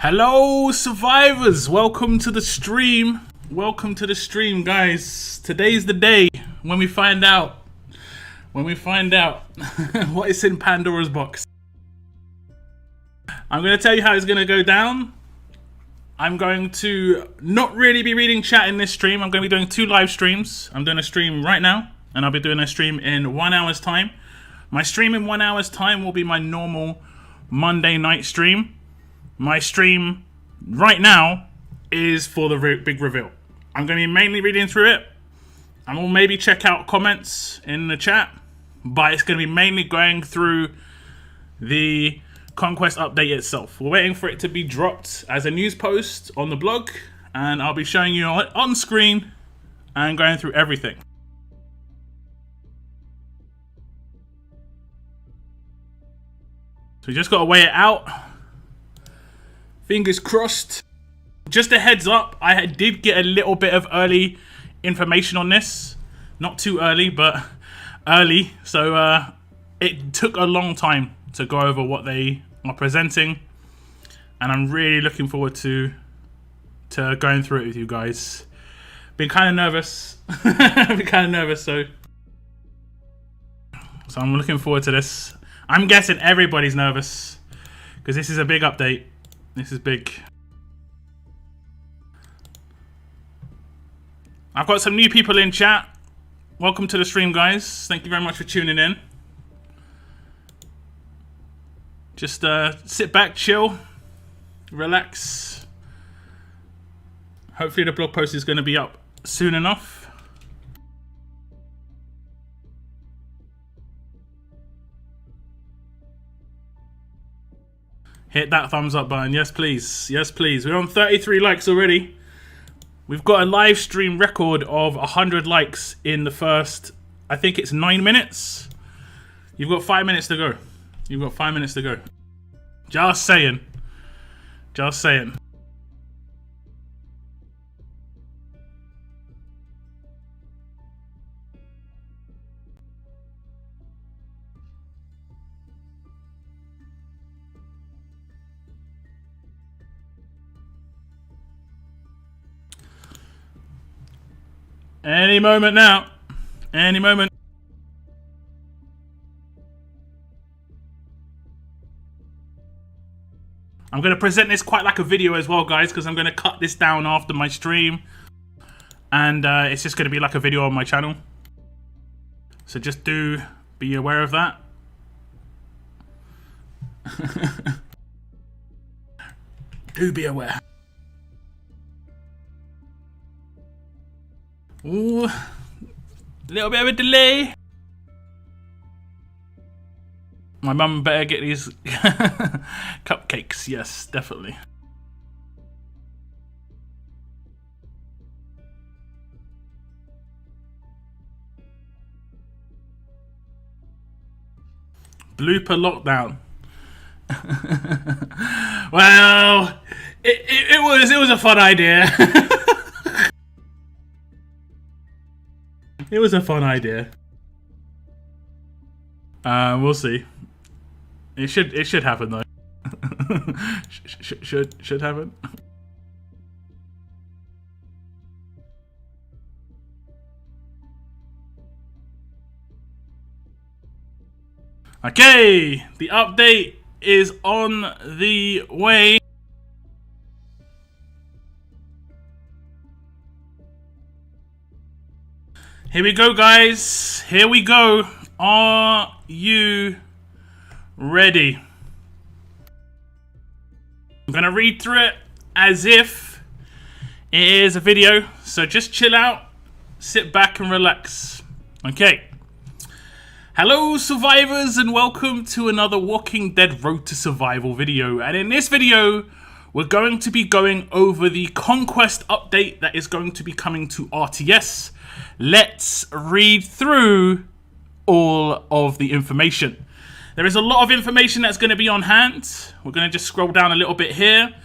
Hello survivors, welcome to the stream. Welcome to the stream, guys. Today's the day when we find out what is in Pandora's box. I'm going to tell you how it's going to go down. I'm going to not really be reading chat in this stream. I'm going to be doing 2 live streams. I'm doing a stream right now, and I'll be doing a stream in 1 hour's time. My stream in 1 hour's time will be my normal Monday night stream. My stream right now is for the big reveal. I'm going to be mainly reading through it. I will maybe check out comments in the chat, but it's going to be mainly going through the Conquest update itself. We're waiting for it to be dropped as a news post on the blog, and I'll be showing you on screen and going through everything. So we just got to wait it out. Fingers crossed. Just a heads up, I did get a little bit of early information on this. Not too early, but early. So it took a long time to go over what they are presenting. And I'm really looking forward to going through it with you guys. Been kind of nervous. So I'm looking forward to this. I'm guessing everybody's nervous because this is a big update. This is big. I've got some new people in chat. Welcome to the stream, guys. Thank you very much for tuning in. Just sit back, chill, relax. Hopefully the blog post is going to be up soon enough. Hit that thumbs up button. Yes, please. Yes, please. We're on 33 likes already. We've got a live stream record of 100 likes in the first, I think it's 9 minutes. You've got 5 minutes to go. You've got 5 minutes to go. Just saying. Just saying. Any moment now. Any moment. I'm going to present this quite like a video as well, guys, because I'm going to cut this down after my stream. And it's just going to be like a video on my channel. So just do be aware of that. Do be aware. Ooh, little bit of a delay. My mum better get these cupcakes. Yes, definitely. Blooper lockdown. Well, it was a fun idea. It was a fun idea. We'll see. It should happen though. should happen. Okay, the update is on the way. Here we go, guys. Here we go. Are you ready? I'm gonna read through it as if it is a video, so just chill out, sit back and relax. Okay. Hello survivors and welcome to another Walking Dead Road to Survival video. And in this video, we're going to be going over the Conquest update that is going to be coming to RTS. Let's read through all of the information. There is a lot of information that's going to be on hand. We're going to just scroll down a little bit here.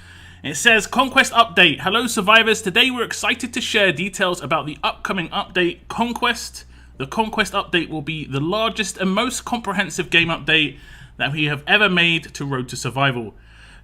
It says, Conquest update. Hello survivors, today we're excited to share details about the upcoming update, Conquest. The Conquest update will be the largest and most comprehensive game update that we have ever made to Road to Survival.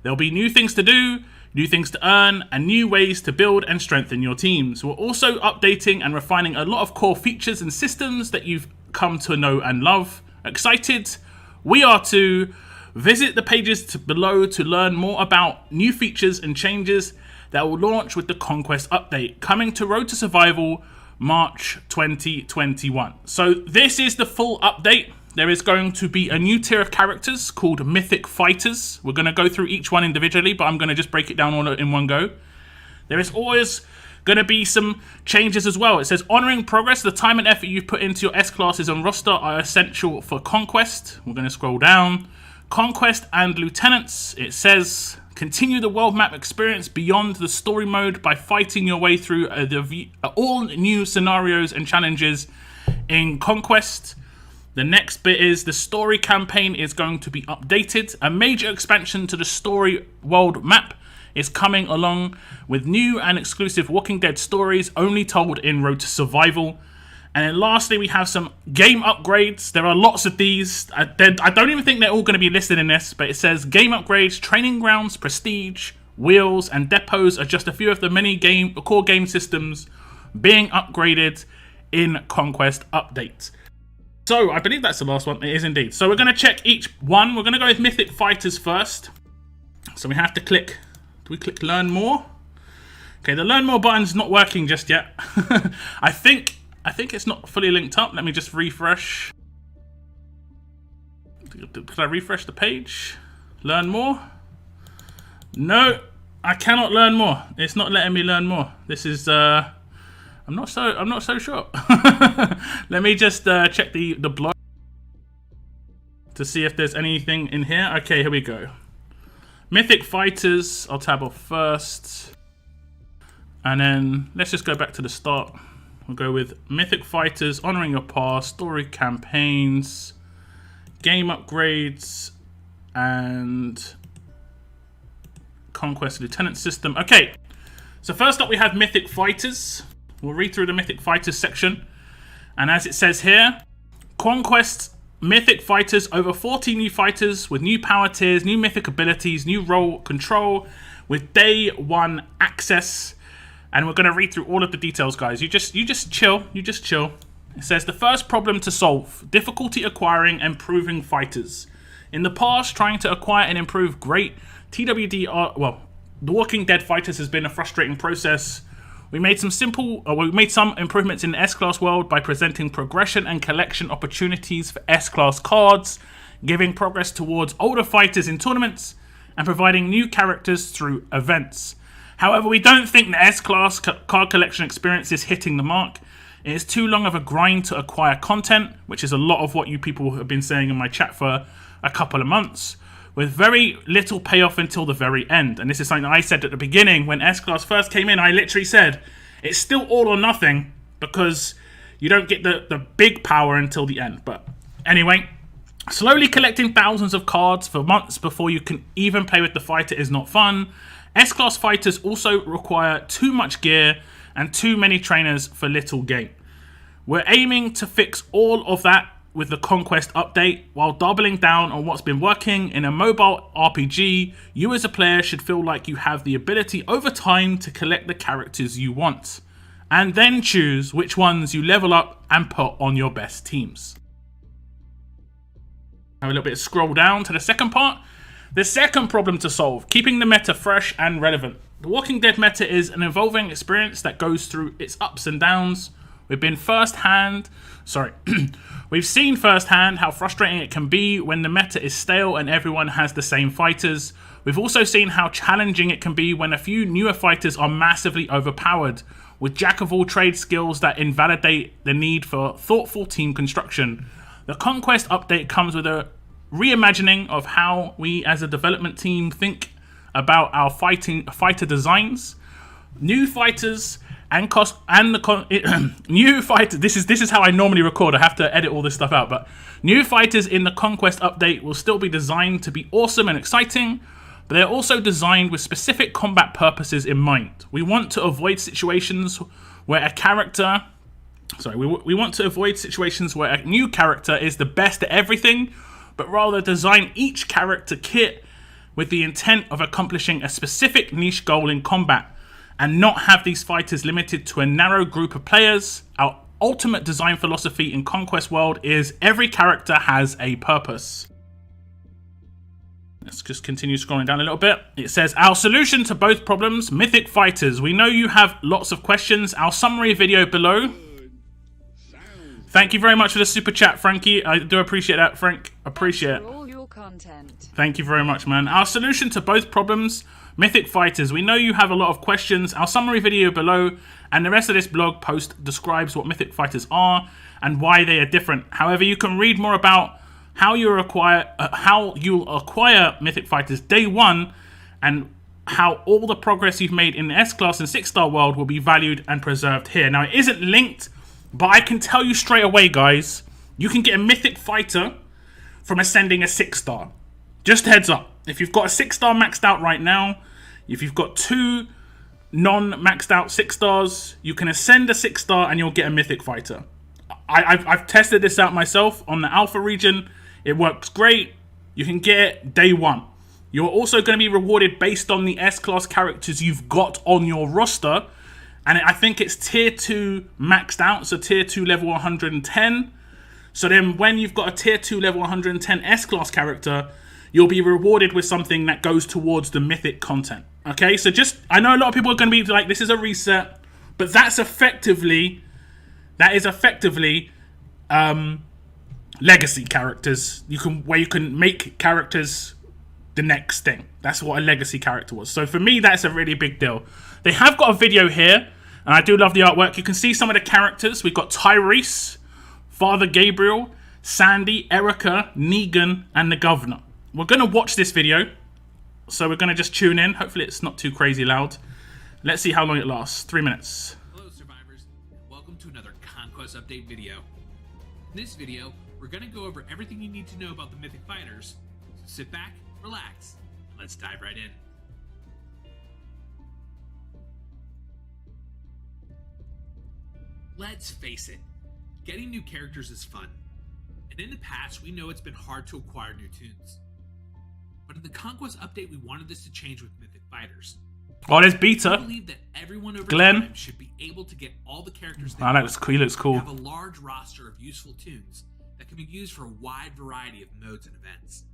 There'll be new things to do, new things to earn, and new ways to build and strengthen your teams. We're also updating and refining a lot of core features and systems that you've come to know and love. Excited? We are too. Visit the pages below to learn more about new features and changes that will launch with the Conquest update, coming to Road to Survival March 2021. So this is the full update. There is going to be a new tier of characters called Mythic Fighters. We're going to go through each one individually, but I'm going to just break it down all in one go. There is always going to be some changes as well. It says, honoring progress, the time and effort you've put into your S-classes on roster are essential for Conquest. We're going to scroll down. Conquest and Lieutenants. It says, continue the world map experience beyond the story mode by fighting your way through all new scenarios and challenges in Conquest. The next bit is the story campaign is going to be updated. A major expansion to the story world map is coming along with new and exclusive Walking Dead stories only told in Road to Survival. And then lastly, we have some game upgrades. There are lots of these. I don't even think they're all going to be listed in this, but it says game upgrades, training grounds, prestige, wheels, and depots are just a few of the many core game systems being upgraded in Conquest update. So I believe that's the last one. It is indeed. So we're going to check each one. We're going to go with Mythic Fighters first. So we have to click. Do we click Learn More? Okay, the Learn More button's not working just yet. I think it's not fully linked up. Let me just refresh. Could I refresh the page? Learn more? No, I cannot learn more. It's not letting me learn more. This is I'm not so sure. Let me just check the blog to see if there's anything in here. Okay, here we go. Mythic Fighters, I'll tab off first. And then let's just go back to the start. We'll go with Mythic Fighters, honoring your past, story campaigns, game upgrades, and Conquest Lieutenant system. Okay, so first up we have Mythic Fighters. We'll read through the Mythic Fighters section. And as it says here, Conquest Mythic Fighters, over 40 new fighters with new power tiers, new mythic abilities, new role control with day one access. And we're going to read through all of the details, guys. You just chill. You just chill. It says, the first problem to solve, difficulty acquiring and improving fighters. In the past, trying to acquire and improve great TWD, The Walking Dead fighters has been a frustrating process. We made some improvements in the S-Class world by presenting progression and collection opportunities for S-Class cards, giving progress towards older fighters in tournaments, and providing new characters through events. However, we don't think the S-Class card collection experience is hitting the mark. It is too long of a grind to acquire content, which is a lot of what you people have been saying in my chat for a couple of months, with very little payoff until the very end. And this is something I said at the beginning when S-Class first came in. I literally said, it's still all or nothing because you don't get the big power until the end. But anyway, slowly collecting thousands of cards for months before you can even play with the fighter is not fun. S-Class fighters also require too much gear and too many trainers for little gain. We're aiming to fix all of that with the Conquest update, while doubling down on what's been working. In a mobile RPG, you as a player should feel like you have the ability over time to collect the characters you want, and then choose which ones you level up and put on your best teams. Have a little bit of scroll down to the second part. The second problem to solve, keeping the meta fresh and relevant. The Walking Dead meta is an evolving experience that goes through its ups and downs. We've seen firsthand how frustrating it can be when the meta is stale and everyone has the same fighters. We've also seen how challenging it can be when a few newer fighters are massively overpowered, with jack-of-all-trades skills that invalidate the need for thoughtful team construction. The Conquest update comes with a reimagining of how we as a development team think about our fighter designs. New fighters new fighters. This is how I normally record. I have to edit all this stuff out. But new fighters in the Conquest update will still be designed to be awesome and exciting, but they're also designed with specific combat purposes in mind. We want to avoid situations where we want to avoid situations where a new character is the best at everything, but rather design each character kit with the intent of accomplishing a specific niche goal in combat, and not have these fighters limited to a narrow group of players. Our ultimate design philosophy in Conquest World is every character has a purpose. Let's just continue scrolling down a little bit. It says, our solution to both problems, Mythic Fighters. We know you have lots of questions. Our summary video below. Thank you very much for the super chat, Frankie. I do appreciate that, Frank. Appreciate it. All your content. Thank you very much, man. Our solution to both problems, Mythic Fighters. We know you have a lot of questions. Our summary video below and the rest of this blog post describes what Mythic Fighters are and why they are different. However, you can read more about how you'll acquire Mythic Fighters day one, and how all the progress you've made in the S-Class and 6-star world will be valued and preserved here. Now, it isn't linked, but I can tell you straight away, guys, you can get a Mythic Fighter from ascending a 6-star. Just heads up. If you've got a 6-star maxed out right now, if you've got 2 non-maxed out 6-stars, you can ascend a 6-star and you'll get a Mythic Fighter. I've tested this out myself on the Alpha region. It works great. You can get it day one. You're also going to be rewarded based on the S-Class characters you've got on your roster. And I think it's tier 2 maxed out, so tier 2 level 110. So then when you've got a tier 2 level 110 S-Class character, you'll be rewarded with something that goes towards the Mythic content. Okay, so I know a lot of people are going to be like, this is a reset, but that is effectively legacy characters. Where you can make characters the next thing. That's what a legacy character was. So for me, that's a really big deal. They have got a video here, and I do love the artwork. You can see some of the characters. We've got Tyrese, Father Gabriel, Sandy, Erica, Negan, and the Governor. We're going to watch this video, so we're going to just tune in. Hopefully it's not too crazy loud. Let's see how long it lasts. 3 minutes. Hello survivors, welcome to another Conquest Update video. In this video, we're going to go over everything you need to know about the Mythic Fighters. So sit back, relax, and let's dive right in. Let's face it, getting new characters is fun. And in the past, we know it's been hard to acquire new tunes. But in the Conquest update, we wanted this to change with Mythic Fighters. Oh, there's I Beta. believe that everyone over Glenn. time should be able to get all the characters they Oh, that want. looks cool. He looks cool. Have a large roster of useful tunes that can be used for a wide variety of modes and events.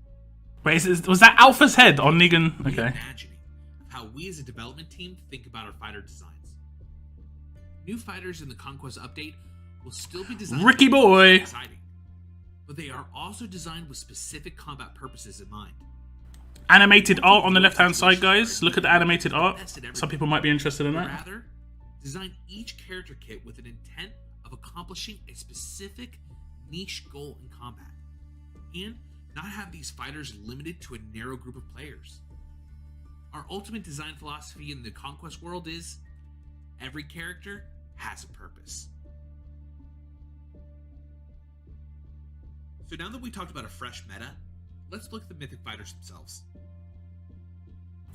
Wait, was that Alpha's head on Negan? Okay. Reimagining of how we as a development team think about our fighter designs. New fighters in the Conquest update will still be designed Ricky to be boy. exciting, but they are also designed with specific combat purposes in mind. Animated art on the left-hand side, guys. Look at the animated art. Some people might be interested in that. Rather, design each character kit with an intent of accomplishing a specific niche goal in combat, and not have these fighters limited to a narrow group of players. Our ultimate design philosophy in the Conquest world is every character has a purpose. So now that we talked about a fresh meta, let's look at the Mythic Fighters themselves.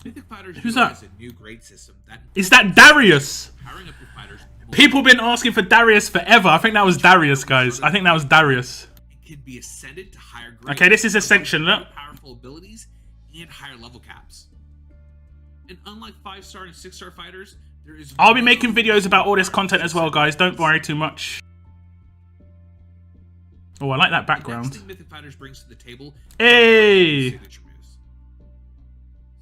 Mythic Fighters Who's that? utilize a new grade system that Is that Darius? powering up your fighters. People been asking for Darius forever. I think that was Darius, guys. I think that was Darius. It can be ascended to higher grades. Okay, this is Ascension, look. Powerful abilities and higher level caps. And unlike 5-star and 6-star fighters, there is. I'll be making videos about all this content as well, guys. Don't worry too much. Oh, I like that The next background. thing Mythic Fighters brings to the table Hey! is signature moves.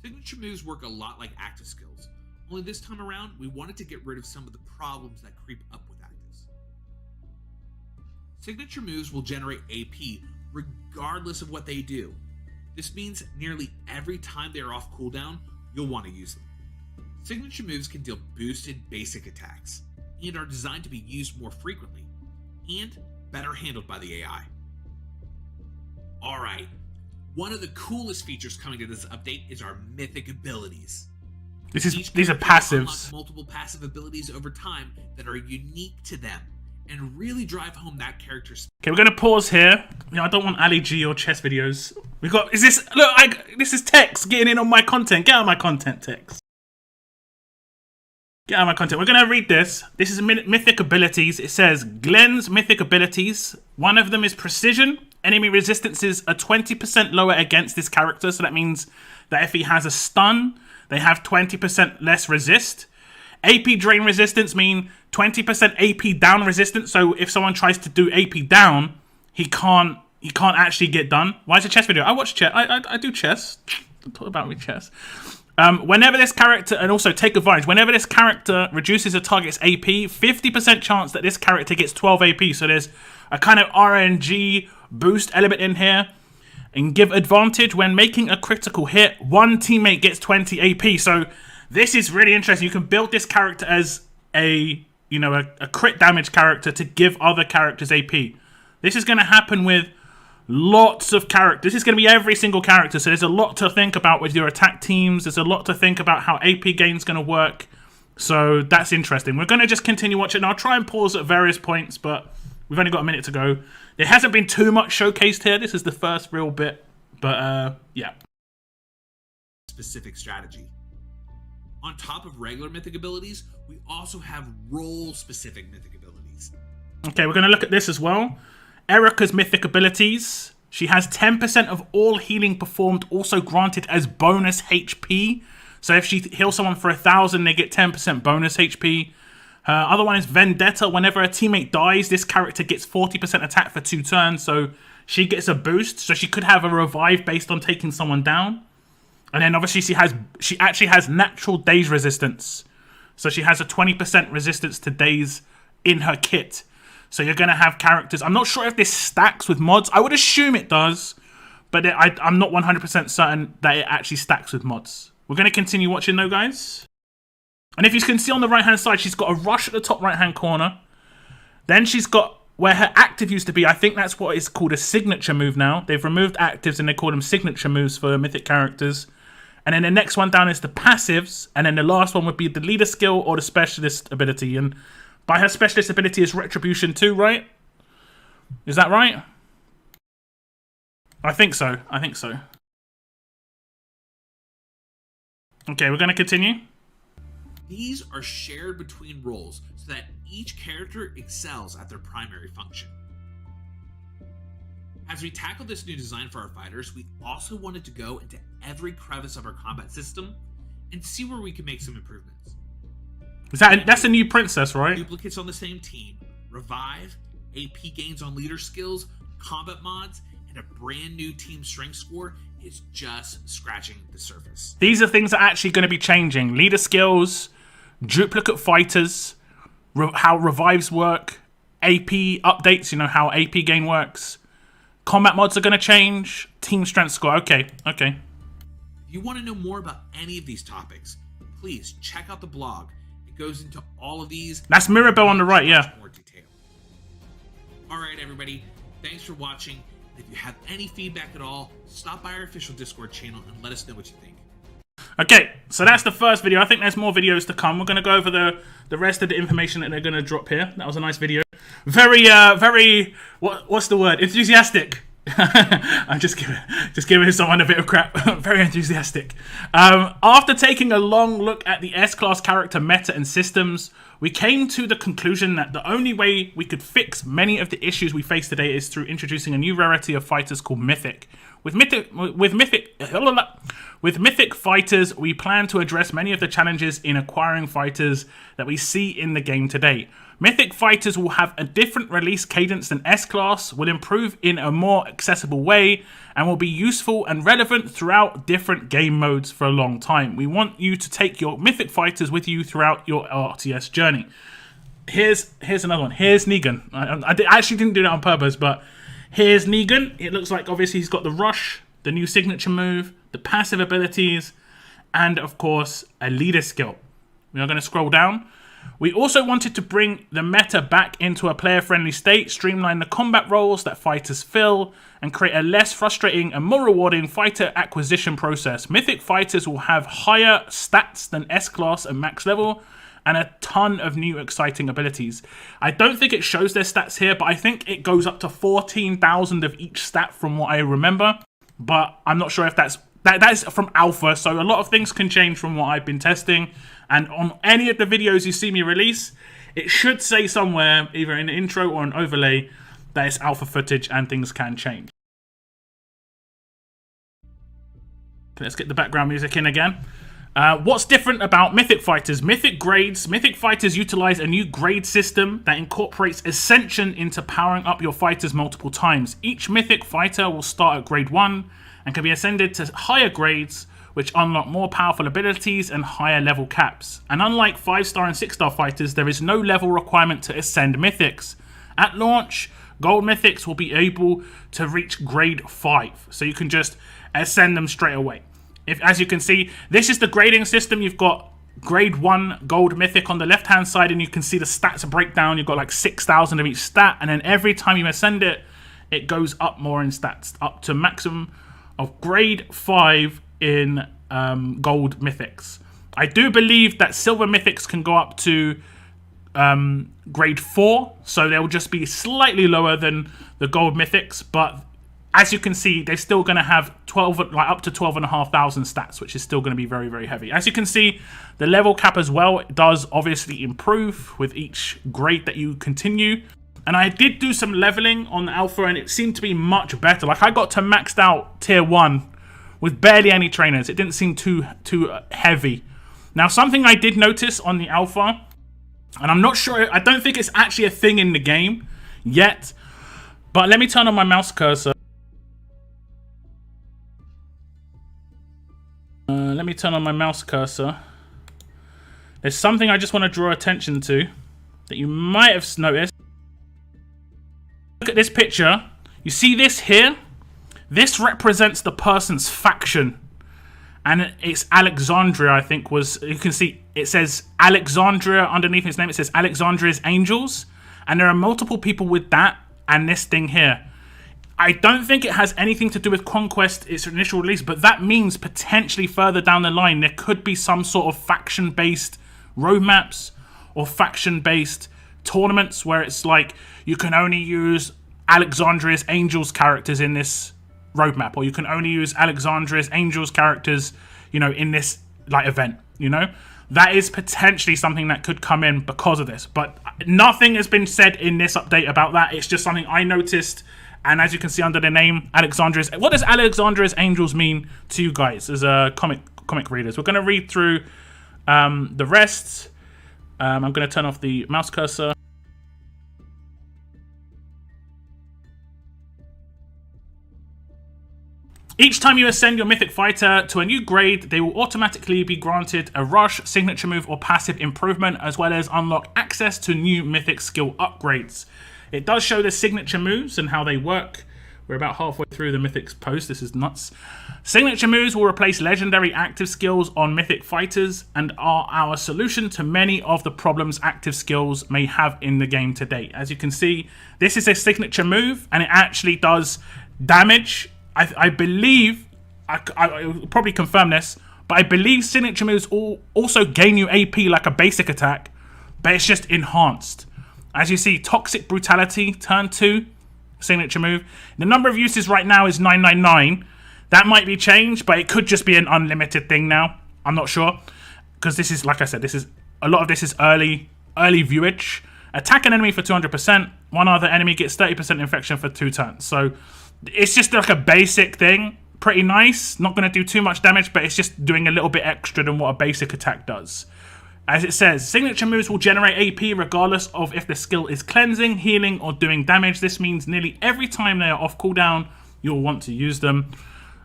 Signature moves work a lot like active skills. Only this time around, we wanted to get rid of some of the problems that creep up with actives. Signature moves will generate AP regardless of what they do. This means nearly every time they are off cooldown, you'll want to use them. Signature moves can deal boosted basic attacks, and are designed to be used more frequently, and better handled by the AI. Alright, one of the coolest features coming to this update is our mythic abilities. These are Unlock passives. multiple passive abilities over time that are unique to them, and really drive home that character's. Okay, we're gonna pause here. You know, I don't want Ali G or chess videos. We got. Is this? Look, this is Tex getting in on my content. Get out of my content, Tex. Get out of my content. We're gonna read this. This is mythic abilities. It says Glenn's mythic abilities. One of them is precision. Enemy resistances are 20% lower against this character, so that means that if he has a stun, they have 20% less resist. AP drain resistance mean 20% AP down resistance. So if someone tries to do AP down, he can't actually get done. Why is a chess video? I watch chess. I do chess. Don't talk about me chess. Whenever this character, and also take advantage, whenever this character reduces a target's AP, 50% chance that this character gets 12 AP. So there's a kind of RNG boost element in here. And give advantage when making a critical hit. One teammate gets 20 AP. So this is really interesting. You can build this character as a crit damage character to give other characters AP. This is going to happen with lots of characters. This is going to be every single character. So there's a lot to think about with your attack teams. There's a lot to think about how AP gain is going to work. So that's interesting. We're going to just continue watching. I'll try and pause at various points, but we've only got a minute to go. There hasn't been too much showcased here. This is the first real bit. But, yeah. Specific strategy. On top of regular mythic abilities, we also have role-specific mythic abilities. Okay, we're going to look at this as well. Erica's mythic abilities. She has 10% of all healing performed also granted as bonus HP. So if she heals someone for 1,000, they get 10% bonus HP. Her other one is Vendetta. Whenever a teammate dies, this character gets 40% attack for 2 turns. So she gets a boost. So she could have a revive based on taking someone down. And then obviously she actually has natural daze resistance. So she has a 20% resistance to daze in her kit. So you're going to have characters. I'm not sure if this stacks with mods. I would assume it does. But I'm not 100% certain that it actually stacks with mods. We're going to continue watching though, guys. And if you can see on the right-hand side, she's got a rush at the top right-hand corner. Then she's got where her active used to be. I think that's what is called a signature move now. They've removed actives and they call them signature moves for mythic characters. And then the next one down is the passives. And then the last one would be the leader skill or the specialist ability. And by her specialist ability is Retribution 2, right? Is that right? I think so. I think so. Okay, we're going to continue. These are shared between roles so that each character excels at their primary function. As we tackle this new design for our fighters, we also wanted to go into every crevice of our combat system and see where we can make some improvements. That's a new princess, right? Duplicates on the same team, revive, AP gains on leader skills, combat mods, and a brand new team strength score is just scratching the surface. These are things that are actually going to be changing. Leader skills, duplicate fighters, how revives work, AP updates, you know, how AP gain works. Combat mods are going to change. Team strength score. Okay. If you want to know more about any of these topics, please check out the blog. It goes into all of these. That's Mirabelle on the right, yeah. More detail. All right, everybody. Thanks for watching. If you have any feedback at all, stop by our official Discord channel and let us know what you think. Okay, so that's the first video. I think there's more videos to come. We're going to go over the rest of the information that they're going to drop here. That was a nice video. Very, what's the word? Enthusiastic. I'm just giving someone a bit of crap. Very enthusiastic. After taking a long look at the S-Class character meta and systems, we came to the conclusion that the only way we could fix many of the issues we face today is through introducing a new rarity of fighters called Mythic. With Mythic Fighters, we plan to address many of the challenges in acquiring fighters that we see in the game today. Mythic Fighters will have a different release cadence than S-Class, will improve in a more accessible way, and will be useful and relevant throughout different game modes for a long time. We want you to take your Mythic Fighters with you throughout your RTS journey. Here's another one. Here's Negan. I actually didn't do that on purpose, but here's Negan. It looks like obviously he's got the rush, the new signature move, the passive abilities, and of course a leader skill. We are going to scroll down. We also wanted to bring the meta back into a player-friendly state, streamline the combat roles that fighters fill, and create a less frustrating and more rewarding fighter acquisition process. Mythic Fighters will have higher stats than S-Class at max level, and a ton of new exciting abilities. I don't think it shows their stats here, but I think it goes up to 14,000 of each stat from what I remember. But I'm not sure if that is from alpha, so a lot of things can change from what I've been testing. And on any of the videos you see me release, it should say somewhere, either in the intro or an overlay, that it's alpha footage and things can change. Let's get the background music in again. What's different about Mythic Fighters? Mythic grades. Mythic Fighters utilize a new grade system that incorporates Ascension into powering up your fighters multiple times. Each Mythic Fighter will start at grade 1 and can be ascended to higher grades, which unlock more powerful abilities and higher level caps. And unlike 5-star and 6-star fighters, there is no level requirement to ascend Mythics. At launch, Gold Mythics will be able to reach grade 5, so you can just ascend them straight away. As you can see, this is the grading system. You've got grade 1 Gold Mythic on the left-hand side, and you can see the stats breakdown. You've got like 6,000 of each stat, and then every time you ascend it, it goes up more in stats, up to maximum of grade 5 in Gold Mythics. I do believe that Silver Mythics can go up to grade 4, so they'll just be slightly lower than the Gold Mythics, but as you can see, they're still going to have up to 12,500 stats, which is still going to be very, very heavy. As you can see, the level cap as well does obviously improve with each grade that you continue. And I did do some leveling on the alpha, and it seemed to be much better. Like, I got to maxed out tier 1 with barely any trainers. It didn't seem too heavy. Now, something I did notice on the alpha, and I'm not sure, I don't think it's actually a thing in the game yet, but let me turn on my mouse cursor. Let me turn on my mouse cursor. There's something I just want to draw attention to that you might have noticed. Look at this picture. You see this here? This represents the person's faction. And it's Alexandria, I think, you can see it says Alexandria underneath his name. It says Alexandria's Angels. And there are multiple people with that and this thing here. I don't think it has anything to do with Conquest, its initial release, but that means potentially further down the line there could be some sort of faction-based roadmaps or faction-based tournaments where it's like you can only use Alexandria's Angels characters in this roadmap, or you can only use Alexandria's Angels characters, you know, in this like event, you know. That is potentially something that could come in because of this, but nothing has been said in this update about that. It's just something I noticed. And as you can see under the name, Alexandria's... What does Alexandria's Angels mean to you guys as a comic readers. We're going to read through the rest. I'm going to turn off the mouse cursor. Each time you ascend your Mythic Fighter to a new grade, they will automatically be granted a rush, signature move, or passive improvement, as well as unlock access to new Mythic skill upgrades. It does show the signature moves and how they work. We're about halfway through the Mythic's post. This is nuts. Signature moves will replace legendary active skills on Mythic Fighters and are our solution to many of the problems active skills may have in the game today. As you can see, this is a signature move, and it actually does damage. I believe, I'll probably confirm this, but I believe signature moves also gain you AP like a basic attack, but it's just enhanced. As you see, Toxic Brutality, turn 2, signature move. The number of uses right now is 999. That might be changed, but it could just be an unlimited thing now. I'm not sure, because this is, like I said, a lot of this is early viewage. Attack an enemy for 200%. One other enemy gets 30% infection for 2 turns. So it's just like a basic thing. Pretty nice. Not going to do too much damage, but it's just doing a little bit extra than what a basic attack does. As it says, signature moves will generate AP regardless of if the skill is cleansing, healing, or doing damage. This means nearly every time they are off cooldown, you'll want to use them.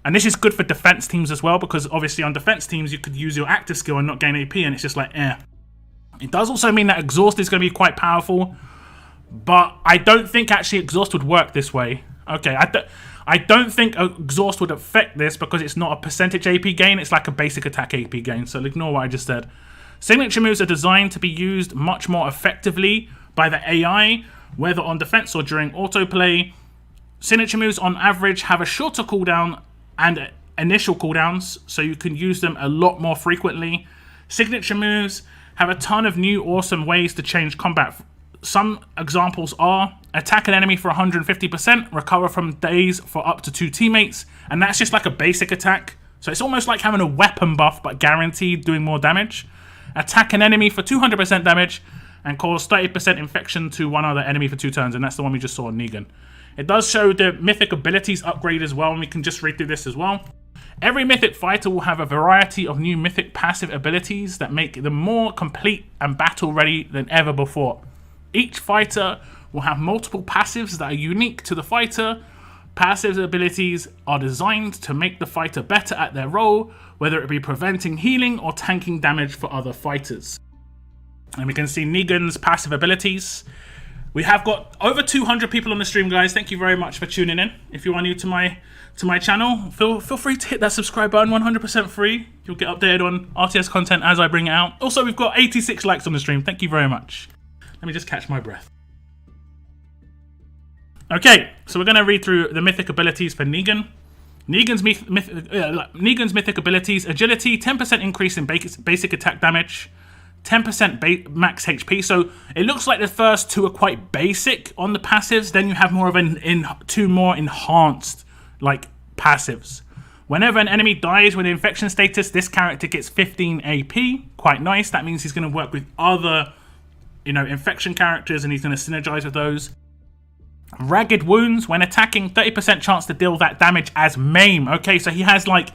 And this is good for defense teams as well, because obviously on defense teams, you could use your active skill and not gain AP, and it's just like, eh. It does also mean that Exhaust is going to be quite powerful, but I don't think actually Exhaust would work this way. Okay, I don't think Exhaust would affect this because it's not a percentage AP gain, it's like a basic attack AP gain, so ignore what I just said. Signature moves are designed to be used much more effectively by the AI, whether on defense or during autoplay. Signature moves on average have a shorter cooldown and initial cooldowns, so you can use them a lot more frequently. Signature moves have a ton of new awesome ways to change combat. Some examples are attack an enemy for 150%, recover from daze for up to 2 teammates, and that's just like a basic attack. So it's almost like having a weapon buff, but guaranteed doing more damage. Attack an enemy for 200% damage, and cause 30% infection to one other enemy for 2 turns, and that's the one we just saw on Negan. It does show the Mythic abilities upgrade as well, and we can just read through this as well. Every Mythic Fighter will have a variety of new Mythic passive abilities that make them more complete and battle ready than ever before. Each fighter will have multiple passives that are unique to the fighter. Passive abilities are designed to make the fighter better at their role, whether it be preventing healing or tanking damage for other fighters. And we can see Negan's passive abilities. We have got over 200 people on the stream, guys. Thank you very much for tuning in. If you are new to my channel, feel free to hit that subscribe button, 100% free. You'll get updated on RTS content as I bring it out. Also, we've got 86 likes on the stream. Thank you very much. Let me just catch my breath. Okay, so we're going to read through the mythic abilities for Negan. Negan's mythic abilities: agility, 10% increase in basic attack damage, 10% max HP. So it looks like the first 2 are quite basic on the passives. Then you have more of two more enhanced like passives. Whenever an enemy dies with infection status, this character gets 15 AP. Quite nice. That means he's going to work with other, infection characters, and he's going to synergize with those. Ragged wounds: when attacking, 30% chance to deal that damage as maim. Okay, so he has like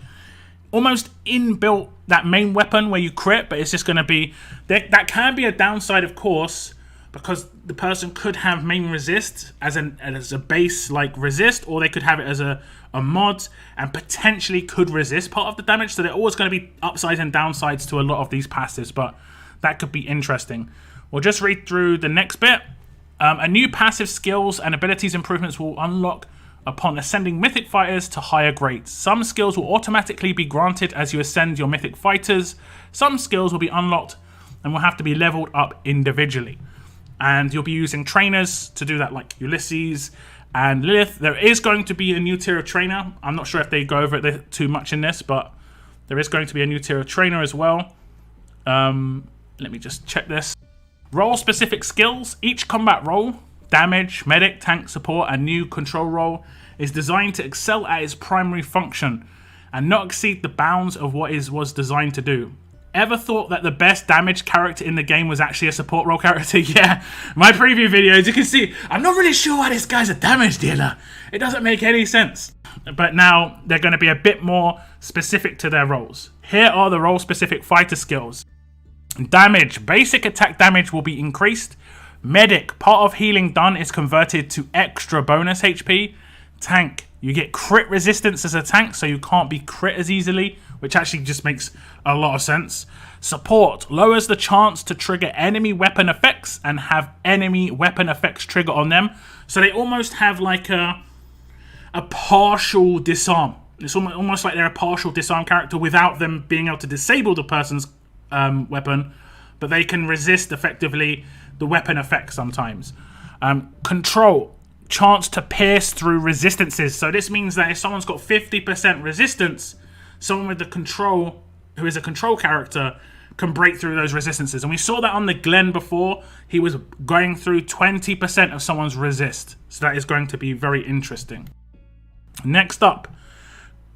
almost inbuilt that main weapon where you crit, but it's just going to be that can be a downside, of course, because the person could have main resist as a base like resist, or they could have it as a mod and potentially could resist part of the damage. So they're always going to be upsides and downsides to a lot of these passives, but that could be interesting. We'll just read through the next bit. A new passive skills and abilities improvements will unlock upon ascending Mythic Fighters to higher grades. Some skills will automatically be granted as you ascend your Mythic Fighters. Some skills will be unlocked and will have to be leveled up individually. And you'll be using trainers to do that, like Ulysses and Lilith. There is going to be a new tier of trainer. I'm not sure if they go over it too much in this, but there is going to be a new tier of trainer as well. Let me just check this. Role-specific skills. Each combat role, damage, medic, tank, support, and new control role, is designed to excel at its primary function and not exceed the bounds of what it was designed to do. Ever thought that the best damage character in the game was actually a support role character? Yeah, my preview videos, you can see, I'm not really sure why this guy's a damage dealer. It doesn't make any sense. But now they're going to be a bit more specific to their roles. Here are the role-specific fighter skills. Damage. Basic attack damage will be increased. Medic. Part of healing done is converted to extra bonus HP. Tank. You get crit resistance as a tank, so you can't be crit as easily, which actually just makes a lot of sense. Support. Lowers the chance to trigger enemy weapon effects and have enemy weapon effects trigger on them. So they almost have like a partial disarm. It's almost like they're a partial disarm character without them being able to disable the person's weapon, but they can resist effectively the weapon effects sometimes. Control. Chance to pierce through resistances. So this means that if someone's got 50% resistance, someone with the control, who is a control character, can break through those resistances. And we saw that on the Glen before. He was going through 20% of someone's resist. So that is going to be very interesting. Next up,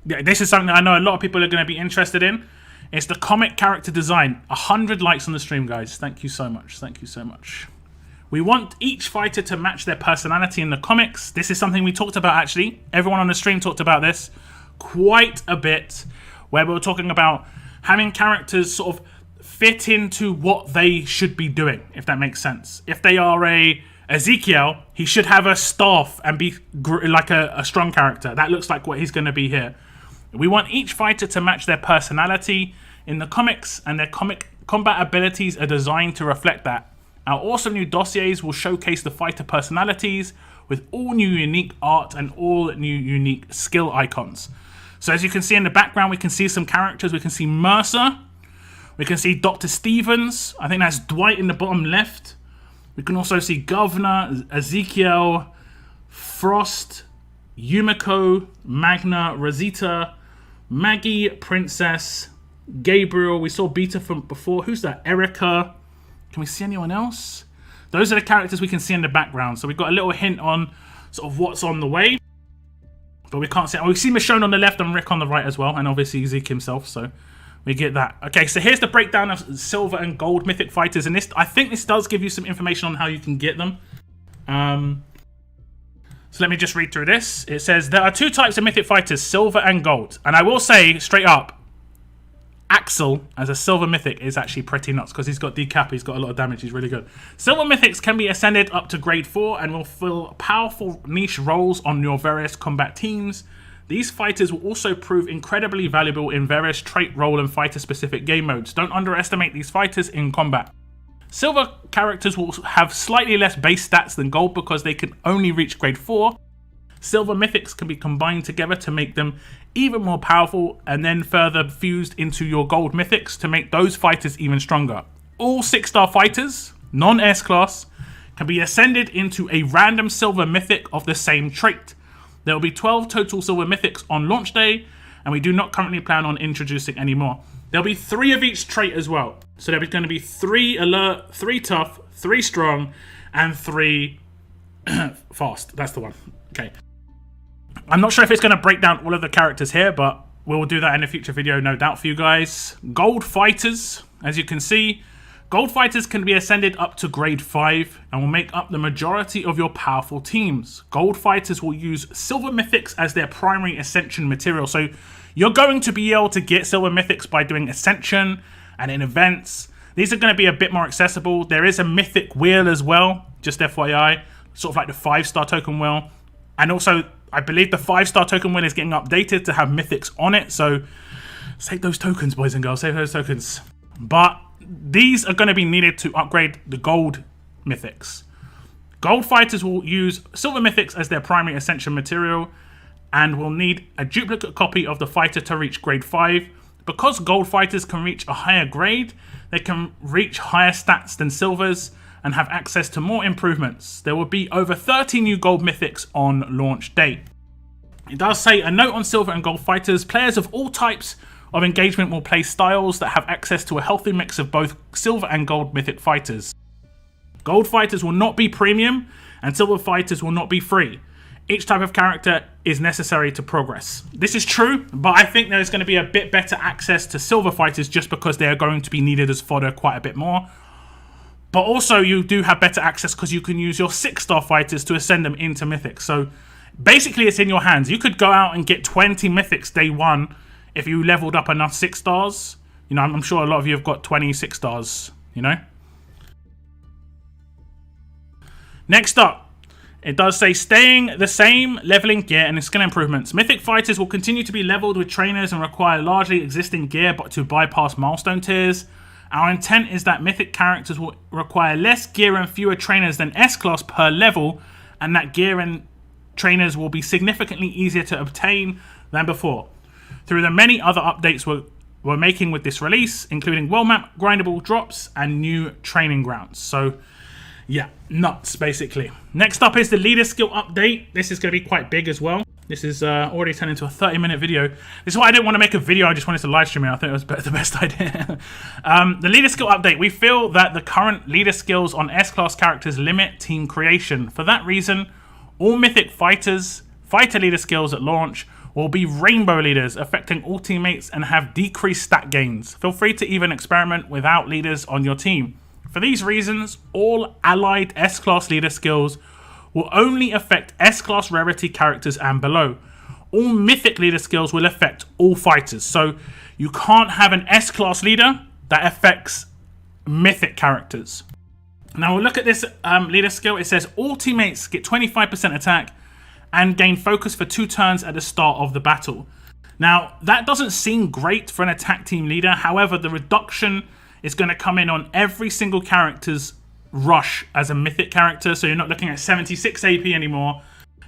this is something that I know a lot of people are going to be interested in. It's the comic character design. 100 likes on the stream, guys. Thank you so much. Thank you so much. We want each fighter to match their personality in the comics. This is something we talked about, actually. Everyone on the stream talked about this quite a bit, where we were talking about having characters sort of fit into what they should be doing, if that makes sense. If they are a Ezekiel, he should have a staff and be like a strong character. That looks like what he's going to be here. We want each fighter to match their personality in the comics, and their combat abilities are designed to reflect that. Our awesome new dossiers will showcase the fighter personalities with all new unique art and all new unique skill icons. So as you can see in the background, we can see some characters. We can see Mercer. We can see Dr. Stevens. I think that's Dwight in the bottom left. We can also see Governor, Ezekiel, Frost, Yumiko, Magna, Rosita, Maggie, Princess, Gabriel. We saw Beta from before. Who's that? Erica. Can we see anyone else? Those are the characters we can see in the background. So we've got a little hint on sort of what's on the way. But we can't see. Oh, we see Michonne on the left and Rick on the right as well. And obviously Zeke himself. So we get that. Okay, so here's the breakdown of silver and gold mythic fighters. And this, I think this does give you some information on how you can get them. So let me just read through this. It says, there are two types of mythic fighters, silver and gold. And I will say, straight up, Axel, as a silver mythic, is actually pretty nuts because he's got decap, he's got a lot of damage, he's really good. Silver mythics can be ascended up to grade 4 and will fill powerful niche roles on your various combat teams. These fighters will also prove incredibly valuable in various trait, role, and fighter-specific game modes. Don't underestimate these fighters in combat. Silver characters will have slightly less base stats than gold because they can only reach grade 4. Silver mythics can be combined together to make them even more powerful and then further fused into your gold mythics to make those fighters even stronger. All 6-star fighters, non-S class, can be ascended into a random silver mythic of the same trait. There will be 12 total silver mythics on launch day, and we do not currently plan on introducing any more. There'll be 3 of each trait as well. So there'll be going to be 3 alert, 3 tough, 3 strong, and 3 fast. That's the one. Okay. I'm not sure if it's going to break down all of the characters here, but we'll do that in a future video, no doubt, for you guys. Gold fighters, as you can see, gold fighters can be ascended up to grade 5 and will make up the majority of your powerful teams. Gold fighters will use silver mythics as their primary ascension material. So you're going to be able to get silver mythics by doing ascension and in events. These are going to be a bit more accessible. There is a mythic wheel as well, just FYI, sort of like the 5-star token wheel. And also, I believe the 5-star token wheel is getting updated to have mythics on it. So save those tokens, boys and girls. Save those tokens. But these are going to be needed to upgrade the gold mythics. Gold fighters will use silver mythics as their primary ascension material and will need a duplicate copy of the fighter to reach grade 5. Because gold fighters can reach a higher grade, they can reach higher stats than silvers and have access to more improvements. There will be over 30 new gold mythics on launch date. It does say, a note on silver and gold fighters, players of all types of engagement will play styles that have access to a healthy mix of both silver and gold mythic fighters. Gold fighters will not be premium and silver fighters will not be free. each type of character is necessary to progress. This is true, but I think there's going to be a bit better access to silver fighters just because they are going to be needed as fodder quite a bit more. But also you do have better access because you can use your 6-star fighters to ascend them into mythics. So basically it's in your hands. You could go out and get 20 mythics day one if you leveled up enough 6 stars. You know, I'm sure a lot of you have got 26 stars, you know. Next up, it does say staying the same, leveling gear and skill improvements. Mythic fighters will continue to be leveled with trainers and require largely existing gear but to bypass milestone tiers. Our intent is that mythic characters will require less gear and fewer trainers than S-class per level, and that gear and trainers will be significantly easier to obtain than before. Through the many other updates we're making with this release, including world map, grindable drops, and new training grounds. So yeah, nuts basically. Next up is the leader skill update. This is going to be quite big as well. This is already turned into a 30-minute video. This is why I didn't want to make a video. I just wanted to live stream it. I think it was the best idea. The leader skill update. We feel that the current leader skills on S-class characters limit team creation. For that reason, all mythic fighters, fighter leader skills at launch will be rainbow leaders, affecting all teammates and have decreased stat gains. Feel free to even experiment without leaders on your team. For these reasons, all allied S-class leader skills will only affect S-class rarity characters and below. All mythic leader skills will affect all fighters. So you can't have an S-class leader that affects mythic characters. Now we'll look at this leader skill. It says all teammates get 25% attack and gain focus for 2 turns at the start of the battle. Now that doesn't seem great for an attack team leader. However, the reduction is going to come in on every single character's rush as a mythic character. So you're not looking at 76 AP anymore.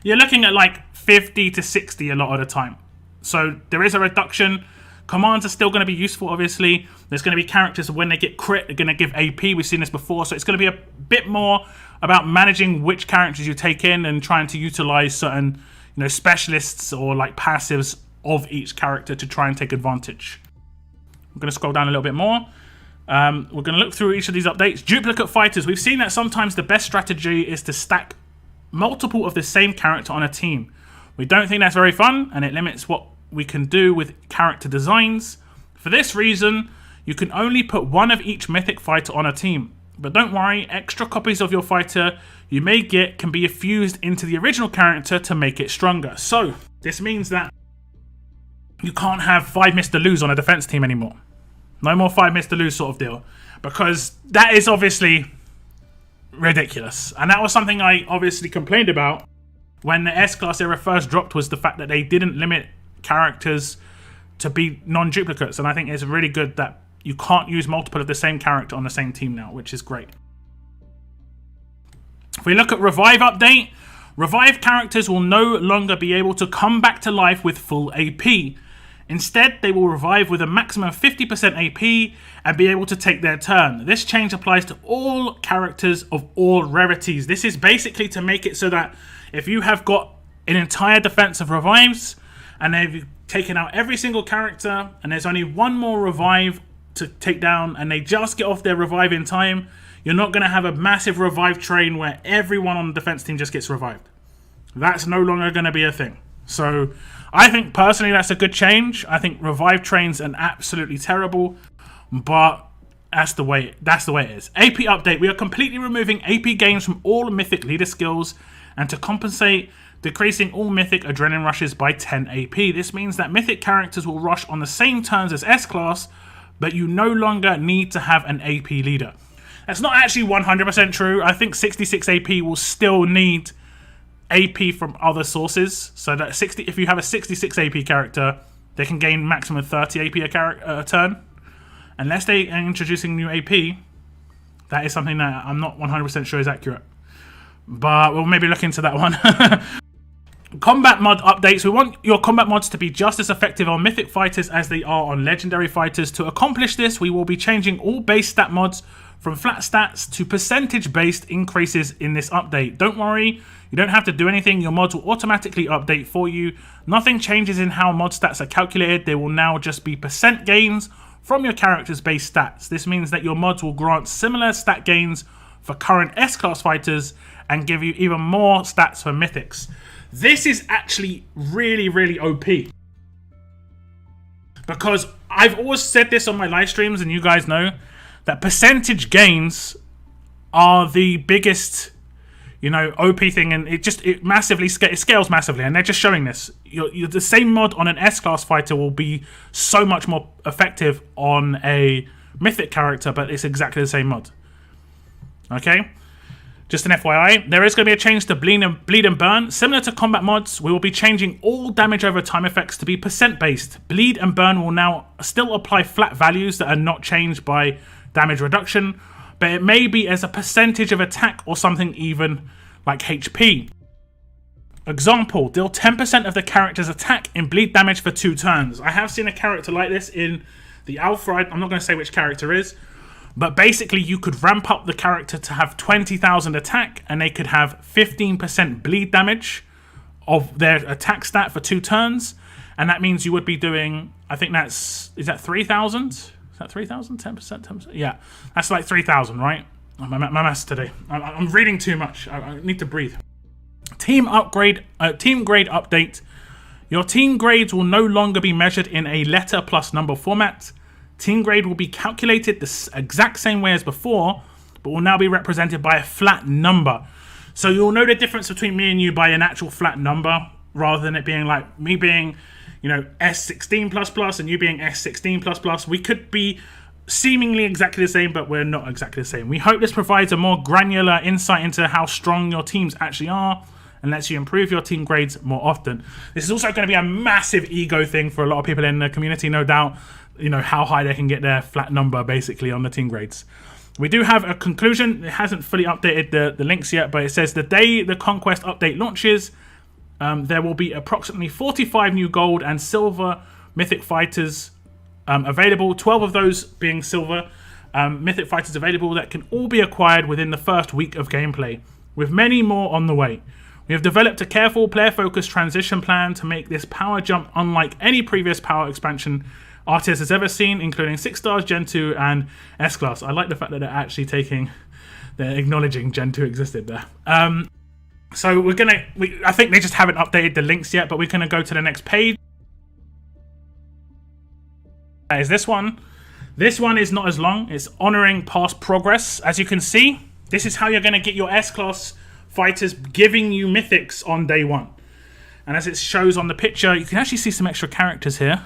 You're looking at like 50 to 60 a lot of the time. So there is a reduction. Commands are still going to be useful, obviously. There's going to be characters when they get crit, they're going to give AP. We've seen this before. So it's going to be a bit more about managing which characters you take in and trying to utilize certain, you know, specialists or like passives of each character to try and take advantage. I'm going to scroll down a little bit more. We're going to look through each of these updates. Duplicate fighters. We've seen that sometimes the best strategy is to stack multiple of the same character on a team. We don't think that's very fun, and it limits what we can do with character designs. For this reason, you can only put one of each mythic fighter on a team. But don't worry, extra copies of your fighter you may get can be fused into the original character to make it stronger. So this means that you can't have 5 Mr. Lose on a defense team anymore. No more 5 Mr. Lose sort of deal. Because that is obviously ridiculous. And that was something I obviously complained about when the S-Class era first dropped, was the fact that they didn't limit characters to be non-duplicates. And I think it's really good that you can't use multiple of the same character on the same team now, which is great. If we look at Revive update, Revive characters will no longer be able to come back to life with full AP. Instead, they will revive with a maximum of 50% AP and be able to take their turn. This change applies to all characters of all rarities. This is basically to make it so that if you have got an entire defense of revives and they've taken out every single character and there's only one more revive to take down and they just get off their revive in time, you're not going to have a massive revive train where everyone on the defense team just gets revived. That's no longer going to be a thing. So I think personally that's a good change. I think revive trains are absolutely terrible, but that's the way it is. AP update. We are completely removing AP gains from all mythic leader skills, and to compensate, decreasing all mythic adrenaline rushes by 10 AP. This means that mythic characters will rush on the same turns as S-Class, but you no longer need to have an AP leader. That's not actually 100% true. I think 66 AP will still need AP from other sources. So that if you have a 66 AP character, they can gain maximum 30 AP a turn. Unless they are introducing new AP, that is something that I'm not 100% sure is accurate. But we'll maybe look into that one. Combat mod updates. We want your combat mods to be just as effective on mythic fighters as they are on legendary fighters. To accomplish this, we will be changing all base stat mods from flat stats to percentage-based increases in this update. Don't worry, you don't have to do anything. Your mods will automatically update for you. Nothing changes in how mod stats are calculated. They will now just be percent gains from your character's base stats. This means that your mods will grant similar stat gains for current S-Class fighters and give you even more stats for mythics. This is actually really, really OP. Because I've always said this on my live streams, and you guys know that percentage gains are the biggest, you know, OP thing, and it scales massively, and they're just showing this. The same mod on an S-class fighter will be so much more effective on a mythic character, but it's exactly the same mod. Okay? Just an FYI, there is going to be a change to bleed and burn. Similar to combat mods, we will be changing all damage over time effects to be percent based. Bleed and burn will now still apply flat values that are not changed by damage reduction, but it may be as a percentage of attack or something even like HP. Example, deal 10% of the character's attack in bleed damage for 2 turns. I have seen a character like this in the Alpha. I'm not going to say which character is. But basically, you could ramp up the character to have 20,000 attack, and they could have 15% bleed damage of their attack stat for 2 turns. And that means you would be doing, I think is that 3,000? Is that 3,000? 10%? 10%? Yeah, that's like 3,000, right? Oh, my maths today. I'm reading too much. I need to breathe. Team grade update. Your team grades will no longer be measured in a letter plus number format. Team grade will be calculated the exact same way as before, but will now be represented by a flat number. So you'll know the difference between me and you by an actual flat number, rather than it being like me being, you know, S16++ and you being S16++. We could be seemingly exactly the same, but we're not exactly the same. We hope this provides a more granular insight into how strong your teams actually are and lets you improve your team grades more often. This is also going to be a massive ego thing for a lot of people in the community, no doubt. You know, how high they can get their flat number basically on the team grades. We do have a conclusion. It hasn't fully updated the links yet, but it says the day the Conquest update launches, there will be approximately 45 new gold and silver Mythic Fighters available, 12 of those being silver Mythic Fighters available that can all be acquired within the first week of gameplay, with many more on the way. We have developed a careful player-focused transition plan to make this power jump unlike any previous power expansion Artis has ever seen, including 6 stars, Gen 2, and S-Class. I like the fact that they're acknowledging Gen 2 existed there. So I think they just haven't updated the links yet, but we're going to go to the next page. That is this one. This one is not as long. It's honoring past progress. As you can see, this is how you're going to get your S-Class fighters giving you mythics on day 1. And as it shows on the picture, you can actually see some extra characters here.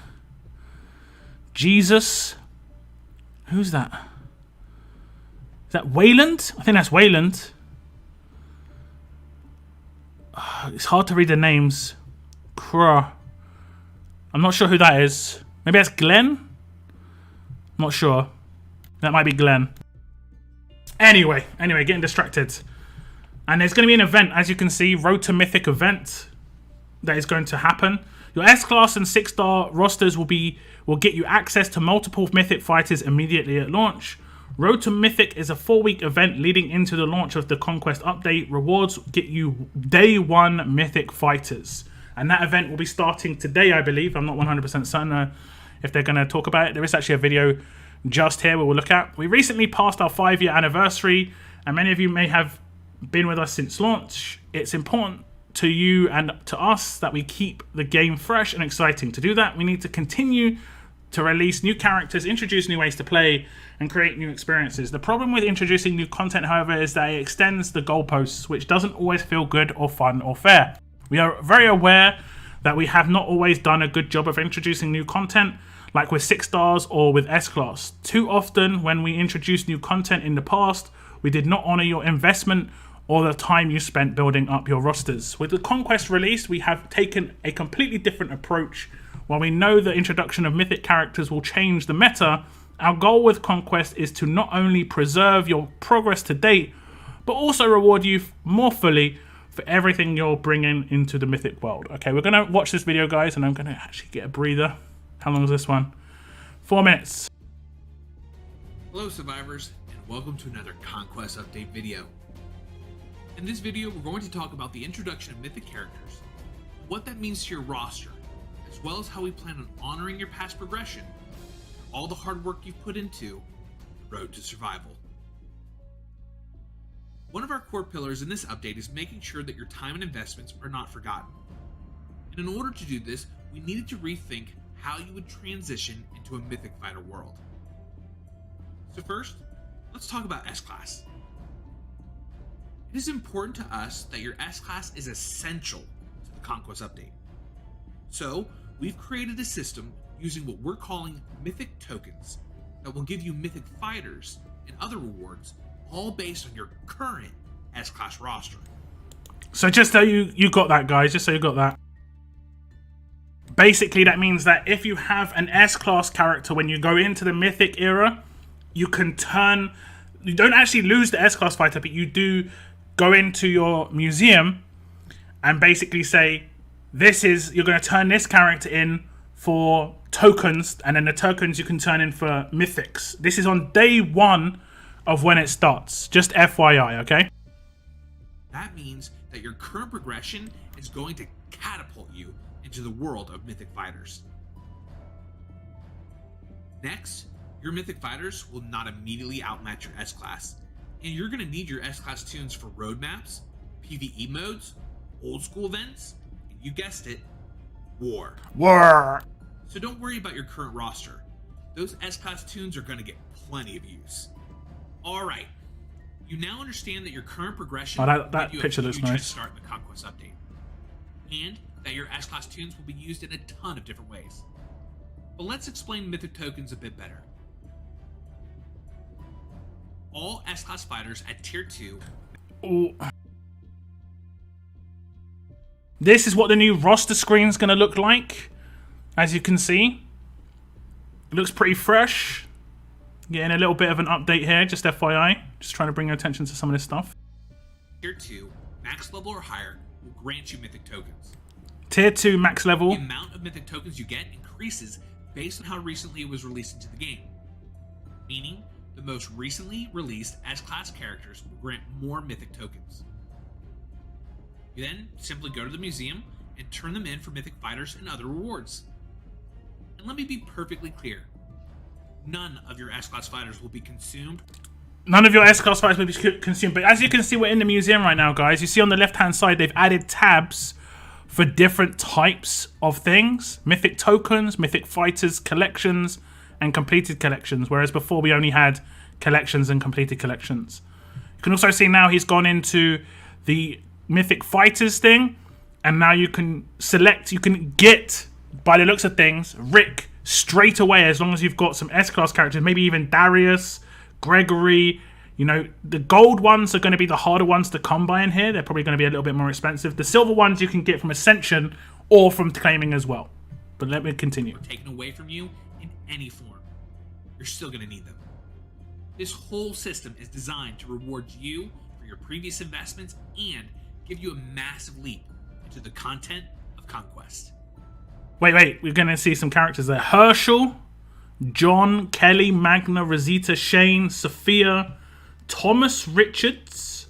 Jesus. Who's that? Is that Wayland? I think that's Wayland. It's hard to read the names. I'm not sure who that is. Maybe that's Glenn? I'm not sure. That might be Glenn. Anyway, getting distracted. And there's going to be an event, as you can see, Road to Mythic event that is going to happen. Your S-Class and 6-star rosters will get you access to multiple Mythic Fighters immediately at launch. Road to Mythic is a 4-week event leading into the launch of the Conquest update. Rewards get you day 1 Mythic Fighters. And that event will be starting today, I believe. I'm not 100% certain if they're going to talk about it. There is actually a video just here we will look at. We recently passed our 5-year anniversary, and many of you may have been with us since launch. It's important to you and to us that we keep the game fresh and exciting. To do that, we need to continue to release new characters, introduce new ways to play, and create new experiences. The problem with introducing new content, however, is that it extends the goalposts, which doesn't always feel good or fun or fair. We are very aware that we have not always done a good job of introducing new content, like with 6 stars or with S-Class. Too often, when we introduced new content in the past, we did not honor your investment or the time you spent building up your rosters. With the Conquest release, we have taken a completely different approach. While we know the introduction of mythic characters will change the meta, our goal with Conquest is to not only preserve your progress to date, but also reward you more fully for everything you're bringing into the mythic world. Okay, we're going to watch this video, guys, and I'm going to actually get a breather. How long is this one? 4 minutes. Hello, survivors, and welcome to another Conquest update video. In this video, we're going to talk about the introduction of mythic characters, what that means to your roster, as well as how we plan on honoring your past progression, all the hard work you've put into the road to survival. One of our core pillars in this update is making sure that your time and investments are not forgotten. And in order to do this, we needed to rethink how you would transition into a Mythic Fighter world. So first, let's talk about S-Class. It is important to us that your S-Class is essential to the Conquest update. So, we've created a system using what we're calling Mythic Tokens that will give you Mythic Fighters and other rewards, all based on your current S-Class roster. So just so you got that, guys, just so you got that. Basically, that means that if you have an S-Class character when you go into the Mythic era, you can turn... You don't actually lose the S-Class fighter, but you do go into your museum and basically say, you're going to turn this character in for tokens, and then the tokens you can turn in for mythics. This is on day 1 of when it starts. Just FYI, okay? That means that your current progression is going to catapult you into the world of Mythic Fighters. Next, your Mythic Fighters will not immediately outmatch your S-Class, and you're going to need your S-Class tunes for roadmaps, PvE modes, old school events, and you guessed it, war. War! So don't worry about your current roster. Those S-Class tunes are going to get plenty of use. Alright, you now understand that your current progression that picture looks nice. Start in the Conquest update, and that your S-Class tunes will be used in a ton of different ways. But let's explain Mythic Tokens a bit better. All S-Class fighters at Tier 2... Ooh. This is what the new roster screen is going to look like. As you can see, it looks pretty fresh. Getting a little bit of an update here, just FYI. Just trying to bring your attention to some of this stuff. Tier 2, max level or higher, will grant you Mythic Tokens. Tier 2 max level. The amount of Mythic Tokens you get increases based on how recently it was released into the game. Meaning, the most recently released S-Class characters will grant more Mythic Tokens. You then simply go to the museum and turn them in for Mythic Fighters and other rewards. And let me be perfectly clear. None of your S-Class fighters will be consumed. None of your S-Class fighters will be consumed. But as you can see, we're in the museum right now, guys. You see on the left-hand side, they've added tabs for different types of things. Mythic tokens, Mythic Fighters, collections, and completed collections. Whereas before, we only had collections and completed collections. You can also see now he's gone into the Mythic Fighters thing. And now you can select, you can get, by the looks of things, Rick straight away, as long as you've got some S-Class characters, maybe even Darius, Gregory. You know, the gold ones are going to be the harder ones to come by in here. They're probably going to be a little bit more expensive. The silver ones you can get from Ascension or from claiming as well. But let me continue. Taken away from you in any form. You're still going to need them. This whole system is designed to reward you for your previous investments and give you a massive leap into the content of Conquest. Wait, we're going to see some characters there. Herschel, John, Kelly, Magna, Rosita, Shane, Sophia, Thomas Richards,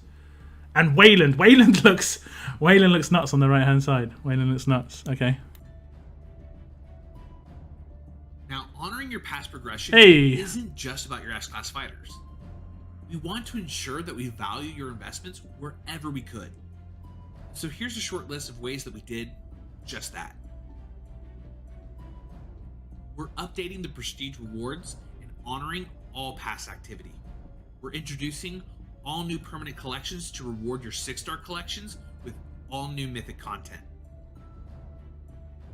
and Wayland. Wayland looks nuts on the right-hand side. Wayland looks nuts. Okay. Now, honoring your past progression isn't just about your S-Class fighters. We want to ensure that we value your investments wherever we could. So here's a short list of ways that we did just that. We're updating the prestige rewards and honoring all past activity. We're introducing all new permanent collections to reward your 6-star collections with all new mythic content.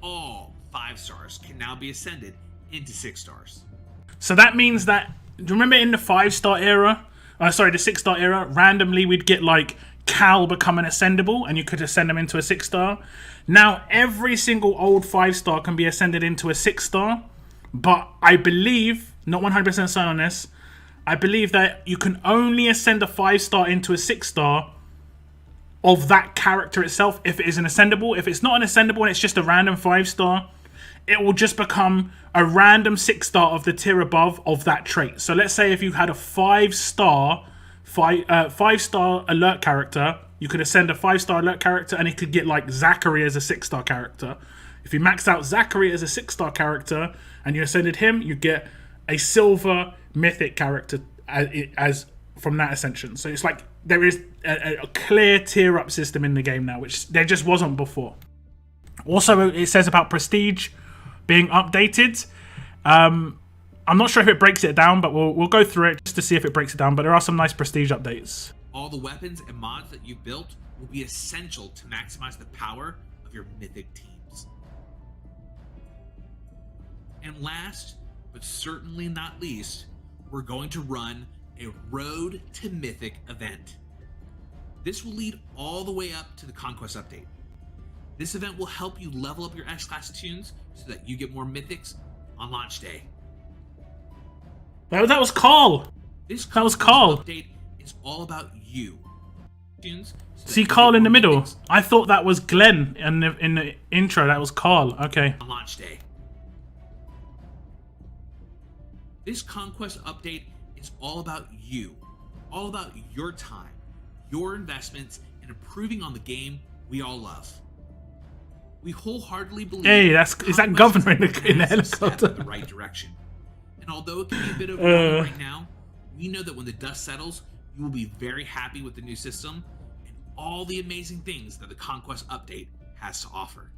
All 5 stars can now be ascended into 6 stars. So that means that, do you remember in the 5-star era, the 6-star era, randomly we'd get like Cal become an ascendable and you could ascend them into a 6-star. Now every single old 5-star can be ascended into a 6-star. But I believe, not 100% certain on this, I believe that you can only ascend a 5-star into a 6-star of that character itself if it is an ascendable. If it's not an ascendable and it's just a random 5-star, it will just become a random 6-star of the tier above of that trait. So let's say if you had a 5-star alert character, you could ascend a 5-star alert character and it could get like Zachary as a 6-star character. If you maxed out Zachary as a 6-star character and you ascended him, you get a silver mythic character as from that ascension. So it's like there is a clear tier up system in the game now, which there just wasn't before. Also, it says about prestige being updated. I'm not sure if it breaks it down, but we'll go through it just to see if it breaks it down. But there are some nice prestige updates. All the weapons and mods that you've built will be essential to maximize the power of your Mythic teams. And last, but certainly not least, we're going to run a Road to Mythic event. This will lead all the way up to the Conquest update. This event will help you level up your S-Class tunes so that you get more Mythics on launch day. That was Carl. That was Carl. Update is all about you. See Carl in the middle? Mythics. I thought that was Glenn in the intro. That was Carl. Okay. On launch day. This Conquest update is all about you. All about your time, your investments, and improving on the game we all love. We wholeheartedly believe. Hey, is that Governor in the helicopter? In the right direction. And although it can be a bit overwhelming right now, we know that when the dust settles, you will be very happy with the new system and all the amazing things that the Conquest update has to offer.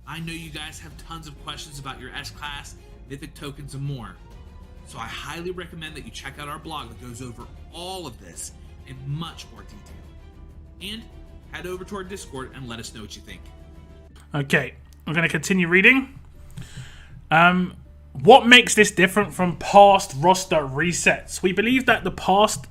I know you guys have tons of questions about your S-Class, Mythic tokens, and more. So I highly recommend that you check out our blog that goes over all of this in much more detail. And head over to our Discord and let us know what you think. Okay, I'm going to continue reading. What makes this different from past roster resets? We believe that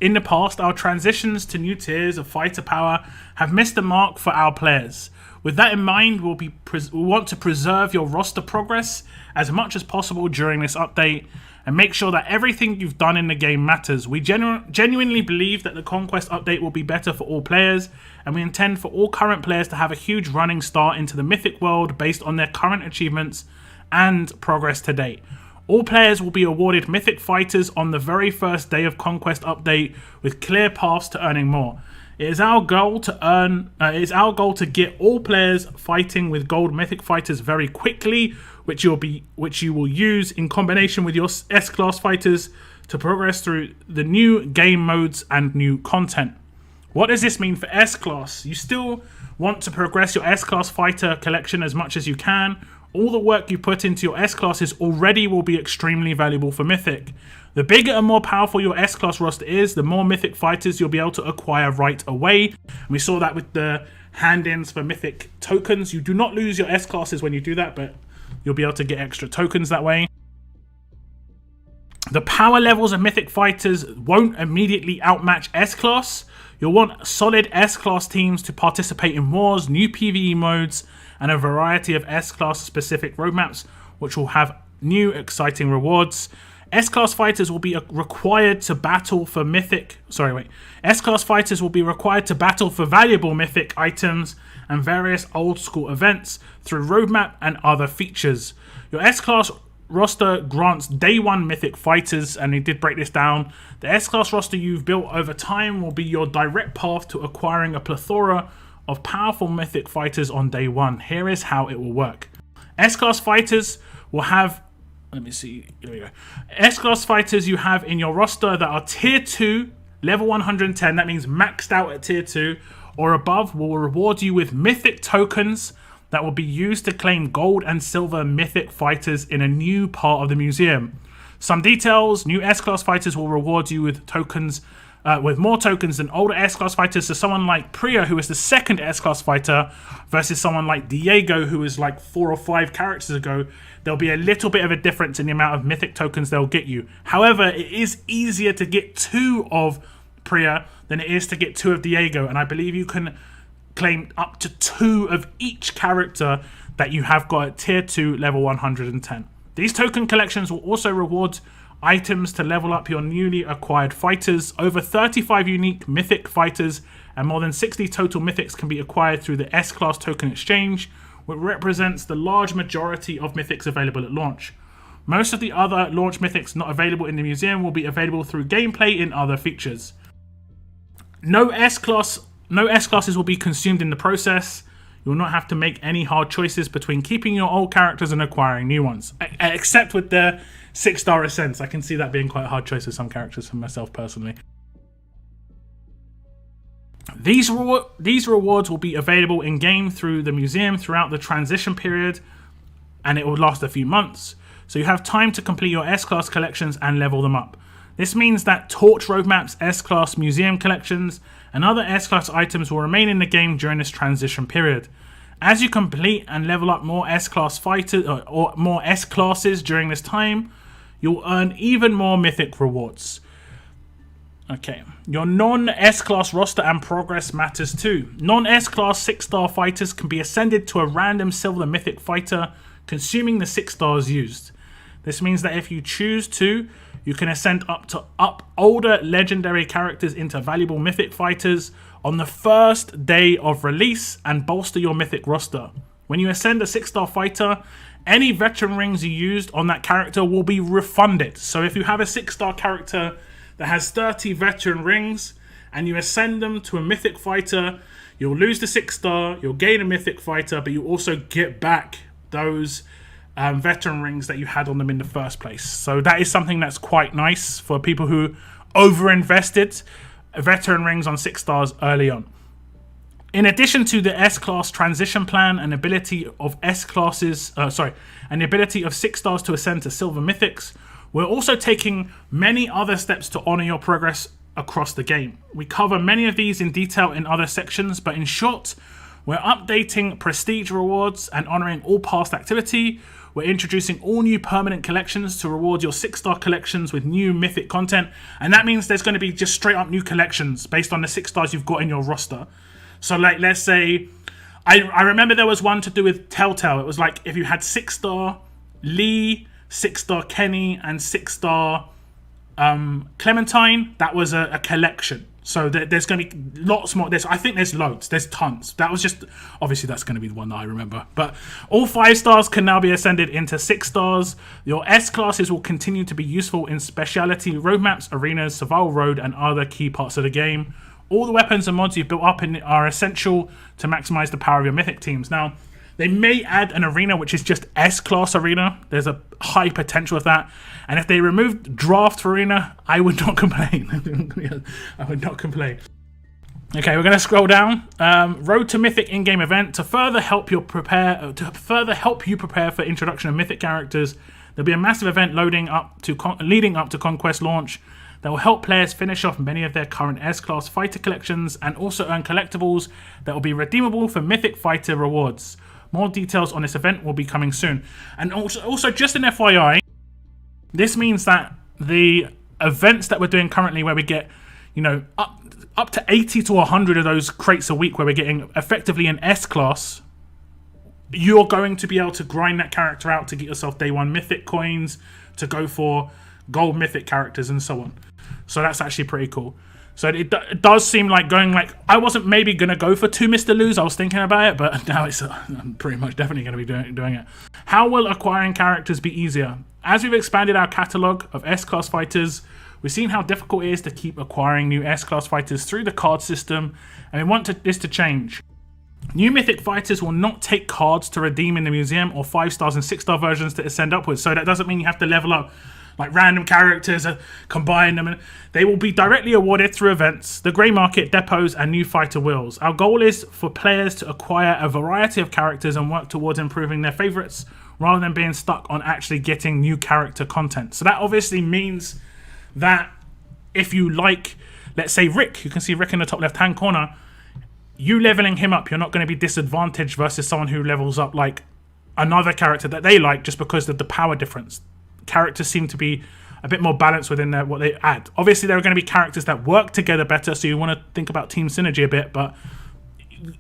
in the past, our transitions to new tiers of fighter power have missed the mark for our players. With that in mind, we want to preserve your roster progress as much as possible during this update and make sure that everything you've done in the game matters. We genuinely believe that the Conquest update will be better for all players, and we intend for all current players to have a huge running start into the Mythic world based on their current achievements and progress to date. All players will be awarded Mythic Fighters on the very first day of Conquest update with clear paths to earning more. It is our goal to get all players fighting with gold Mythic Fighters very quickly, which you will use in combination with your S-Class fighters to progress through the new game modes and new content. What does this mean for S-Class? You still want to progress your S-Class fighter collection as much as you can. All the work you put into your S-Classes already will be extremely valuable for Mythic. The bigger and more powerful your S-Class roster is, the more Mythic Fighters you'll be able to acquire right away. And we saw that with the hand-ins for Mythic tokens. You do not lose your S-Classes when you do that, but you'll be able to get extra tokens that way. The power levels of Mythic Fighters won't immediately outmatch S-Class. You'll want solid S-Class teams to participate in wars, new PvE modes, and a variety of S-Class specific roadmaps, which will have new exciting rewards. S-Class fighters will be required to battle for S-Class fighters will be required to battle for valuable Mythic items and various old school events through roadmap and other features. Your S-Class roster grants day one Mythic Fighters, and they did break this down. The S-Class roster you've built over time will be your direct path to acquiring a plethora of powerful Mythic Fighters on day one. Here is how it will work. S-Class fighters will have... Let me see. Here we go. S-Class fighters you have in your roster that are tier 2, level 110, that means maxed out at tier 2 or above, will reward you with Mythic tokens that will be used to claim gold and silver Mythic Fighters in a new part of the museum. Some details: new S-Class fighters will reward you with tokens, with more tokens than older S-Class fighters. So someone like Priya, who is the second S-Class fighter, versus someone like Diego, who was like 4 or 5 characters ago, there'll be a little bit of a difference in the amount of Mythic tokens they'll get you. However, it is easier to get 2 of Priya than it is to get 2 of Diego, and I believe you can claim up to 2 of each character that you have got at tier 2 level 110. These token collections will also reward items to level up your newly acquired fighters. Over 35 unique Mythic Fighters and more than 60 total Mythics can be acquired through the S-Class token exchange, which represents the large majority of Mythics available at launch. Most of the other launch Mythics not available in the museum will be available through gameplay in other features. No S-Classes will be consumed in the process. You will not have to make any hard choices between keeping your old characters and acquiring new ones. Except with the 6-star Ascents. I can see that being quite a hard choice with some characters for myself personally. These rewards will be available in game through the museum throughout the transition period, and it will last a few months. So you have time to complete your S-Class collections and level them up. This means that Torch roadmaps, S-Class museum collections, and other S-Class items will remain in the game during this transition period. As you complete and level up more S-Class fighters or more S-Classes during this time, you'll earn even more mythic rewards. Okay, your non-S-Class roster and progress matters too. Non-S-Class 6-star fighters can be ascended to a random silver mythic fighter, consuming the 6 stars used. This means that if you choose to, you can ascend up older legendary characters into valuable mythic fighters on the first day of release and bolster your mythic roster. When you ascend a 6-star fighter, any veteran rings you used on that character will be refunded. So if you have a 6-star character that has 30 veteran rings and you ascend them to a mythic fighter, you'll lose the 6-star, you'll gain a mythic fighter, but you also get back those veteran rings that you had on them in the first place. So that is something that's quite nice for people who over-invested veteran rings on 6 stars early on. In addition to the S-Class transition plan and ability of S-Classes, and the ability of 6 stars to ascend to silver mythics, we're also taking many other steps to honor your progress across the game. We cover many of these in detail in other sections, but in short, we're updating prestige rewards and honoring all past activity. We're introducing all new permanent collections to reward your 6-star collections with new mythic content. And that means there's going to be just straight up new collections based on the 6 stars you've got in your roster. So like, let's say, I remember there was one to do with Telltale. It was like if you had 6-star Lee, 6-star Kenny, and 6-star Clementine, that was a collection. So there's going to be lots more. I think there's loads. There's tons. That was just... Obviously, that's going to be the one that I remember. But all 5 stars can now be ascended into 6 stars. Your S-classes will continue to be useful in specialty roadmaps, arenas, survival road, and other key parts of the game. All the weapons and mods you've built up are essential to maximize the power of your mythic teams. Now, they may add an arena which is just S-class arena. There's a high potential of that. And if they removed draft arena, I would not complain. I would not complain. Okay, we're going to scroll down. Road to Mythic in-game event to further help you prepare for introduction of mythic characters. There'll be a massive event leading up to Conquest launch that will help players finish off many of their current S-class fighter collections and also earn collectibles that will be redeemable for mythic fighter rewards. More details on this event will be coming soon. And also just an FYI, this means that the events that we're doing currently where we get, up to 80 to 100 of those crates a week where we're getting effectively an S-class, you're going to be able to grind that character out to get yourself day 1 mythic coins, to go for gold mythic characters and so on. So that's actually pretty cool. So it does seem like I wasn't maybe going to go for 2 Mr. Loos. I was thinking about it, but now I'm pretty much definitely going to be doing it. How will acquiring characters be easier? As we've expanded our catalogue of S-class fighters, we've seen how difficult it is to keep acquiring new S-class fighters through the card system, and we want this to change. New mythic fighters will not take cards to redeem in the museum or 5-stars and 6-star versions to ascend upwards. So that doesn't mean you have to level up like random characters, combine them, and they will be directly awarded through events, the grey market, depots, and new fighter wheels. Our goal is for players to acquire a variety of characters and work towards improving their favourites rather than being stuck on actually getting new character content. So that obviously means that if you like, let's say Rick, you can see Rick in the top left-hand corner, you leveling him up, you're not going to be disadvantaged versus someone who levels up like another character that they like just because of the power difference. Characters seem to be a bit more balanced within what they add. Obviously, there are going to be characters that work together better, so you want to think about team synergy a bit, but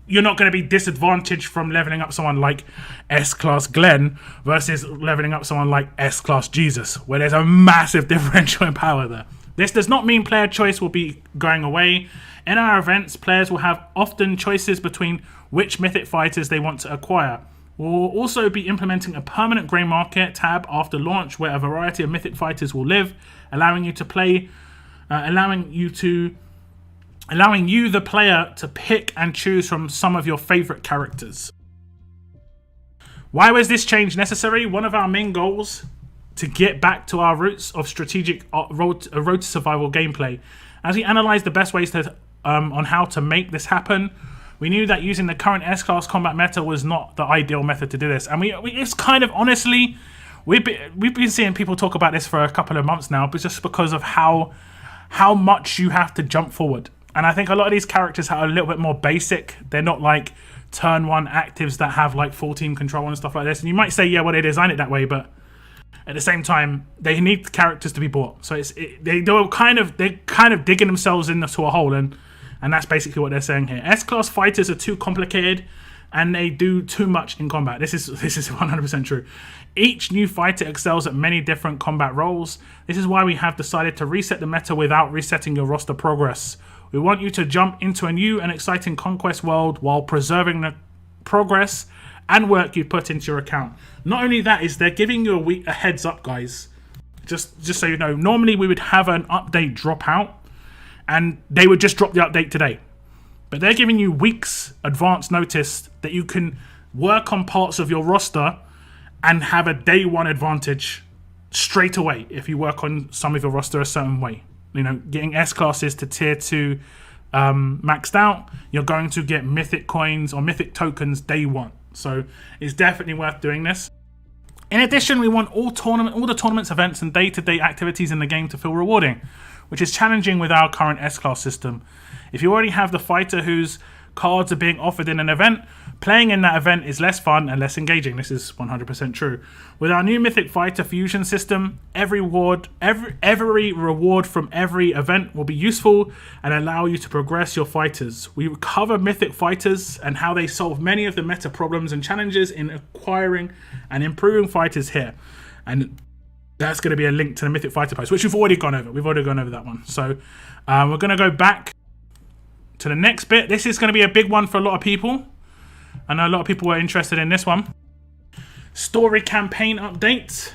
you're not going to be disadvantaged from leveling up someone like S-Class Glenn versus leveling up someone like S-Class Jesus, where there's a massive differential in power there. This does not mean player choice will be going away. In our events, players will have often choices between which mythic fighters they want to acquire. We'll also be implementing a permanent grey market tab after launch where a variety of mythic fighters will live, allowing you, the player, to pick and choose from some of your favourite characters. Why was this change necessary? One of our main goals to get back to our roots of strategic road to survival gameplay. As we analyse the best ways to on how to make this happen. We knew that using the current S-Class combat meta was not the ideal method to do this. And it's kind of, honestly, we've been seeing people talk about this for a couple of months now, but just because of how much you have to jump forward. And I think a lot of these characters are a little bit more basic. They're not like turn 1 actives that have like full team control and stuff like this. And you might say, yeah, well, they designed it that way, but at the same time, they need characters to be bought. So they're kind of digging themselves into a hole, and that's basically what they're saying here. S-Class fighters are too complicated, and they do too much in combat. This is 100% true. Each new fighter excels at many different combat roles. This is why we have decided to reset the meta without resetting your roster progress. We want you to jump into a new and exciting Conquest world while preserving the progress and work you put into your account. Not only that, is they're giving you a heads up, guys. Just so you know, normally we would have an update drop out, and they would just drop the update today. But they're giving you weeks advance notice that you can work on parts of your roster and have a day 1 advantage straight away if you work on some of your roster a certain way. You know, getting S-classes to tier 2 maxed out, you're going to get mythic coins or mythic tokens day 1. So it's definitely worth doing this. In addition, we want all the tournaments, events, and day-to-day activities in the game to feel rewarding, which is challenging with our current S-Class system. If you already have the fighter whose cards are being offered in an event, playing in that event is less fun and less engaging. This is 100% true. With our new Mythic Fighter fusion system, every reward from every event will be useful and allow you to progress your fighters. We cover Mythic Fighters and how they solve many of the meta problems and challenges in acquiring and improving fighters here. And that's going to be a link to the Mythic Fighter post, which we've already gone over. We've already gone over that one. So we're going to go back to the next bit. This is going to be a big one for a lot of people. I know a lot of people were interested in this one. Story campaign update.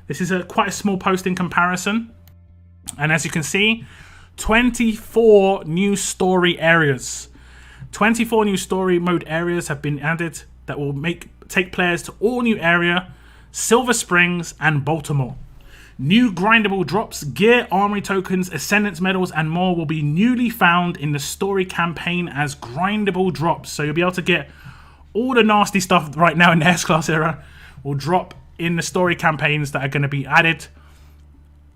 This is quite a small post in comparison. And as you can see, 24 new story areas. 24 new story mode areas have been added that will take players to all new area, Silver Springs and Baltimore. New grindable drops, gear, armory tokens, ascendance medals, and more will be newly found in the story campaign as grindable drops. So you'll be able to get all the nasty stuff right now in the S-Class era will drop in the story campaigns that are going to be added.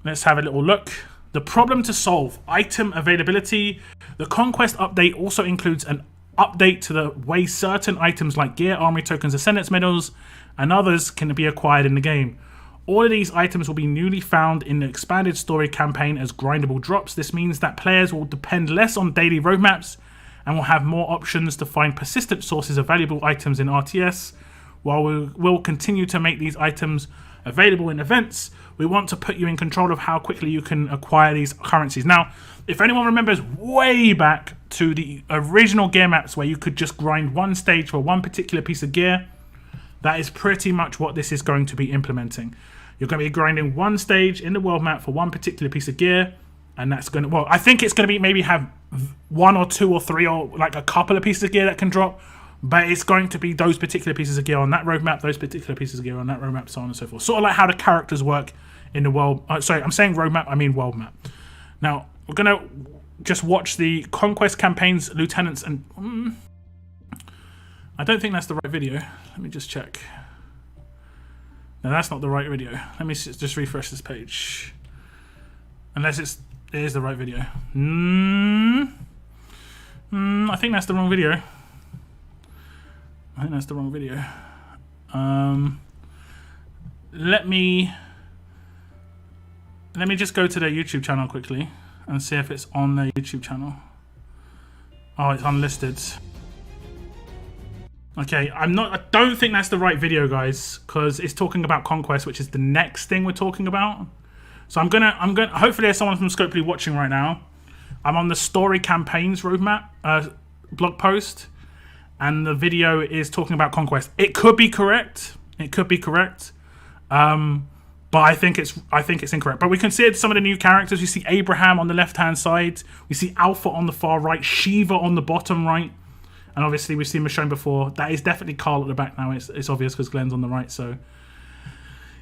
Let's have a little look. The problem to solve, item availability. The Conquest update also includes an update to the way certain items like gear, armory tokens, ascendance medals, and others can be acquired in the game. All of these items will be newly found in the expanded story campaign as grindable drops. This means that players will depend less on daily roadmaps and will have more options to find persistent sources of valuable items in RTS. While we will continue to make these items available in events, we want to put you in control of how quickly you can acquire these currencies. Now, if anyone remembers way back to the original gear maps where you could just grind one stage for one particular piece of gear, that is pretty much what this is going to be implementing. You're going to be grinding one stage in the world map for one particular piece of gear, and that's going to, well, I think it's going to be maybe have 1 or 2 or 3 or like a couple of pieces of gear that can drop, but it's going to be those particular pieces of gear on that roadmap, those particular pieces of gear on that roadmap, so on and so forth. Sort of like how the characters work in the world. Sorry, I'm saying roadmap, I mean world map. Now, we're going to just watch the Conquest campaigns, Lieutenants, and I don't think that's the right video. Let me just check. No, that's not the right video. Let me just refresh this page. Unless it is the right video. I think that's the wrong video. Let me just go to their YouTube channel quickly and see if it's on their YouTube channel. Oh, it's unlisted. Okay, I don't think that's the right video, guys, because it's talking about Conquest, which is the next thing we're talking about. So I'm gonna hopefully there's someone from Scopely watching right now. I'm on the story campaigns roadmap blog post, and the video is talking about Conquest. It could be correct. But I think it's incorrect. But we can see some of the new characters. We see Abraham on the left-hand side. We see Alpha on the far right. Shiva on the bottom right. And obviously we've seen Michonne before. That is definitely Carl at the back now. It's obvious because Glenn's on the right. So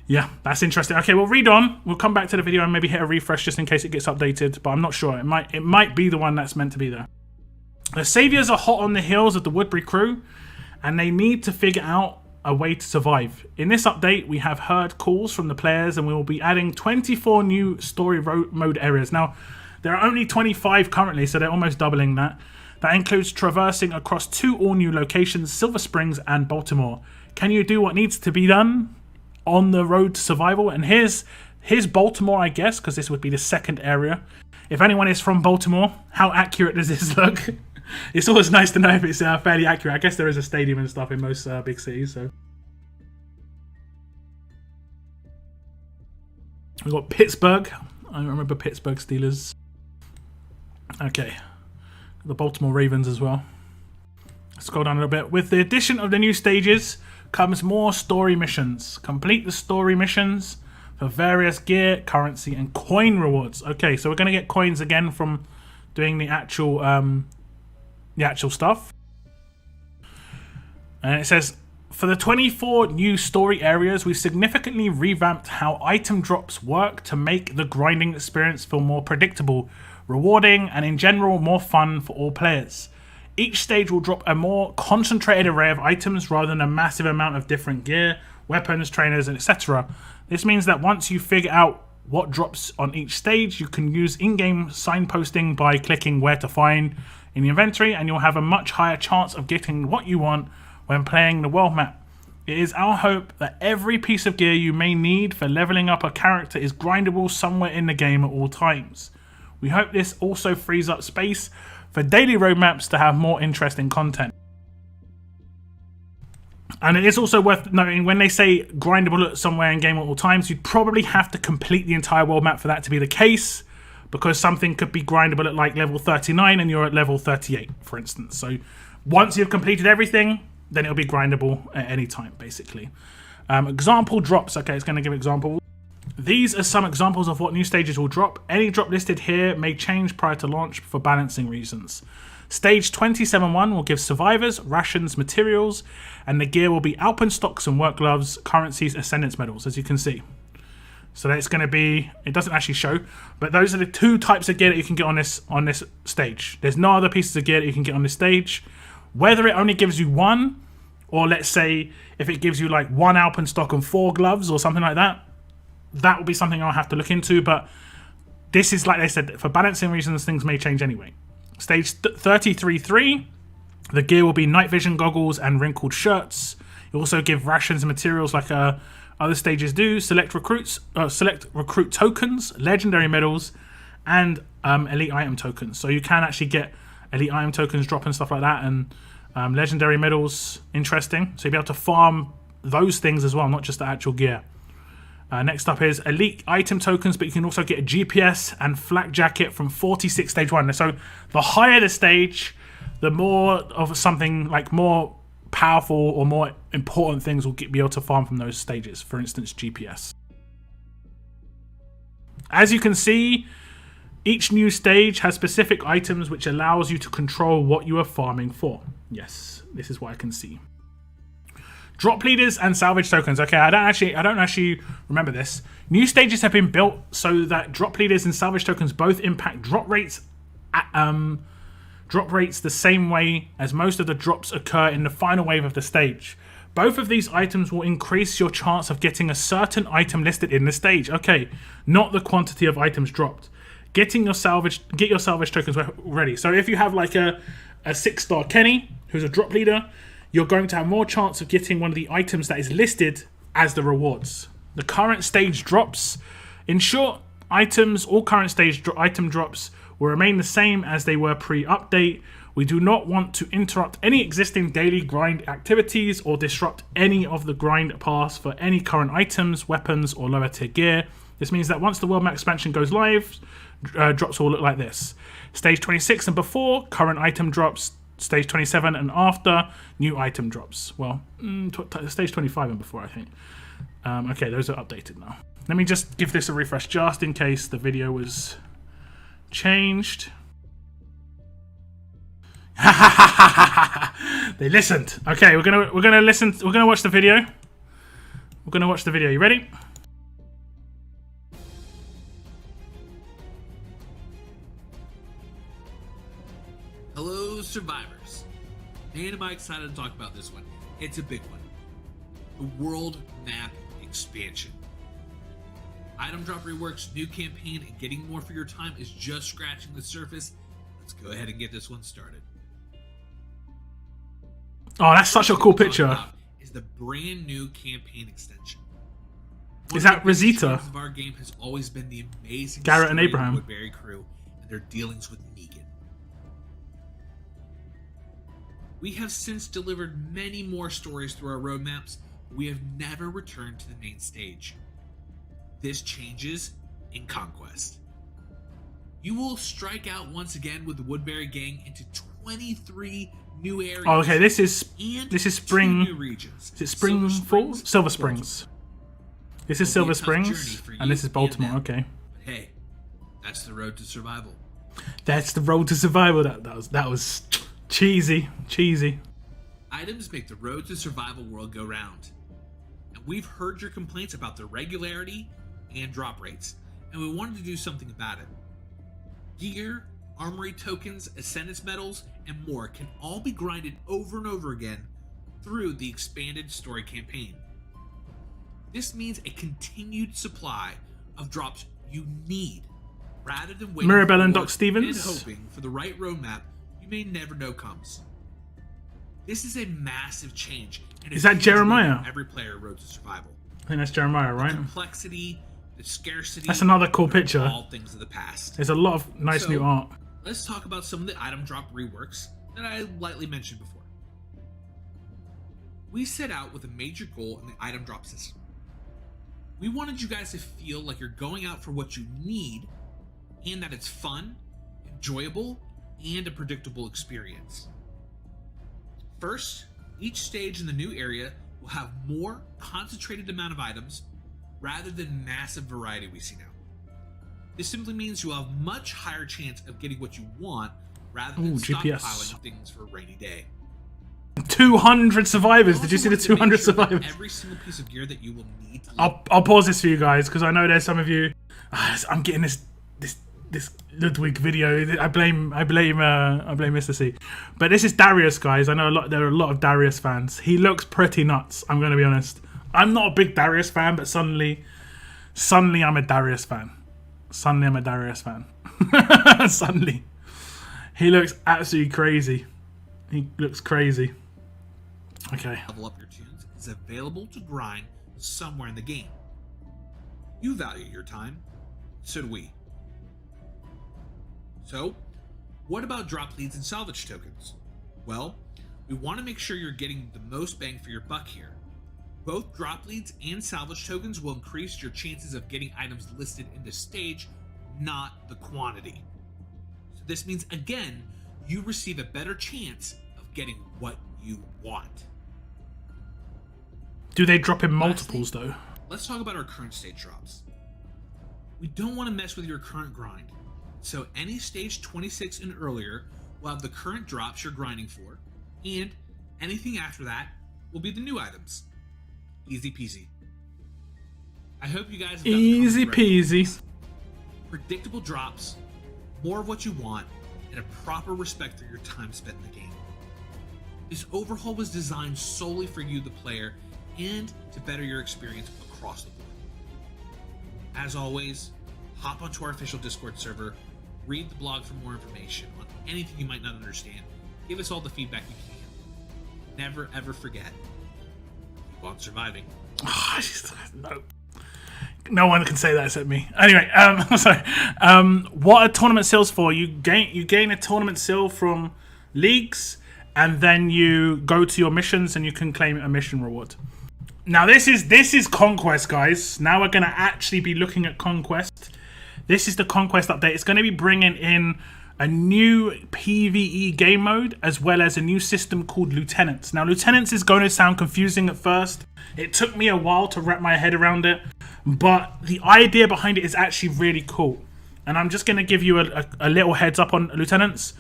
Yeah, that's interesting. Okay, we'll read on. We'll come back to the video and maybe hit a refresh just in case it gets updated, but I'm not sure. It might be the one that's meant to be there. The Saviors are hot on the heels of the Woodbury crew, and they need to figure out a way to survive. In this update, we have heard calls from the players, and we will be adding 24 new story mode areas. Now, there are only 25 currently, so they're almost doubling that. That includes traversing across 2 all-new locations, Silver Springs and Baltimore. Can you do what needs to be done on the road to survival? And here's Baltimore, I guess, because this would be the second area. If anyone is from Baltimore, how accurate does this look? It's always nice to know if it's fairly accurate. I guess there is a stadium and stuff in most big cities. So we've got Pittsburgh. I remember Pittsburgh Steelers. Okay. The Baltimore Ravens as well. Scroll down a little bit. With the addition of the new stages comes more story missions. Complete the story missions for various gear, currency, and coin rewards. Okay, so we're going to get coins again from doing the actual stuff. And it says, for the 24 new story areas, we significantly revamped how item drops work to make the grinding experience feel more predictable, rewarding, and in general more fun for all players. Each stage will drop a more concentrated array of items rather than a massive amount of different gear, weapons, trainers, etc. This means that once you figure out what drops on each stage, you can use in-game signposting by clicking where to find in the inventory, and you'll have a much higher chance of getting what you want when playing the world map. It is our hope that every piece of gear you may need for leveling up a character is grindable somewhere in the game at all times. We hope this also frees up space for daily roadmaps to have more interesting content. And it is also worth noting, when they say grindable somewhere in game at all times, you'd probably have to complete the entire world map for that to be the case, because something could be grindable at like level 39 and you're at level 38, for instance. So once you've completed everything, then it'll be grindable at any time, basically. Example drops. Okay, it's going to give examples. These are some examples of what new stages will drop. Any drop listed here may change prior to launch for balancing reasons. Stage 27.1 will give survivors, rations, materials, and the gear will be alpenstocks and work gloves, currencies, ascendance medals, as you can see. So that's going to be, it doesn't actually show, but those are the 2 types of gear that you can get on this stage. There's no other pieces of gear that you can get on this stage. Whether it only gives you 1, or let's say if it gives you like 1 alpenstock and 4 gloves or something like that, that will be something I'll have to look into. But this is, like I said, for balancing reasons, things may change anyway. Stage 33.3, the gear will be night vision goggles and wrinkled shirts. You also give rations and materials like other stages do. Select recruit tokens, legendary medals, and elite item tokens. So you can actually get elite item tokens drop and stuff like that, and legendary medals. Interesting. So you'll be able to farm those things as well, not just the actual gear. Next up is elite item tokens, but you can also get a GPS and flak jacket from 46 stage 1. So the higher the stage, the more of something like more powerful or more important things will be able to farm from those stages. For instance, GPS. As you can see, each new stage has specific items which allows you to control what you are farming for. Yes, this is what I can see. Drop leaders and salvage tokens. Okay, I don't actually remember this. New stages have been built so that drop leaders and salvage tokens both impact drop rates the same way as most of the drops occur in the final wave of the stage. Both of these items will increase your chance of getting a certain item listed in the stage. Okay, not the quantity of items dropped. Get your salvage tokens ready. So if you have like a 6-star Kenny who's a drop leader, you're going to have more chance of getting one of the items that is listed as the rewards. The current stage drops. In short, all current stage item drops will remain the same as they were pre-update. We do not want to interrupt any existing daily grind activities or disrupt any of the grind paths for any current items, weapons, or lower tier gear. This means that once the world map expansion goes live, drops will look like this. Stage 26 and before, current item drops. Stage 27 and after, new item drops. Well, stage 25 and before, I think. Okay, those are updated now. Let me just give this a refresh just in case the video was changed. They listened. Okay, we're gonna listen. We're gonna watch the video. You ready? Hello, survivors. Man, am I excited to talk about this one. It's a big one. The World Map Expansion. Item drop reworks, new campaign, and getting more for your time is just scratching the surface. Let's go ahead and get this one started. Oh, that's such a cool picture. Is the brand new campaign extension. Is that Rosita? Of our game has always been the amazing Garrett and story Abraham. of the Woodbury crew and their dealings with Negan. We have since delivered many more stories through our roadmaps, but we have never returned to the main stage. This changes in Conquest. You will strike out once again with the Woodbury gang into 23 new areas. Oh, okay, this is spring. 2 new regions. Is it spring, fall? Silver Springs. This is Silver Springs, and this is Baltimore. Okay. But hey, that's the road to survival. That's the road to survival. That was cheesy. Items make the road to survival world go round. And we've heard your complaints about the regularity and drop rates, and we wanted to do something about it. Gear, armory tokens, ascendance medals, and more can all be grinded over and over again through the expanded story campaign. This means a continued supply of drops you need, rather than waiting Mirabelle and for Doc Stevens, and hoping for the right roadmap you may never know comes. This is a massive change. And is that Jeremiah? Every player road to survival. I think that's Jeremiah, right? The complexity, the scarcity. That's another cool picture. All things of the past. There's a lot of nice new art. Let's talk about some of the item drop reworks that I lightly mentioned before. We set out with a major goal in the item drop system. We wanted you guys to feel like you're going out for what you need and that it's fun, enjoyable, and a predictable experience. First, each stage in the new area will have more concentrated amount of items rather than massive variety we see now. This simply means you'll have much higher chance of getting what you want rather than stockpiling things for a rainy day. 200 survivors. Did you see the 200 survivors? Every single piece of gear that you will need. I'll pause this for you guys because I know there's some of you. I'm getting this Ludwig video. I blame Mr. C. But this is Darius, guys. I know there are a lot of Darius fans. He looks pretty nuts. I'm going to be honest. I'm not a big Darius fan, but suddenly I'm a Darius fan. Suddenly, he looks absolutely crazy. He looks crazy. Okay. Level up your tunes is available to grind somewhere in the game. You value your time, so do we. So, what about drop leads and salvage tokens? Well, we want to make sure you're getting the most bang for your buck here. Both drop leads and salvage tokens will increase your chances of getting items listed in the stage, not the quantity. So this means, again, you receive a better chance of getting what you want. Do they drop in multiples, though? Let's talk about our current stage drops. We don't want to mess with your current grind, so any stage 26 and earlier will have the current drops you're grinding for, and anything after that will be the new items. Easy peasy. I hope you guys have got easy peasy. Predictable drops, more of what you want, and a proper respect for your time spent in the game. This overhaul was designed solely for you, the player, and to better your experience across the board. As always, hop onto our official Discord server, read the blog for more information on anything you might not understand, give us all the feedback you can. Never ever forget, keep on surviving. No one can say that except me. Anyway, sorry. What are tournament seals for? You gain a tournament seal from leagues, and then you go to your missions and you can claim a mission reward. Now this is Conquest, guys. Now we're gonna actually be looking at Conquest. This is the Conquest update. It's going to be bringing in a new PvE game mode as well as a new system called Lieutenants. Now, Lieutenants is going to sound confusing at first. It took me a while to wrap my head around it, but the idea behind it is actually really cool. And I'm just going to give you a little heads up on Lieutenants.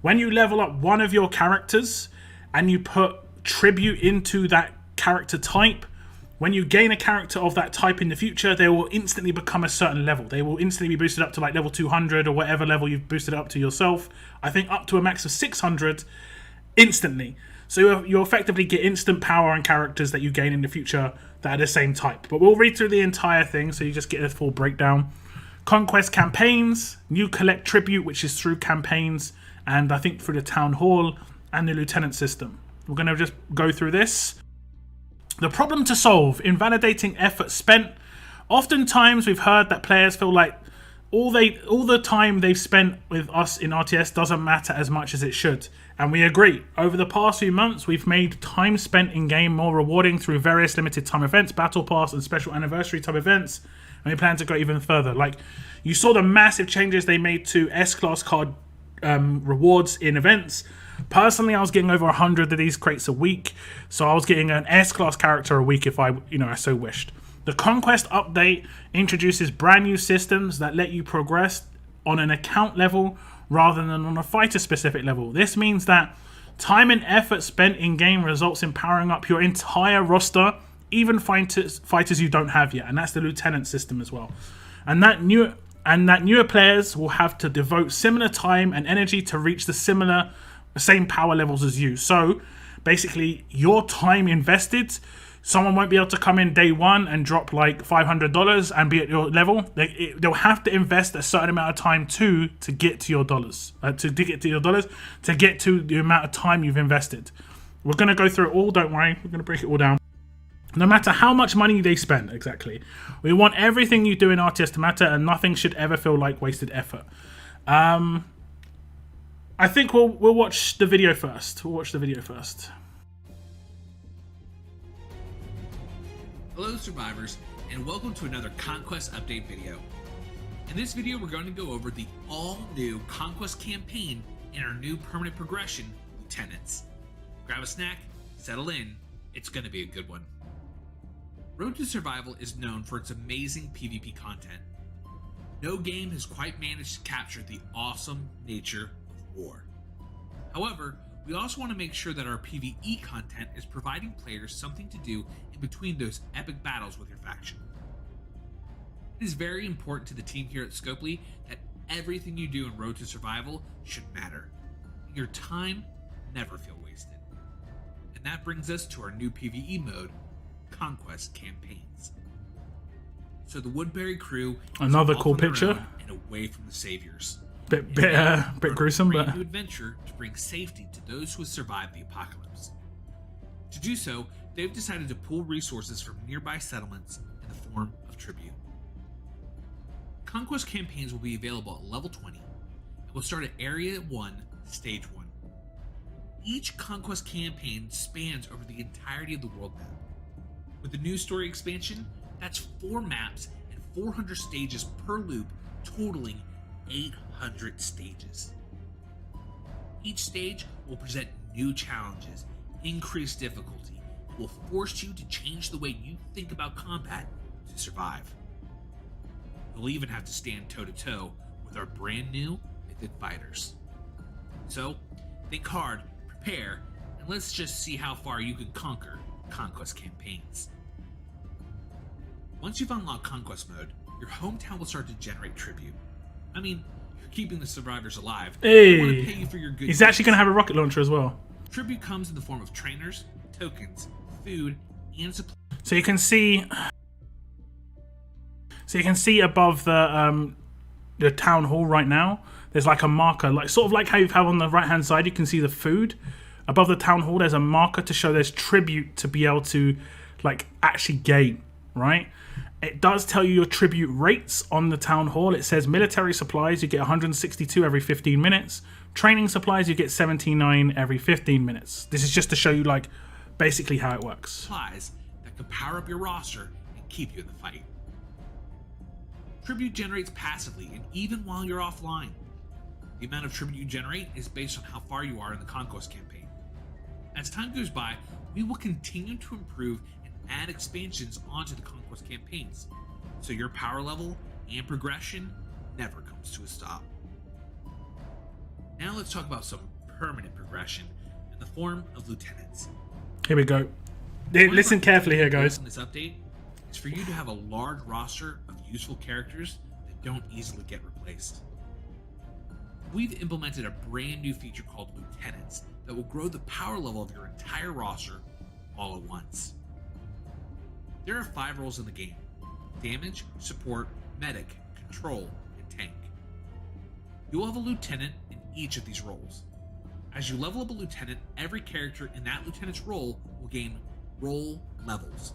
When you level up one of your characters and you put tribute into that character type, when you gain a character of that type in the future, they will instantly become a certain level. They will instantly be boosted up to like level 200 or whatever level you've boosted up to yourself. I think up to a max of 600 instantly. So you effectively get instant power on characters that you gain in the future that are the same type. But we'll read through the entire thing so you just get a full breakdown. Conquest campaigns, new collect tribute, which is through campaigns, and I think through the town hall and the lieutenant system. We're going to just go through this. The problem to solve: invalidating effort spent. Oftentimes we've heard that players feel like all the time they've spent with us in RTS doesn't matter as much as it should. And we agree. Over the past few months, we've made time spent in-game more rewarding through various limited time events, battle pass and special anniversary type events. And we plan to go even further. Like, you saw the massive changes they made to S-Class card rewards in events. Personally, I was getting over 100 of these crates a week. So I was getting an S-Class character a week if I so wished. The Conquest update introduces brand new systems that let you progress on an account level rather than on a fighter-specific level. This means that time and effort spent in-game results in powering up your entire roster, even fighters you don't have yet, and that's the lieutenant system as well. And that newer players will have to devote similar time and energy to reach the same power levels as you. So basically, your time invested, someone won't be able to come in day one and drop like $500 and be at your level. They'll have to invest a certain amount of time to get to your dollars, to get to the amount of time you've invested. We're going to go through it all, don't worry. We're going to break it all down. No matter how much money they spend, exactly. We want everything you do in RTS to matter, and nothing should ever feel like wasted effort. I think we'll watch the video first. Hello survivors, and welcome to another Conquest update video. In this video we're going to go over the all-new Conquest campaign and our new permanent progression, Lieutenants. Grab a snack, settle in, it's going to be a good one. Road to Survival is known for its amazing PvP content. No game has quite managed to capture the awesome nature of war. However, we also want to make sure that our PvE content is providing players something to do in between those epic battles with your faction. It is very important to the team here at Scopely that everything you do in Road to Survival should matter. Your time never feel wasted. And that brings us to our new PvE mode, Conquest Campaigns. So the Woodbury crew is another off cool on their picture own and away from the saviors. Bit gruesome, but new adventure to bring safety to those who have survived the apocalypse. To do so, they've decided to pool resources from nearby settlements in the form of tribute. Conquest campaigns will be available at level 20 and will start at Area 1, Stage 1. Each Conquest campaign spans over the entirety of the world map. With the new story expansion, that's 4 maps and 400 stages per loop, totaling 800 stages. Each stage will present new challenges, increased difficulty, and will force you to change the way you think about combat to survive. You'll even have to stand toe-to-toe with our brand new Mythic Fighters. So, think hard, prepare, and let's just see how far you can conquer Conquest campaigns. Once you've unlocked Conquest mode, your hometown will start to generate tribute. I mean, you're keeping the survivors alive. Hey, I want to pay you for your good he's actually going to have a rocket launcher as well. Tribute comes in the form of trainers, tokens, food, and supplies. So you can see above the town hall right now. There's like a marker, like sort of like how you have on the right hand side. You can see the food above the town hall. There's a marker to show there's tribute to be able to like actually gain, right? It does tell you your tribute rates on the town hall. It says military supplies, you get 162 every 15 minutes. Training supplies, you get 79 every 15 minutes. This is just to show you like basically how it works. Supplies that can power up your roster and keep you in the fight. Tribute generates passively and even while you're offline. The amount of tribute you generate is based on how far you are in the Conquest campaign. As time goes by, we will continue to improve and add expansions onto the Conquest campaigns, so your power level and progression never comes to a stop. Now let's talk about some permanent progression in the form of Lieutenants. Here we go. Listen carefully here, guys. In this update is for you to have a large roster of useful characters that don't easily get replaced. We've implemented a brand new feature called Lieutenants that will grow the power level of your entire roster all at once. There are 5 roles in the game: damage, support, medic, control, and tank. You'll have a lieutenant in each of these roles. As you level up a lieutenant, every character in that lieutenant's role will gain role levels.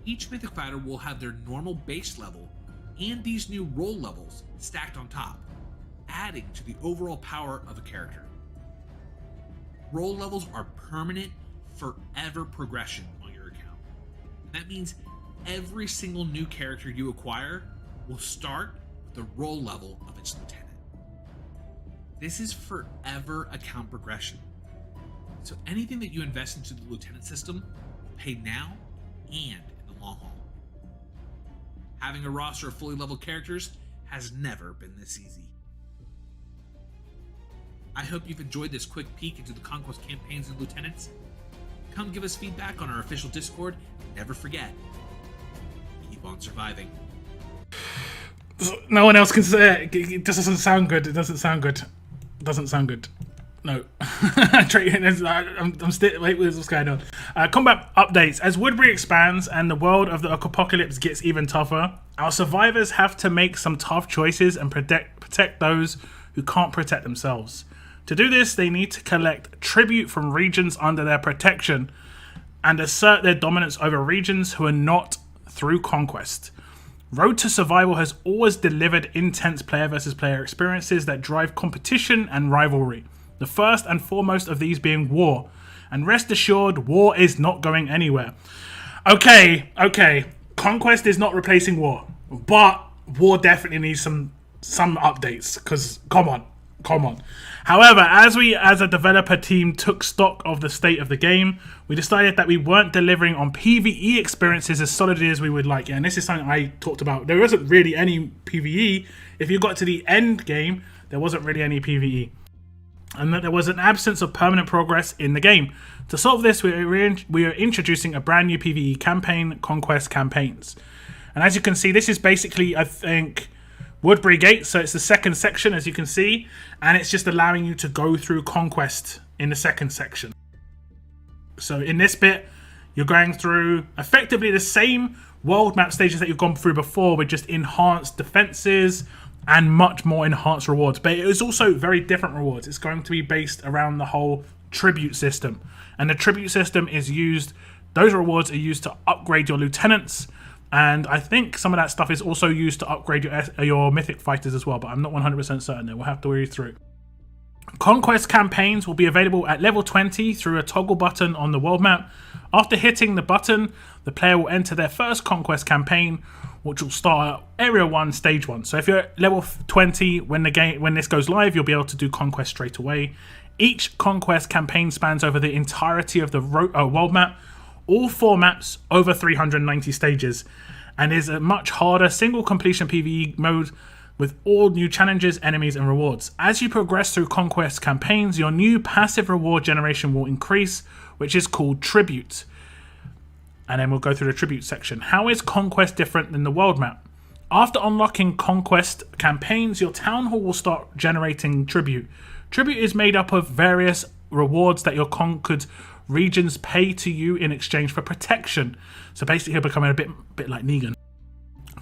Each Mythic Fighter will have their normal base level and these new role levels stacked on top, adding to the overall power of a character. Role levels are permanent, forever progression on your account. That means every single new character you acquire will start with the role level of its lieutenant. This is forever account progression. So anything that you invest into the lieutenant system will pay now and in the long haul. Having a roster of fully leveled characters has never been this easy. I hope you've enjoyed this quick peek into the Conquest campaigns and lieutenants. Come give us feedback on our official Discord, and never forget, keep on surviving. No one else can say it. It just doesn't sound good. It doesn't sound good. It doesn't sound good. No. I'm still. Wait, what's going on? Combat updates. As Woodbury expands and the world of the apocalypse gets even tougher, our survivors have to make some tough choices and protect those who can't protect themselves. To do this, they need to collect tribute from regions under their protection and assert their dominance over regions who are not through conquest. Road to Survival has always delivered intense player versus player experiences that drive competition and rivalry. The first and foremost of these being war. And rest assured, war is not going anywhere. Okay. Conquest is not replacing war. But war definitely needs some updates. Because, come on. However, as we as a developer team took stock of the state of the game, we decided that we weren't delivering on PvE experiences as solidly as we would like. And this is something I talked about. There wasn't really any PvE. If you got to the end game, there wasn't really any PvE. And that there was an absence of permanent progress in the game. To solve this, we are introducing a brand new PvE campaign, Conquest Campaigns. And as you can see, this is basically, I think, Woodbury Gate, so it's the second section, as you can see, and it's just allowing you to go through Conquest in the second section. So in this bit, you're going through effectively the same world map stages that you've gone through before, with just enhanced defenses and much more enhanced rewards. But it is also very different rewards. It's going to be based around the whole tribute system, and the tribute system is used, those rewards are used to upgrade your lieutenants. And I think some of that stuff is also used to upgrade your Mythic Fighters as well, but I'm not 100% certain there. We'll have to read through. Conquest campaigns will be available at level 20 through a toggle button on the world map. After hitting the button, the player will enter their first Conquest campaign, which will start at Area 1, Stage 1. So if you're at level 20, when this goes live, you'll be able to do Conquest straight away. Each Conquest campaign spans over the entirety of the world map, all 4 maps over 390 stages, and is a much harder single completion PvE mode with all new challenges, enemies, and rewards. As you progress through Conquest campaigns, your new passive reward generation will increase, which is called Tribute. And then we'll go through the Tribute section. How is Conquest different than the world map? After unlocking Conquest campaigns, your town hall will start generating Tribute. Tribute is made up of various rewards that your conquered regions pay to you in exchange for protection. So basically you're becoming a bit like Negan.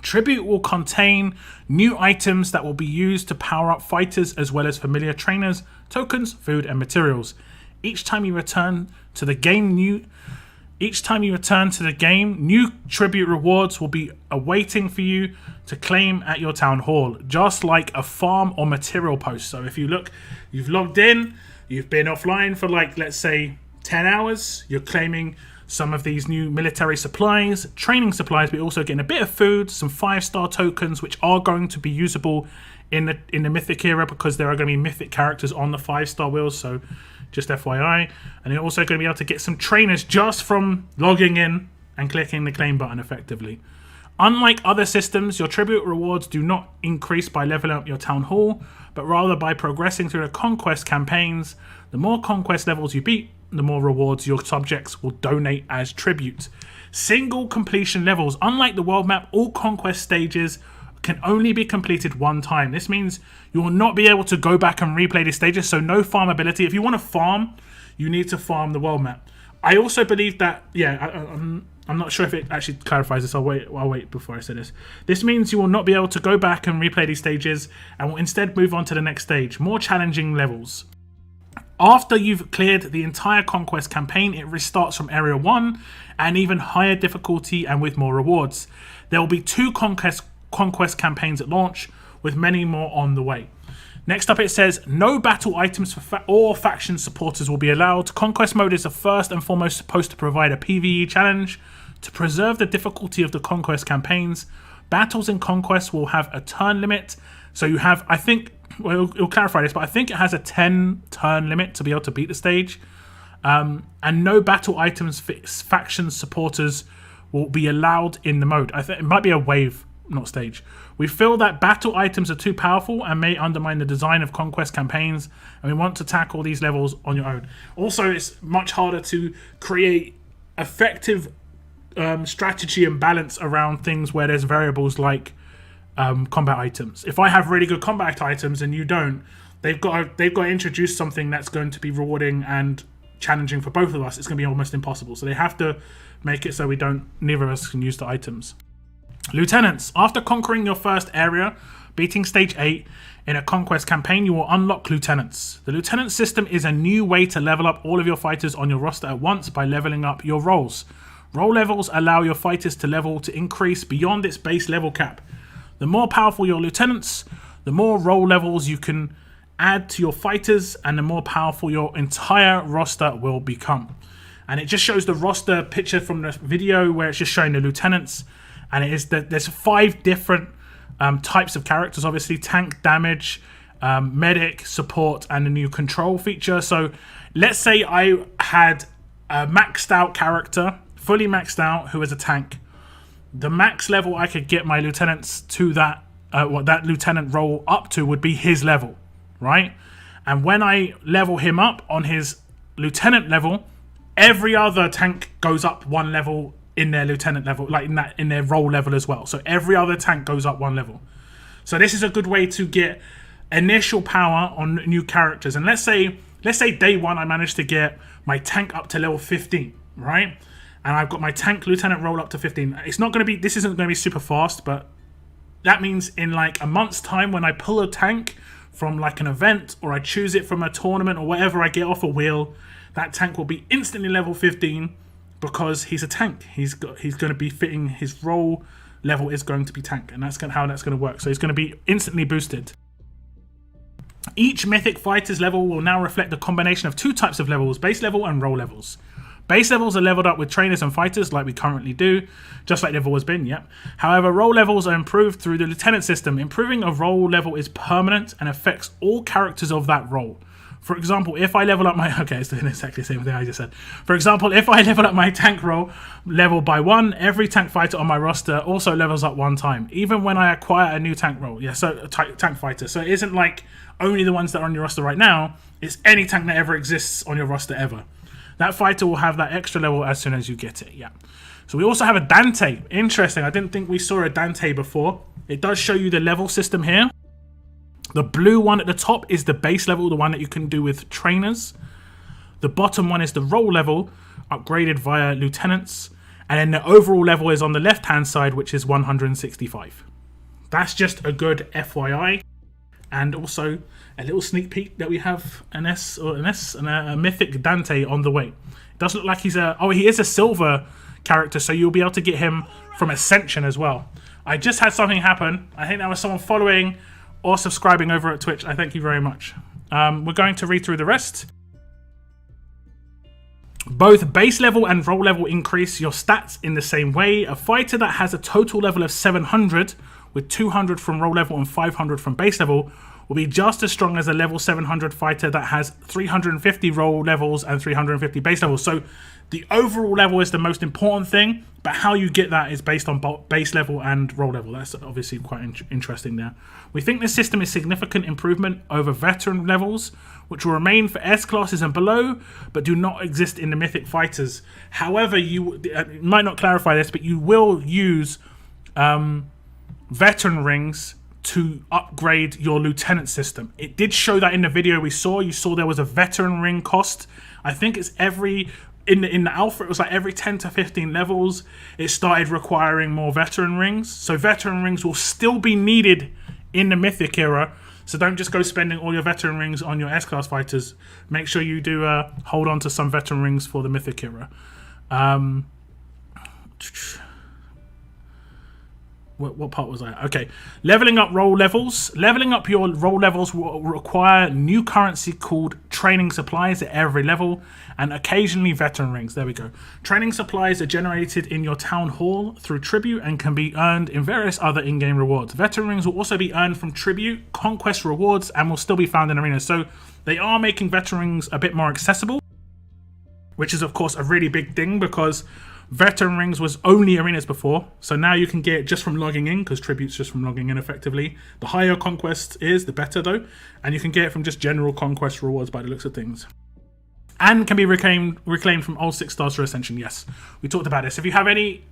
Tribute will contain new items that will be used to power up fighters, as well as familiar trainers, tokens, food, and materials. Each time you return to the game, new tribute rewards will be awaiting for you to claim at your town hall, just like a farm or material post. So if you look, you've logged in, you've been offline for like, let's say 10 hours, you're claiming some of these new military supplies, training supplies, but you're also getting a bit of food, some 5-star tokens, which are going to be usable in the Mythic era, because there are going to be Mythic characters on the 5-star wheels, so just FYI. And you're also going to be able to get some trainers just from logging in and clicking the claim button effectively. Unlike other systems, your tribute rewards do not increase by leveling up your town hall, but rather by progressing through the Conquest campaigns. The more Conquest levels you beat, the more rewards your subjects will donate as tribute. Single completion levels. Unlike the world map, all conquest stages can only be completed one time. This means you will not be able to go back and replay these stages, so no farm ability. If you want to farm, you need to farm the world map. I also believe that, I'm not sure if it actually clarifies this. I'll wait before I say this. This means you will not be able to go back and replay these stages and will instead move on to the next stage, more challenging levels. After you've cleared the entire Conquest campaign, it restarts from Area 1 and even higher difficulty and with more rewards. There will be 2 Conquest campaigns at launch, with many more on the way. Next up it says, no battle items for or faction supporters will be allowed. Conquest mode is the first and foremost supposed to provide a PvE challenge to preserve the difficulty of the Conquest campaigns. Battles in Conquest will have a turn limit. So you have, I think, well, it'll clarify this, but I think it has a 10 turn limit to be able to beat the stage. And no battle items for faction supporters will be allowed in the mode. I think it might be a wave, not stage. We feel that battle items are too powerful and may undermine the design of Conquest campaigns, and we want to tackle these levels on your own. Also, it's much harder to create effective strategy and balance around things where there's variables like combat items. If I have really good combat items and you don't, they've got to introduce something that's going to be rewarding and challenging for both of us. It's going to be almost impossible. So they have to make it so neither of us can use the items. Lieutenants. After conquering your first area, beating stage 8 in a Conquest campaign, you will unlock Lieutenants. The Lieutenant system is a new way to level up all of your fighters on your roster at once by leveling up your roles. Role levels allow your fighters to level to increase beyond its base level cap. The more powerful your Lieutenants, the more role levels you can add to your fighters, and the more powerful your entire roster will become. And it just shows the roster picture from the video where it's just showing the Lieutenants. And it is that there's 5 different types of characters, obviously: tank, damage, medic, support, and a new control feature. So let's say I had a maxed out character, fully maxed out, who is a tank. The max level I could get my lieutenants to that lieutenant role up to would be his level, right? And when I level him up on his lieutenant level, every other tank goes up 1 level in their lieutenant level, like in their role level as well. So every other tank goes up 1 level. So this is a good way to get initial power on new characters. And let's say day 1 I managed to get my tank up to level 15, right? And I've got my tank lieutenant roll up to 15. This isn't going to be super fast, but that means in like a month's time, when I pull a tank from like an event, or I choose it from a tournament, or whatever, I get off a wheel, that tank will be instantly level 15. Because he's a tank, he's going to be fitting his role level is going to be tank, and that's how that's going to work. So he's going to be instantly boosted. Each Mythic Fighters level will now reflect a combination of 2 types of levels: base level and role levels. Base levels are leveled up with trainers and fighters, like we currently do, just like they've always been. Yep. However, role levels are improved through the lieutenant system. Improving a role level is permanent and affects all characters of that role. For example, if I level up my... Okay, it's doing exactly the same thing I just said. For example, if I level up my tank role level by 1, every tank fighter on my roster also levels up 1 time, even when I acquire a new tank role. Yeah, so tank fighter. So it isn't like only the ones that are on your roster right now. It's any tank that ever exists on your roster ever. That fighter will have that extra level as soon as you get it, yeah. So we also have a Dante. Interesting. I didn't think we saw a Dante before. It does show you the level system here. The blue one at the top is the base level, the one that you can do with trainers. The bottom one is the role level, upgraded via lieutenants. And then the overall level is on the left-hand side, which is 165. That's just a good FYI. And also a little sneak peek that we have an a Mythic Dante on the way. It does look like he is a silver character, so you'll be able to get him from Ascension as well. I just had something happen. I think that was someone following or subscribing over at Twitch. I thank you very much. We're going to read through the rest. Both base level and role level increase your stats in the same way. A fighter that has a total level of 700 with 200 from role level and 500 from base level will be just as strong as a level 700 fighter that has 350 role levels and 350 base levels. So The overall level is the most important thing, but how you get that is based on base level and role level. That's obviously quite interesting there. We think this system is significant improvement over veteran levels, which will remain for S classes and below, but do not exist in the Mythic Fighters. However, you might not clarify this, but you will use veteran rings to upgrade your lieutenant system. It did show that in the video we saw. You saw there was a veteran ring cost. I think it's in the alpha, it was like every 10 to 15 levels, it started requiring more veteran rings. So veteran rings will still be needed in the Mythic era. So don't just go spending all your veteran rings on your S-Class fighters. Make sure you do hold on to some veteran rings for the Mythic era. What part was I? Okay, leveling up role levels. Leveling up your role levels will require new currency called training supplies at every level, and occasionally veteran rings. There we go. Training supplies are generated in your town hall through tribute and can be earned in various other in-game rewards. Veteran rings will also be earned from tribute, conquest rewards, and will still be found in arenas. So they are making veteran rings a bit more accessible, which is of course a really big thing, because veteran rings was only arenas before, so now you can get it just from logging in, because tribute's just from logging in effectively. The higher conquest is, the better though, and you can get it from just general conquest rewards by the looks of things. And can be reclaimed from all 6 stars for Ascension. Yes, we talked about this. If you have any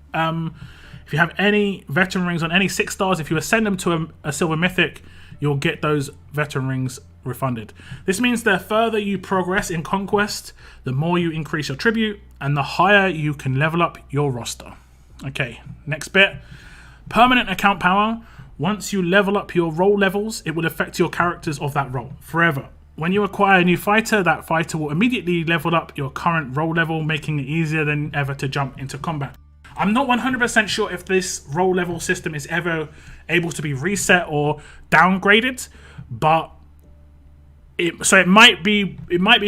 veteran rings on any 6 stars, if you ascend them to a silver mythic, you'll get those veteran rings refunded. This means the further you progress in Conquest, the more you increase your tribute and the higher you can level up your roster. Okay, next bit. Permanent account power. Once you level up your role levels, it will affect your characters of that role forever. When you acquire a new fighter, that fighter will immediately level up your current role level, making it easier than ever to jump into combat. I'm not 100% sure if this role level system is ever able to be reset or downgraded, but it might be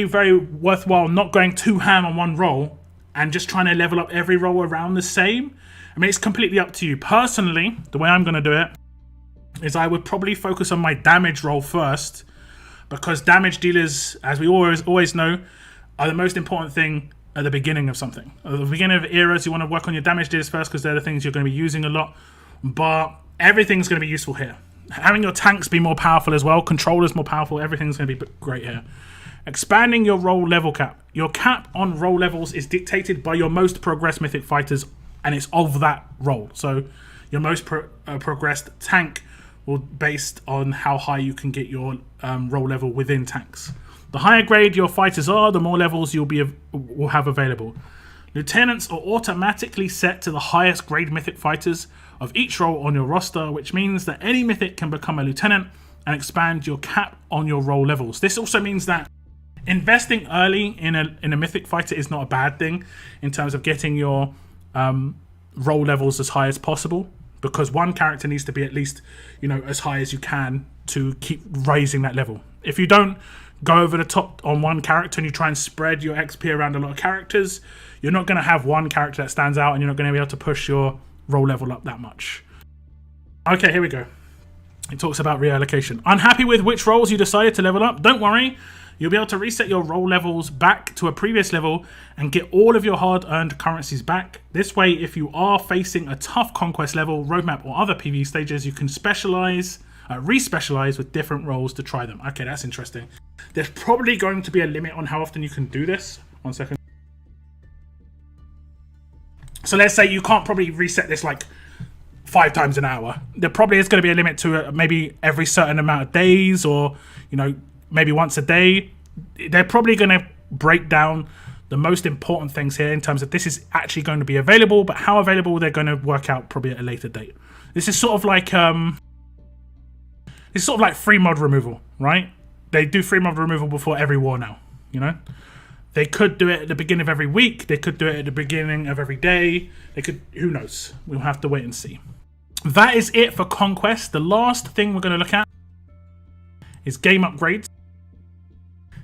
very worthwhile not going too ham on one role and just trying to level up every role around the same. I mean, it's completely up to you. Personally, the way I'm going to do it is I would probably focus on my damage role first, because damage dealers, as we always know, are the most important thing at the beginning of something. At the beginning of eras, you want to work on your damage dealers first, because they're the things you're going to be using a lot. But everything's going to be useful here. Having your tanks be more powerful as well, controllers more powerful, everything's going to be great here. Expanding your role level cap. Your cap on role levels is dictated by your most progressed Mythic Fighters, and it's of that role. So your most progressed tank will based on how high you can get your role level within tanks. The higher grade your fighters are, the more levels will have available. Lieutenants are automatically set to the highest grade Mythic Fighters of each role on your roster, which means that any Mythic can become a Lieutenant and expand your cap on your role levels. This also means that investing early in a Mythic Fighter is not a bad thing in terms of getting your role levels as high as possible, because one character needs to be at least, as high as you can to keep raising that level. If you don't go over the top on one character and you try and spread your XP around a lot of characters, you're not going to have one character that stands out, and you're not going to be able to push your role level up that much. Okay, here we go. It talks about reallocation. Unhappy with which roles you decided to level up? Don't worry. You'll be able to reset your role levels back to a previous level and get all of your hard-earned currencies back. This way, if you are facing a tough conquest level, roadmap, or other PvE stages, you can re-specialize with different roles to try them. Okay, that's interesting. There's probably going to be a limit on how often you can do this. 1 second. So let's say you can't probably reset this like 5 times an hour. There probably is going to be a limit to maybe every certain amount of days, or maybe once a day. They're probably going to break down the most important things here in terms of this is actually going to be available, but how available they're going to work out probably at a later date. This is sort of like free mod removal, right? They do free mod removal before every war now, They could do it at the beginning of every week. They could do it at the beginning of every day. Who knows? We'll have to wait and see. That is it for Conquest. The last thing we're going to look at is game upgrades.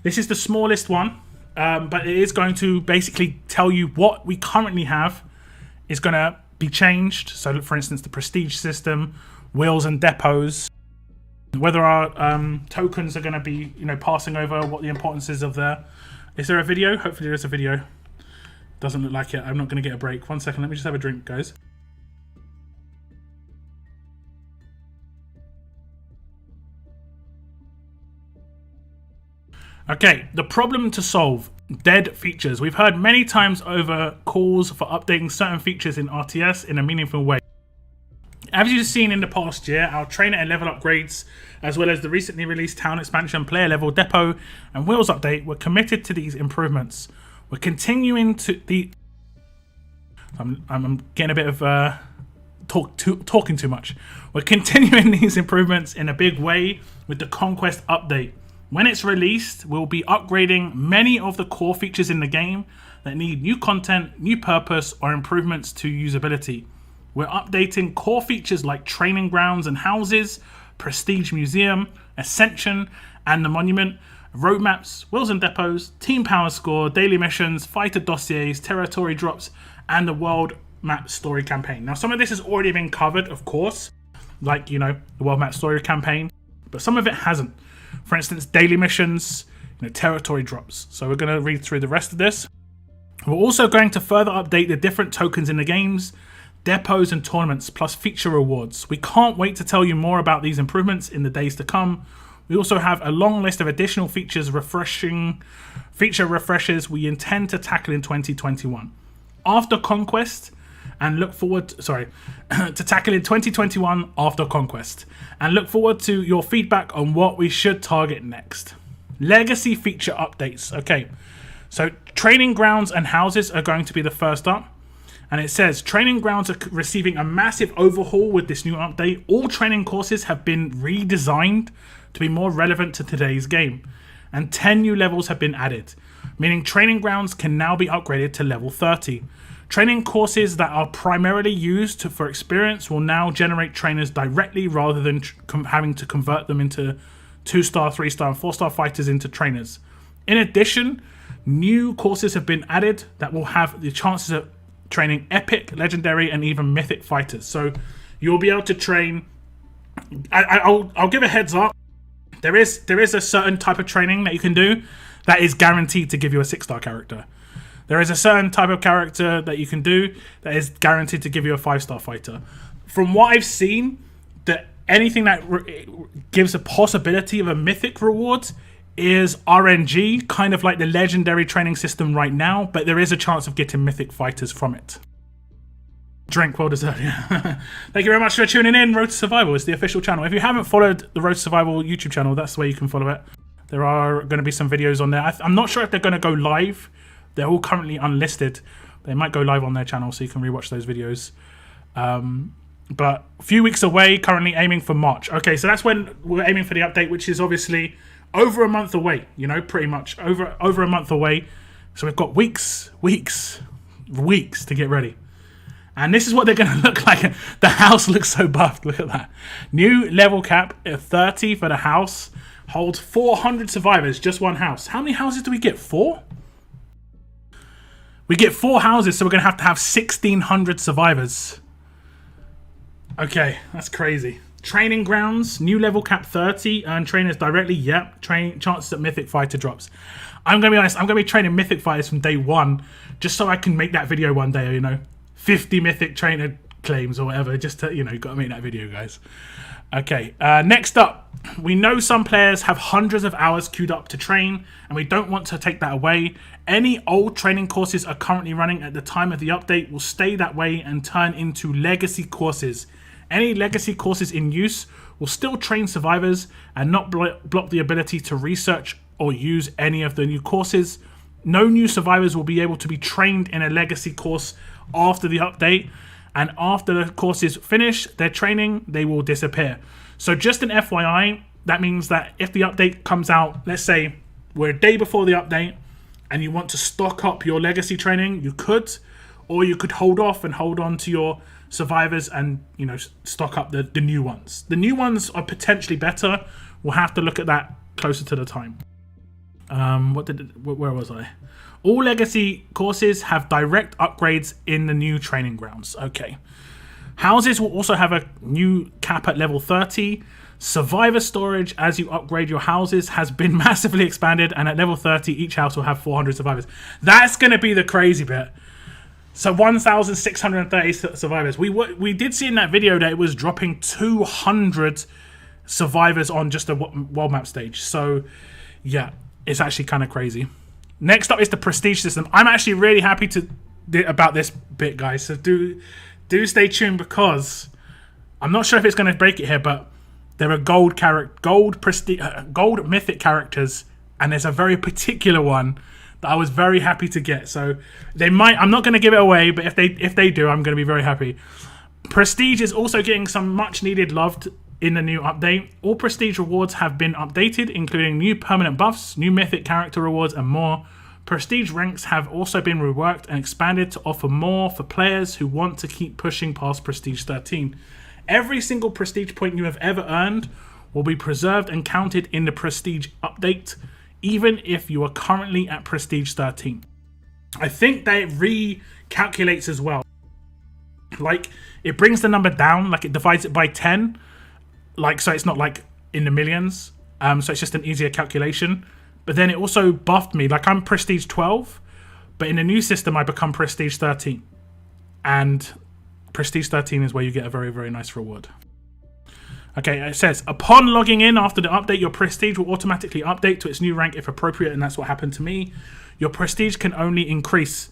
This is the smallest one, but it is going to basically tell you what we currently have is going to be changed. So, for instance, the prestige system, wheels and depots, whether our tokens are going to be, passing over, what the importance is of there. Is there a video? Hopefully there's a video. Doesn't look like it. I'm not going to get a break. 1 second. Let me just have a drink, guys. Okay, the problem to solve. Dead features. We've heard many times over calls for updating certain features in RTS in a meaningful way. As you've seen in the past year, our trainer and level upgrades, as well as the recently released town expansion, player level depot, and wheels update, were committed to these improvements. We're continuing to the... I'm getting a bit of talking too much. We're continuing these improvements in a big way with the Conquest update. When it's released, we'll be upgrading many of the core features in the game that need new content, new purpose, or improvements to usability. We're updating core features like training grounds and houses, prestige museum, ascension, and the monument, roadmaps, wheels and depots, team power score, daily missions, fighter dossiers, territory drops, and the world map story campaign. Now, some of this has already been covered, of course, like, you know, the world map story campaign, but some of it hasn't. For instance, daily missions, territory drops. So we're going to read through the rest of this. We're also going to further update the different tokens in the games, depots and tournaments, plus feature rewards. We can't wait to tell you more about these improvements in the days to come. We also have a long list of additional feature refreshes we intend to tackle in 2021. After Conquest, and look forward to tackle in 2021 after Conquest, and look forward to your feedback on what we should target next. Legacy feature updates. Okay, so training grounds and houses are going to be the first up, and it says training grounds are receiving a massive overhaul with this new update. All training courses have been redesigned to be more relevant to today's game, and 10 new levels have been added, meaning training grounds can now be upgraded to level 30. Training courses that are primarily used for experience will now generate trainers directly rather than having to convert them into 2-star, 3-star, and 4-star fighters into trainers. In addition, new courses have been added that will have the chances of training epic, legendary, and even mythic fighters. So you'll be able to train... I'll give a heads up. There is a certain type of training that you can do that is guaranteed to give you a 6-star character. There is a certain type of character that you can do that is guaranteed to give you a 5-star fighter. From what I've seen, that anything that gives a possibility of a mythic reward is RNG, kind of like the legendary training system right now, but there is a chance of getting mythic fighters from it. Drink, well deserved. Yeah. Thank you very much for tuning in. Road to Survival is the official channel. If you haven't followed the Road to Survival YouTube channel, that's the way you can follow it. There are going to be some videos on there. I'm not sure if they're going to go live. They're all currently unlisted. They might go live on their channel, so you can rewatch those videos. But a few weeks away, currently aiming for March. Okay, so that's when we're aiming for the update, which is obviously over a month away. Pretty much over a month away. So we've got weeks to get ready. And this is what they're going to look like. The house looks so buffed. Look at that. New level cap, 30 for the house. Holds 400 survivors, just one house. How many houses do we get? 4? We get 4 houses, so we're going to have 1,600 survivors. Okay, that's crazy. Training grounds, new level cap 30, earn trainers directly. Yep, chances at mythic fighter drops. I'm going to be honest, I'm going to be training mythic fighters from day 1, just so I can make that video one day, 50 mythic trainer claims or whatever, just to, got to make that video, guys. Okay, next up, we know some players have hundreds of hours queued up to train, and we don't want to take that away. Any old training courses are currently running at the time of the update will stay that way and turn into legacy courses. Any legacy courses in use will still train survivors and not block the ability to research or use any of the new courses. No new survivors will be able to be trained in a legacy course after the update, and after the courses finish their training, they will disappear. So just an FYI, that means that if the update comes out, let's say we're a day before the update, and you want to stock up your legacy training, you could, or you could hold off and hold on to your survivors and, stock up the new ones. The new ones are potentially better. We'll have to look at that closer to the time. Where was I? All legacy courses have direct upgrades in the new training grounds. Okay. Houses will also have a new cap at level 30. Survivor storage as you upgrade your houses has been massively expanded, and at level 30 each house will have 400 survivors. That's going to be the crazy bit. So 1,630 survivors. We did see in that video that it was dropping 200 survivors on just a world map stage. So yeah, it's actually kind of crazy. Next up is the prestige system. I'm actually really happy about this bit, guys. So do stay tuned, because I'm not sure if it's going to break it here, but there are gold mythic characters, and there's a very particular one that I was very happy to get. So they might, I'm not going to give it away, but if they do, I'm going to be very happy. Prestige is also getting some much needed love in the new update. All prestige rewards have been updated, including new permanent buffs, new mythic character rewards, and more. Prestige ranks have also been reworked and expanded to offer more for players who want to keep pushing past Prestige 13. Every single prestige point you have ever earned will be preserved and counted in the Prestige update, even if you are currently at Prestige 13. I think that it recalculates as well. Like, it brings the number down, like it divides it by 10, like, so it's not like in the millions, so it's just an easier calculation. But then it also buffed me, like I'm Prestige 12, but in the new system I become Prestige 13. And Prestige 13 is where you get a very, very nice reward. Okay, it says, upon logging in after the update, your prestige will automatically update to its new rank if appropriate, and that's what happened to me. Your prestige can only increase,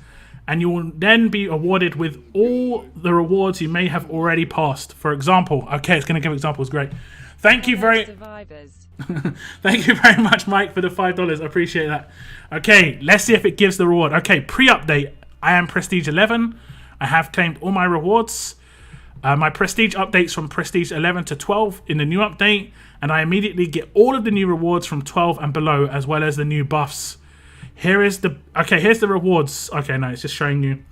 and you will then be awarded with all the rewards you may have already passed. For example, okay, it's going to give examples, great. Thank you very Thank you very much, Mike, for the $5. I appreciate that. Okay, let's see if it gives the reward. Okay, pre-update, I am Prestige 11. I have claimed all my rewards. My prestige updates from Prestige 11 to 12 in the new update, and I immediately get all of the new rewards from 12 and below, as well as the new buffs. Here's the rewards. Okay, no, it's just showing you.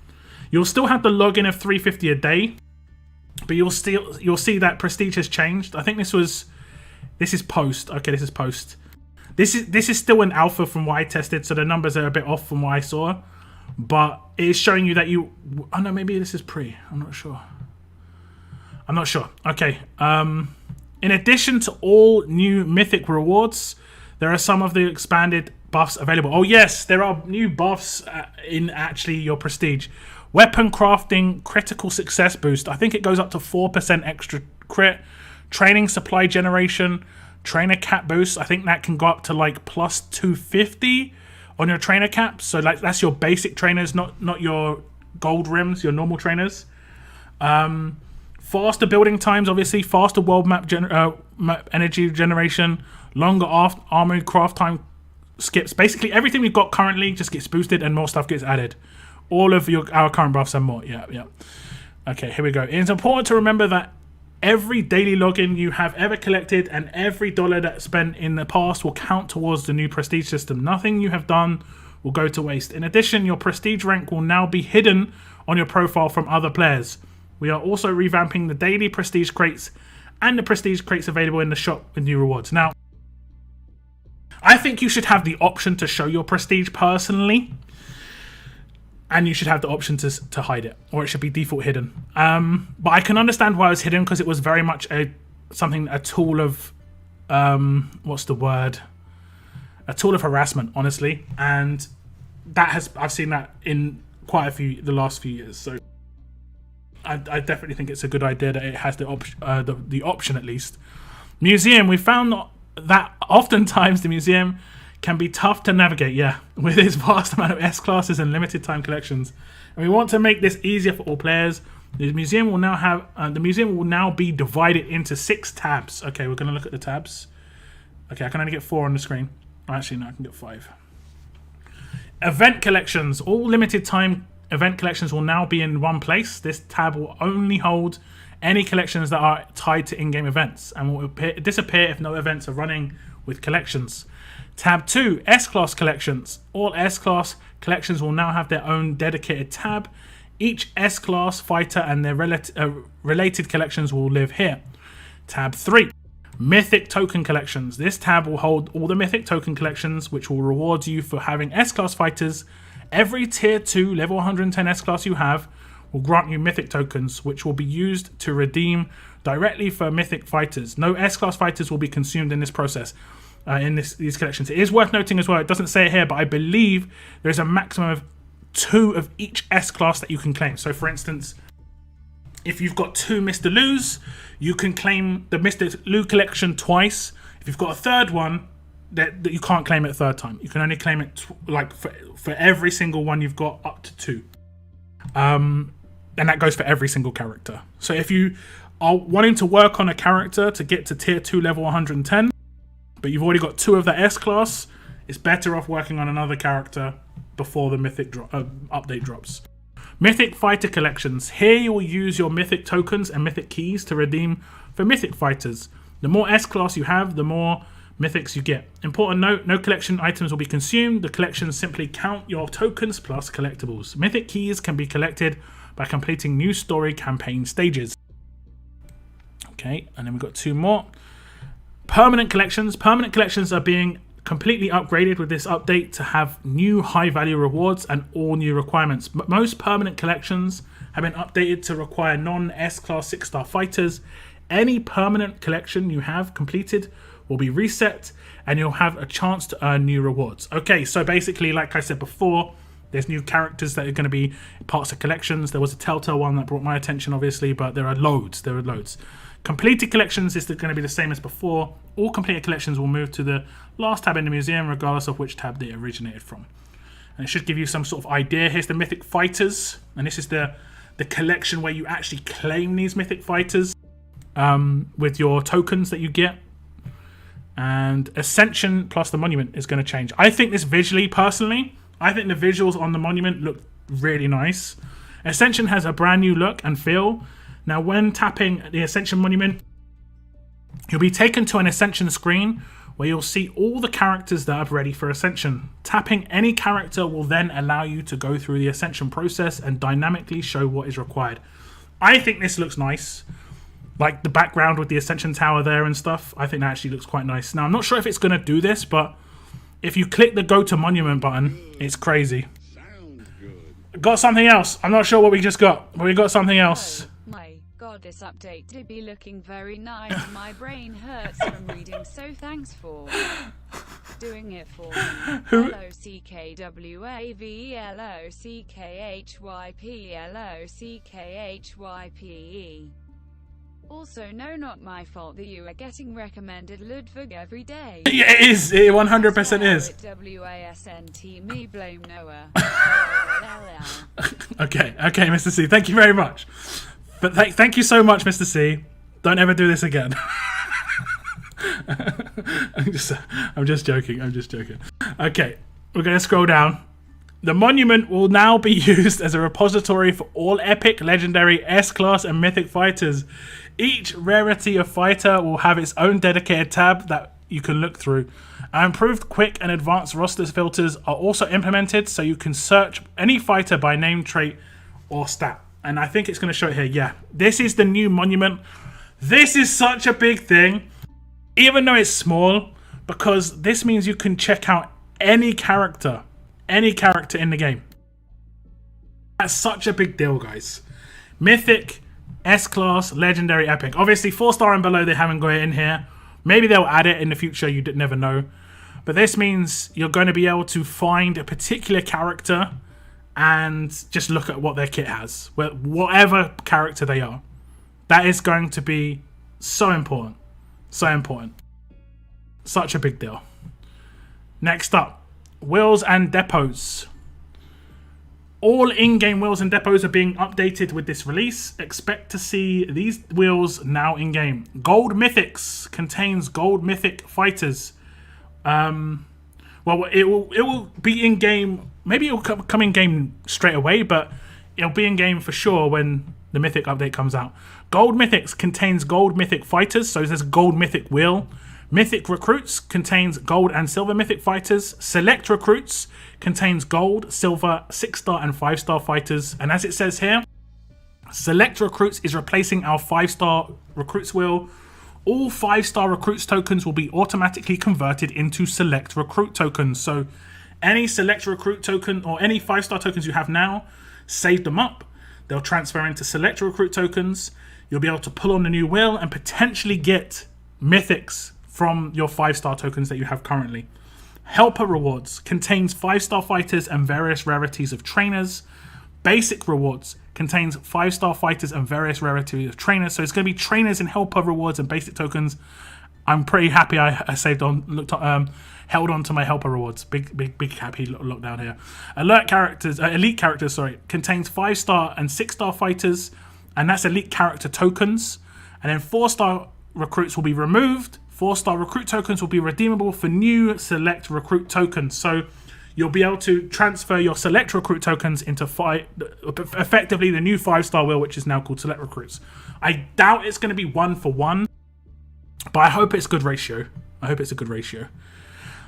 You'll still have the login of 350 a day, but you'll see that prestige has changed. I think this is post. Okay, this is post. This is still an alpha from what I tested, so the numbers are a bit off from what I saw, but it is showing you that you. Oh no, maybe this is pre. I'm not sure. Okay. In addition to all new mythic rewards, there are some of the expanded buffs available. Oh yes, there are new buffs in actually your prestige. Weapon crafting, critical success boost. I think it goes up to 4% extra crit. Training supply generation, trainer cap boost. I think that can go up to like plus 250 on your trainer caps. So like that's your basic trainers, not your gold rims, your normal trainers. Faster building times, obviously. Faster world map energy generation. Longer armory craft time skips. Basically, everything we've got currently just gets boosted and more stuff gets added. All of our current buffs and more. Yeah. Okay, here we go. It's important to remember that every daily login you have ever collected and every dollar that's spent in the past will count towards the new prestige system. Nothing you have done will go to waste. In addition, your prestige rank will now be hidden on your profile from other players. We are also revamping the daily prestige crates and the prestige crates available in the shop with new rewards. Now, I think you should have the option to show your prestige personally, and you should have the option to hide it, or it should be default hidden. But I can understand why it was hidden, because it was very much a tool of what's the word? A tool of harassment, honestly, and I've seen that in quite the last few years. So I definitely think it's a good idea that it has the option at least. Museum, we found that oftentimes the museum can be tough to navigate, with its vast amount of S-classes and limited time collections. And we want to make this easier for all players. The museum will now be divided into 6 tabs. Okay, we're going to look at the tabs. Okay, I can only get 4 on the screen. Actually, no, I can get 5. Event collections. All limited time event collections will now be in one place. This tab will only hold any collections that are tied to in-game events and will disappear if no events are running with collections. Tab 2, S-Class collections. All S-Class collections will now have their own dedicated tab. Each S-Class fighter and their related collections will live here. Tab 3, Mythic Token collections. This tab will hold all the Mythic Token collections, which will reward you for having S-Class fighters. Every Tier 2 level 110 S-Class you have will grant you Mythic Tokens, which will be used to redeem directly for Mythic Fighters. No S-Class fighters will be consumed in this process. In these collections. It is worth noting as well, it doesn't say it here, but I believe there's a maximum of 2 of each S-Class that you can claim. So for instance, if you've got 2 Mr. Lu's, you can claim the Mr. Lu collection twice. If you've got a third one, that you can't claim it a third time. You can only claim it for every single one you've got, up to 2. And that goes for every single character. So if you are wanting to work on a character to get to tier 2 level 110, but you've already got 2 of the S-Class, it's better off working on another character before the Mythic update drops. Mythic Fighter Collections. Here you will use your Mythic tokens and Mythic keys to redeem for Mythic Fighters. The more S-Class you have, the more Mythics you get. Important note, no collection items will be consumed. The collections simply count your tokens plus collectibles. Mythic keys can be collected by completing new story campaign stages. Okay, and then we've got 2 more. Permanent collections. Permanent collections are being completely upgraded with this update to have new high value rewards and all new requirements. But most permanent collections have been updated to require non-S-Class 6-star fighters. Any permanent collection you have completed will be reset and you'll have a chance to earn new rewards. Okay, so basically, like I said before, there's new characters that are going to be parts of collections. There was a Telltale one that brought my attention, obviously, but there are loads. Completed collections is going to be the same as before. All completed collections will move to the last tab in the museum, regardless of which tab they originated from. And it should give you some sort of idea. Here's the Mythic Fighters, and this is the collection where you actually claim these Mythic Fighters with your tokens that you get. And Ascension plus the Monument is going to change. I think this visually, personally, I think the visuals on the Monument look really nice. Ascension has a brand new look and feel. Now, when tapping the Ascension Monument, you'll be taken to an Ascension screen where you'll see all the characters that are ready for Ascension. Tapping any character will then allow you to go through the Ascension process and dynamically show what is required. I think this looks nice. Like the background with the Ascension Tower there and stuff, I think that actually looks quite nice. Now, I'm not sure if it's going to do this, but if you click the Go to Monument button, it's crazy. Got something else. I'm not sure what we just got, but we got something else. My god, this update to be looking very nice. My brain hurts from reading, so thanks for doing it for me. LOCKWAVLOCKHYPLOCKHYPE. Also, no, not my fault that you are getting recommended Ludwig every day. Yeah, it is. It 100% is. WASNT, me blame Noah. Okay, Mr. C. Thank you very much. But thank you so much, Mr. C. Don't ever do this again. I'm just joking. Okay, we're going to scroll down. The Monument will now be used as a repository for all epic, legendary, S-Class and Mythic Fighters. Each rarity of fighter will have its own dedicated tab that you can look through. Our improved quick and advanced roster filters are also implemented so you can search any fighter by name, trait, or stat. And I think it's going to show it here. Yeah, this is the new Monument. This is such a big thing, even though it's small, because this means you can check out any character in the game. That's such a big deal, guys. Mythic, S-Class, Legendary, Epic. Obviously, 4-star and below, they haven't got it in here. Maybe they'll add it in the future, you never know. But this means you're going to be able to find a particular character and just look at what their kit has. Whatever character they are. That is going to be so important. So important. Such a big deal. Next up. Wheels and depots. All in-game wheels and depots are being updated with this release. Expect to see these wheels now in-game. Gold Mythics contains gold Mythic Fighters. Well, it will be in-game. Maybe it will come in-game straight away, but it'll be in-game for sure when the Mythic update comes out. Gold Mythics contains gold Mythic Fighters, so there's gold Mythic wheel. Mythic Recruits contains gold and silver Mythic Fighters. Select Recruits contains gold, silver, 6-star and 5-star fighters. And as it says here, Select Recruits is replacing our 5-star Recruits wheel. All 5-star Recruits tokens will be automatically converted into Select Recruit tokens. So any Select Recruit token or any 5-star tokens you have now, save them up. They'll transfer into Select Recruit tokens. You'll be able to pull on the new wheel and potentially get Mythics from your 5-star tokens that you have currently. Helper rewards contains 5-star fighters and various rarities of trainers. Basic rewards contains 5-star fighters and various rarities of trainers. So it's going to be trainers and helper rewards and basic tokens. I'm pretty happy I held on to my helper rewards. Big happy lockdown here. Elite characters, contains 5-star and 6-star fighters, and that's elite character tokens. And then 4-star recruits will be removed. 4-star recruit tokens will be redeemable for new select recruit tokens. So you'll be able to transfer your select recruit tokens into effectively the new 5-star wheel, which is now called select recruits. I doubt it's going to be 1-for-1, but I hope it's a good ratio.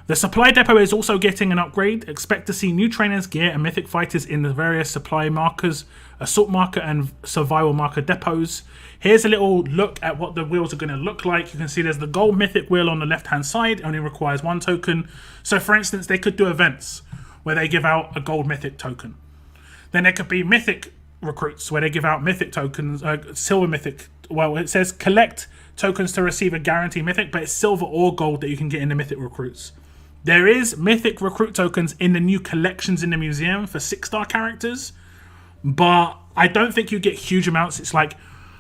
The supply depot is also getting an upgrade. Expect to see new trainers, gear, and mythic fighters in the various supply markers, assault marker, and survival marker depots. Here's a little look at what the wheels are going to look like. You can see there's the gold mythic wheel on the left-hand side. Only requires 1 token. So, for instance, they could do events where they give out a gold mythic token. Then there could be mythic recruits where they give out mythic tokens, silver mythic. Well, it says collect tokens to receive a guaranteed mythic, but it's silver or gold that you can get in the mythic recruits. There is mythic recruit tokens in the new collections in the museum for 6-star characters, but I don't think you get huge amounts. It's like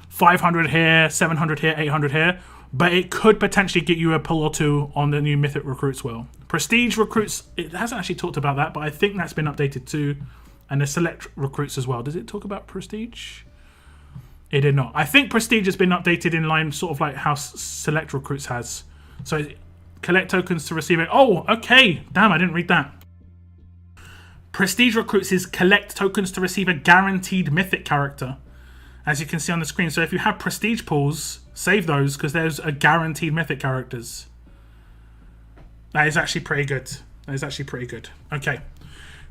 500 here, 700 here, 800 here, but it could potentially get you a pull or two on the new mythic recruits wheel. Prestige recruits, it hasn't actually talked about that, but I think that's been updated too, and the select recruits as well. Does it talk about prestige? It did not. I think prestige has been updated in line sort of like how select recruits has. So collect tokens to receive it. Oh, okay. Damn, I didn't read that. Prestige recruits is collect tokens to receive a guaranteed mythic character, as you can see on the screen. So if you have prestige pools, save those because there's a guaranteed mythic characters. That is actually pretty good. Okay.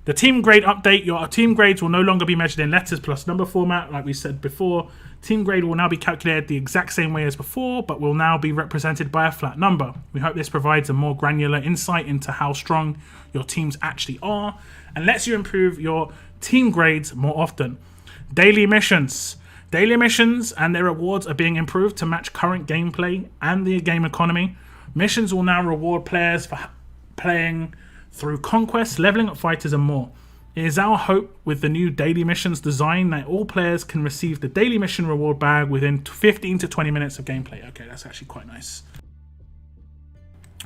The team grade update. Your team grades will no longer be measured in letters plus number format, like we said before. Team grade will now be calculated the exact same way as before, but will now be represented by a flat number. We hope this provides a more granular insight into how strong your teams actually are and lets you improve your team grades more often. Daily missions. Daily missions and their rewards are being improved to match current gameplay and the game economy. Missions will now reward players for playing through conquest, leveling up fighters, and more. It is our hope with the new daily missions design that all players can receive the daily mission reward bag within 15 to 20 minutes of gameplay. Okay, that's actually quite nice.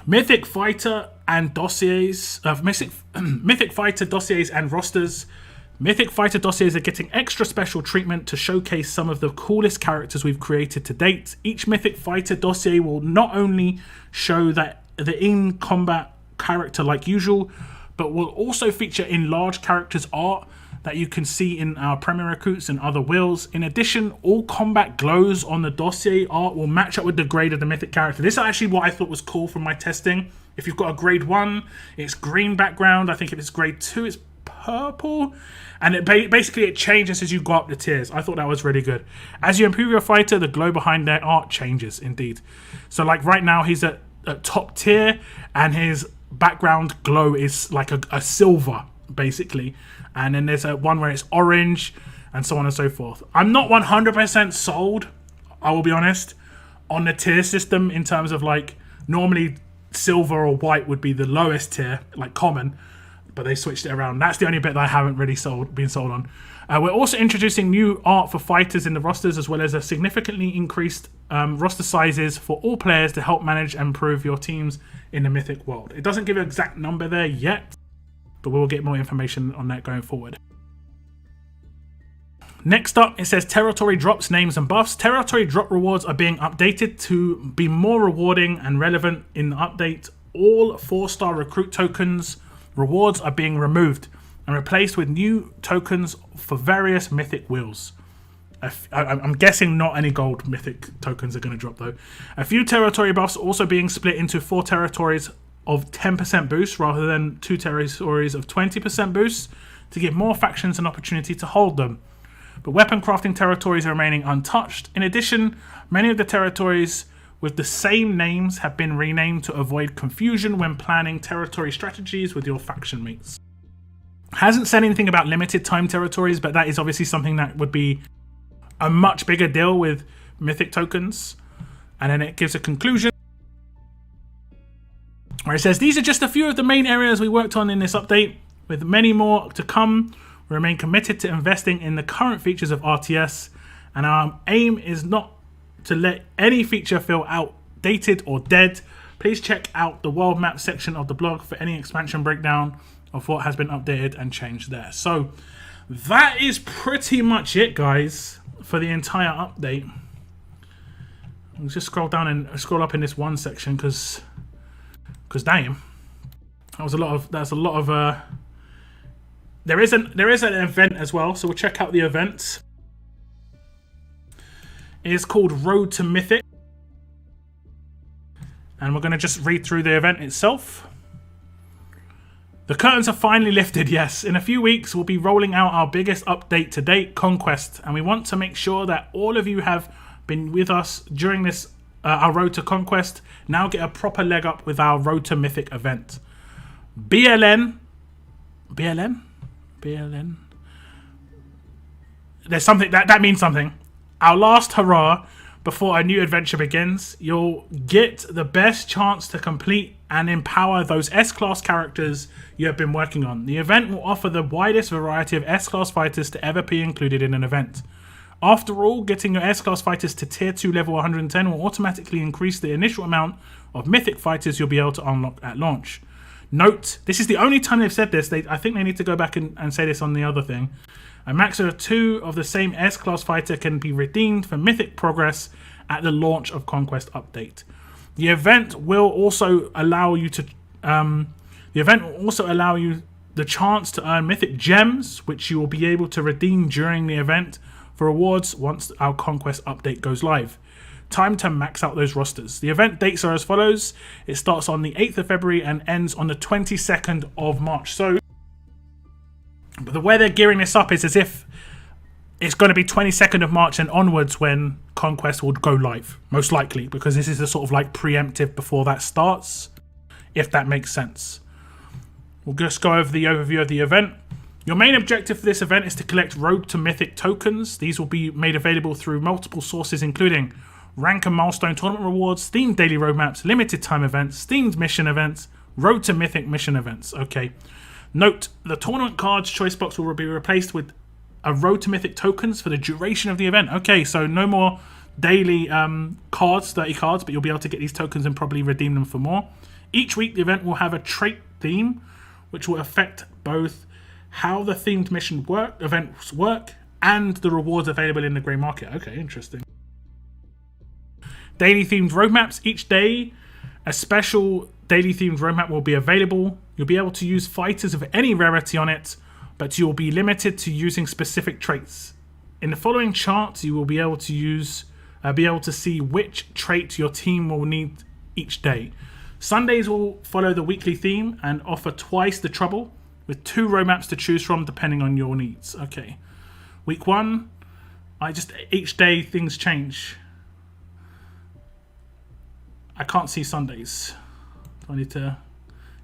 Mythic Fighter and dossiers, Mythic Fighter dossiers and rosters. Mythic Fighter dossiers are getting extra special treatment to showcase some of the coolest characters we've created to date. Each Mythic Fighter dossier will not only show that the in-combat character like usual, but will also feature enlarged characters art that you can see in our Premier Recruits and other wheels. In addition, all combat glows on the dossier art will match up with the grade of the mythic character. This is actually what I thought was cool from my testing. If you've got a grade 1, it's green background. I think if it's grade 2, it's purple. And basically it changes as you go up the tiers. I thought that was really good. As you improve your fighter, the glow behind their art changes indeed. So like right now he's at top tier and his background glow is like a silver basically, and then there's one where it's orange and so on and so forth. I'm not 100% sold, I will be honest, on the tier system in terms of like normally silver or white would be the lowest tier, like common, but they switched it around. That's the only bit that I haven't really been sold on. We're also introducing new art for fighters in the rosters, as well as a significantly increased roster sizes for all players to help manage and improve your teams in the Mythic world. It doesn't give an exact number there yet, but we'll get more information on that going forward. Next up, it says territory drops, names and buffs. Territory drop rewards are being updated to be more rewarding and relevant in the update. All 4-star recruit tokens rewards are being removed and replaced with new tokens for various mythic wheels. I'm guessing not any gold mythic tokens are going to drop though. A few territory buffs are also being split into 4 territories of 10% boost rather than 2 territories of 20% boost to give more factions an opportunity to hold them. But weapon crafting territories are remaining untouched. In addition, many of the territories with the same names have been renamed to avoid confusion when planning territory strategies with your faction mates. Hasn't said anything about limited time territories, but that is obviously something that would be a much bigger deal with mythic tokens. And then it gives a conclusion. where it says, these are just a few of the main areas we worked on in this update, with many more to come. We remain committed to investing in the current features of RTS, and our aim is not to let any feature feel outdated or dead. Please check out the world map section of the blog for any expansion breakdown of what has been updated and changed there. So that is pretty much it, guys, for the entire update. I'll just scroll down and scroll up in this one section because damn, that's a lot of there is an event as well, so we'll check out the event. It is called Road to Mythic, and we're going to just read through the event itself. The curtains are finally lifted, yes. In a few weeks, we'll be rolling out our biggest update to date, Conquest, and we want to make sure that all of you have been with us during this, our Road to Conquest, now get a proper leg up with our Road to Mythic event. BLN? There's something, that means something. Our last hurrah before a new adventure begins. You'll get the best chance to complete and empower those S-Class characters you have been working on. The event will offer the widest variety of S-Class fighters to ever be included in an event. After all, getting your S-Class fighters to Tier 2 level 110 will automatically increase the initial amount of Mythic fighters you'll be able to unlock at launch. Note, this is the only time they've said this. I think they need to go back and say this on the other thing. A max of 2 of the same S-Class fighter can be redeemed for Mythic progress at the launch of Conquest Update. The event will also allow you the chance to earn Mythic Gems, which you will be able to redeem during the event for rewards once our Conquest Update goes live. Time to max out those rosters. The event dates are as follows. It starts on the 8th of February and ends on the 22nd of March. So, but the way they're gearing this up is as if it's going to be 22nd of March and onwards when Conquest will go live, most likely, because this is the sort of like preemptive before that starts, if that makes sense. We'll just go over the overview of the event. Your main objective for this event is to collect Road to Mythic tokens. These will be made available through multiple sources, including rank and milestone tournament rewards, themed daily roadmaps, limited time events, themed mission events, Road to Mythic mission events. Okay. Note, the tournament cards choice box will be replaced with a Road to Mythic tokens for the duration of the event. Okay, so no more daily cards, 30 cards, but you'll be able to get these tokens and probably redeem them for more. Each week, the event will have a trait theme, which will affect both how the themed mission events work and the rewards available in the grey market. Okay, interesting. Daily themed roadmaps. Each day, a special daily themed roadmap will be available. You'll be able to use fighters of any rarity on it, but you will be limited to using specific traits. In the following charts, you will be able to see which trait your team will need each day. Sundays will follow the weekly theme and offer twice the trouble, with 2 roadmaps to choose from depending on your needs. Okay. Week 1, each day things change. I can't see Sundays. Do I need to?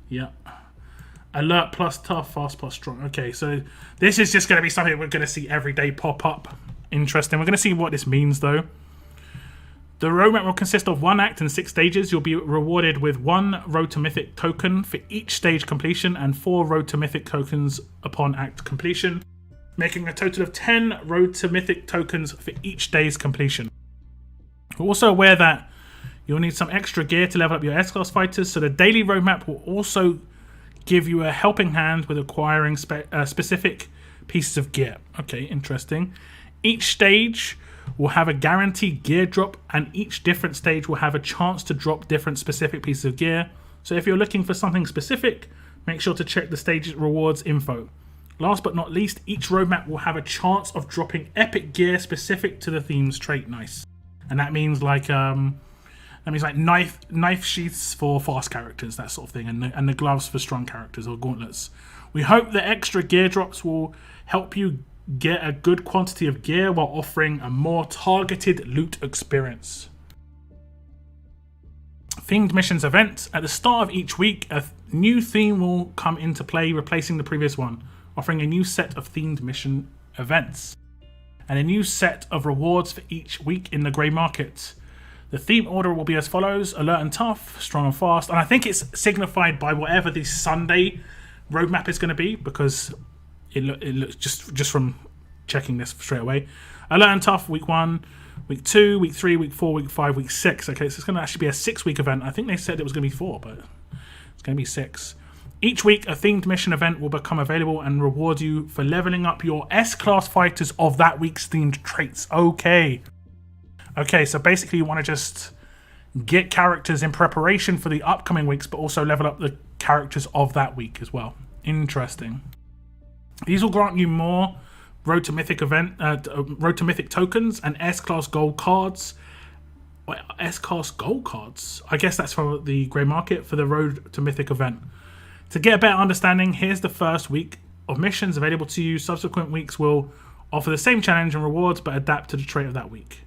Yeah. Alert plus tough, fast plus strong. Okay, so this is just going to be something we're going to see every day pop up. Interesting. We're going to see what this means, though. The roadmap will consist of 1 act and 6 stages. You'll be rewarded with 1 Road to Mythic token for each stage completion and 4 Road to Mythic tokens upon act completion, making a total of 10 Road to Mythic tokens for each day's completion. We're also aware that you'll need some extra gear to level up your S-Class fighters, so the daily roadmap will also give you a helping hand with acquiring specific pieces of gear. Okay, interesting. Each stage will have a guaranteed gear drop, and each different stage will have a chance to drop different specific pieces of gear. So if you're looking for something specific, make sure to check the stage's rewards info. Last but not least, each roadmap will have a chance of dropping epic gear specific to the theme's trait. Nice. And that means like knife sheaths for fast characters, that sort of thing, and the gloves for strong characters or gauntlets. We hope the extra gear drops will help you get a good quantity of gear while offering a more targeted loot experience. Themed missions event. At the start of each week, a new theme will come into play, replacing the previous one, offering a new set of themed mission events and a new set of rewards for each week in the grey market. The theme order will be as follows: alert and tough, strong and fast. And I think it's signified by whatever the Sunday roadmap is going to be, because it looks just from checking this straight away. Alert and tough, week 1, week 2, week 3, week 4, week 5, week 6. Okay, so it's going to actually be a 6-week event. I think they said it was going to be 4, but it's going to be 6. Each week, a themed mission event will become available and reward you for leveling up your S-class fighters of that week's themed traits. Okay, so basically you want to just get characters in preparation for the upcoming weeks, but also level up the characters of that week as well. Interesting. These will grant you more Road to Mythic tokens and S-class gold cards. S-class gold cards? I guess that's for the grey market for the Road to Mythic event. To get a better understanding, here's the first week of missions available to you. Subsequent weeks will offer the same challenge and rewards, but adapt to the trait of that week.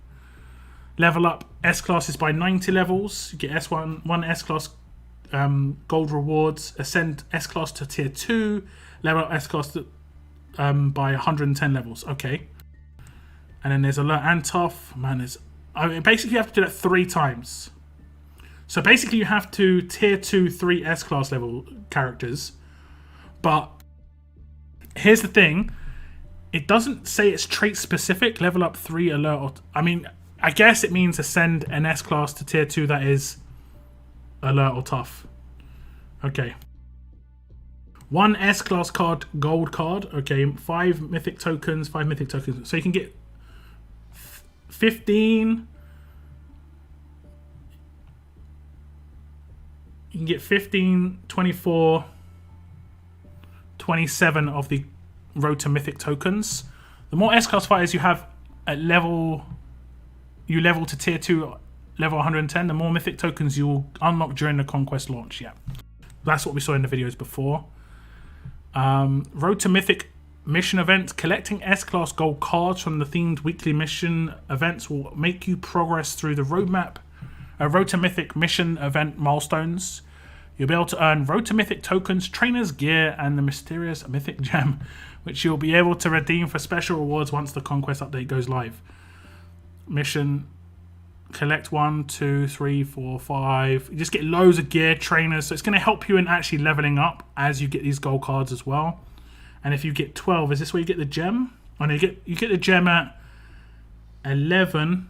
Level up S-classes by 90 levels. You get one S-class gold rewards. Ascend S-class to tier 2. Level up S-class by 110 levels. Okay. And then there's alert and tough. Man, basically you have to do that 3 times. So basically you have to tier 2 3 S-class level characters. But here's the thing. It doesn't say it's trait specific. Level up 3 alert. I guess it means ascend an S-class to tier 2 that is alert or tough. Okay. 1 S-class card, gold card. Okay, 5 mythic tokens, 5 mythic tokens. So you can get 15. You can get 15, 24, 27 of the Road to Mythic tokens. The more S-class fighters you have at level to tier 2, level 110, the more mythic tokens you will unlock during the Conquest launch. Yeah, that's what we saw in the videos before. Road to Mythic mission event. Collecting S-class gold cards from the themed weekly mission events will make you progress through the roadmap. Road to Mythic mission event milestones. You'll be able to earn Road to Mythic tokens, trainers gear, and the mysterious mythic gem, which you'll be able to redeem for special rewards once the Conquest update goes live. Mission: collect 1, 2, 3, 4, 5. You just get loads of gear, trainers, so it's going to help you in actually leveling up as you get these gold cards as well. And if you get 12, is this where you get the gem? Oh no, you get the gem at 11,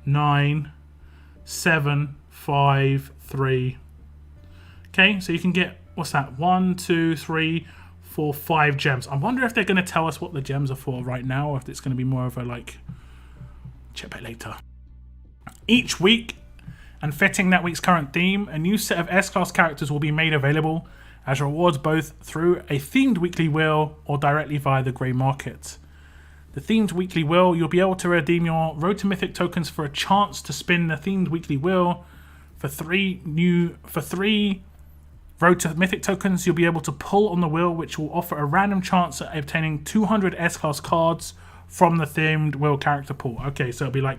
9, 7, 5, 3. Okay, so you can get, what's that? 1, 2, 3, 4, 5 gems. I wonder if they're going to tell us what the gems are for right now, or if it's going to be more of a check back later. Each week, and fitting that week's current theme, a new set of S-class characters will be made available as rewards both through a themed weekly wheel or directly via the grey market. The themed weekly wheel, you'll be able to redeem your Road to Mythic tokens for a chance to spin the themed weekly wheel. For 3 Road to Mythic tokens, you'll be able to pull on the wheel, which will offer a random chance at obtaining 200 S-class cards from the themed wheel character pool. Okay, so it'll be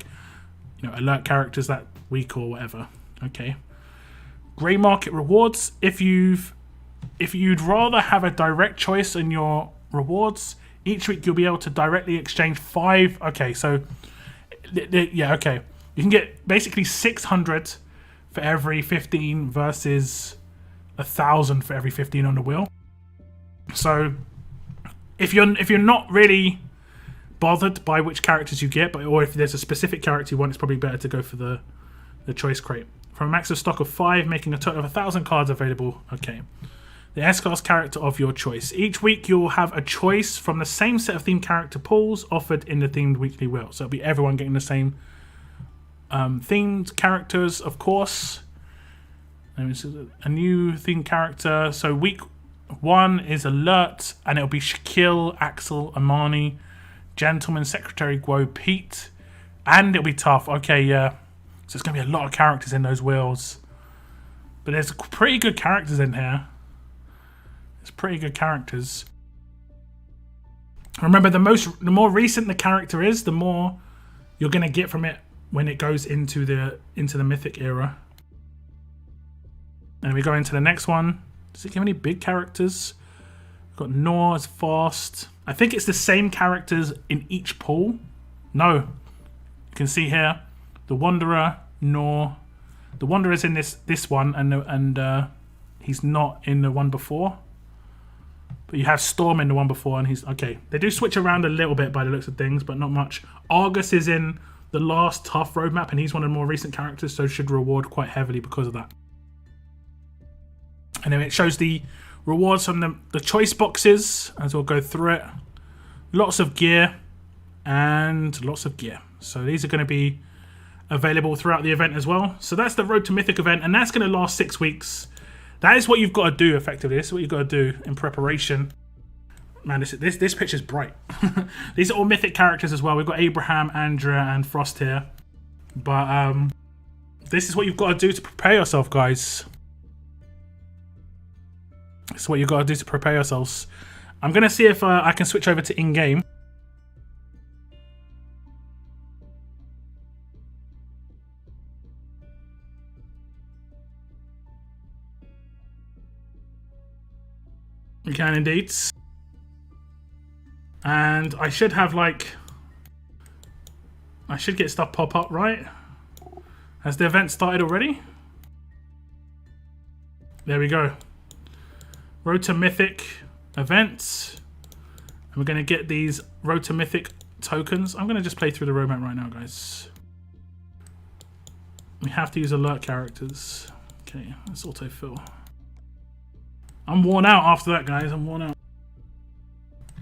alert characters that week or whatever. Okay. Grey market rewards. If you'd rather have a direct choice in your rewards, each week you'll be able to directly exchange 5. Okay, so yeah, okay. You can get basically 600 for every 15 versus 1,000 for every 15 on the wheel. So if you're not really bothered by which characters you get, or if there's a specific character you want, it's probably better to go for the choice crate. From a max of stock of 5, making a total of 1,000 cards available. Okay. The S-class character of your choice. Each week you'll have a choice from the same set of themed character pools offered in the themed weekly wheel. So it'll be everyone getting the same themed characters, of course. A new themed character. So week 1 is Alert, and it'll be Shaquille, Axel, Amani, Gentleman, Secretary Guo, Pete, and it'll be tough. Okay, yeah. So there's going to be a lot of characters in those wheels. But there's pretty good characters in here. There's pretty good characters. Remember, the more recent the character is, the more you're going to get from it when it goes into the Mythic era. And we go into the next one. Does it give any big characters? We've got Noor as fast. I think it's the same characters in each pool. No. You can see here, the Wanderer, nor the Wanderer's in this one, and he's not in the one before. But you have Storm in the one before, and he's okay. They do switch around a little bit by the looks of things, but not much. Argus is in the last tough roadmap, and he's one of the more recent characters, so should reward quite heavily because of that. And then it shows the rewards from the choice boxes as we'll go through it. Lots of gear and lots of gear. So these are going to be available throughout the event as well. So that's the Road to Mythic event, and that's going to last 6 weeks. That is what you've got to do effectively. This is what you've got to do in preparation. Man, this picture's bright. These are all mythic characters as well. We've got Abraham, Andrea, and Frost here. But this is what you've got to do to prepare yourself, guys. This is what you've got to do to prepare yourselves. I'm going to see if I can switch over to in-game. You can indeed. And I should have I should get stuff pop up, right? Has the event started already? There we go. Road to Mythic events. And we're going to get these Road to Mythic tokens. I'm going to just play through the roadmap right now, guys. We have to use alert characters. Okay, let's autofill. I'm worn out after that, guys. I'm worn out.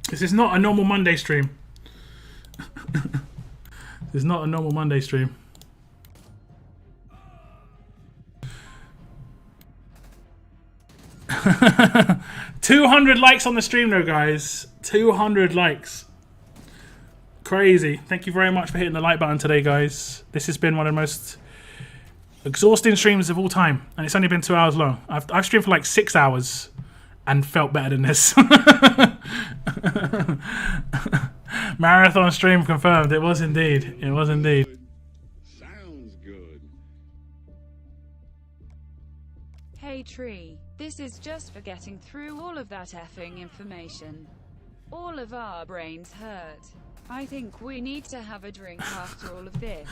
This is not a normal Monday stream. This is not a normal Monday stream. $200 likes on the stream though, guys. 200 likes. Crazy. Thank you very much for hitting the like button today, guys. This has been one of the most exhausting streams of all time, and it's only been 2 hours long. I've streamed for like 6 hours and felt better than this. Marathon stream confirmed. It was indeed. It was indeed. Sounds good. Hey Tree, this is just for getting through all of that effing information. All of our brains hurt. I think we need to have a drink after all of this.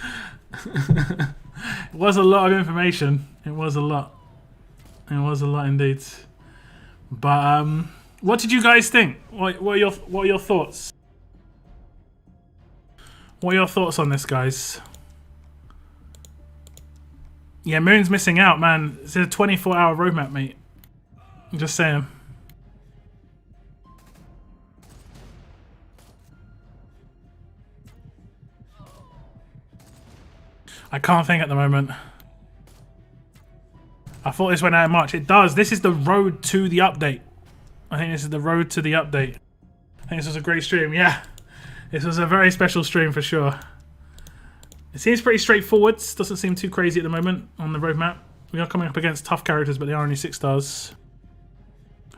It was a lot of information. It was a lot. It was a lot indeed. But what did you guys think? What are your thoughts? What are your thoughts on this, guys? Yeah, Moon's missing out, man. It's a 24-hour roadmap, mate. I'm just saying. I can't think at the moment. I thought this went out in March. It does. This is the road to the update. I think this is the road to the update. I think this was a great stream. Yeah. This was a very special stream for sure. It seems pretty straightforward. Doesn't seem too crazy at the moment on the roadmap. We are coming up against tough characters, but they are only 6 stars.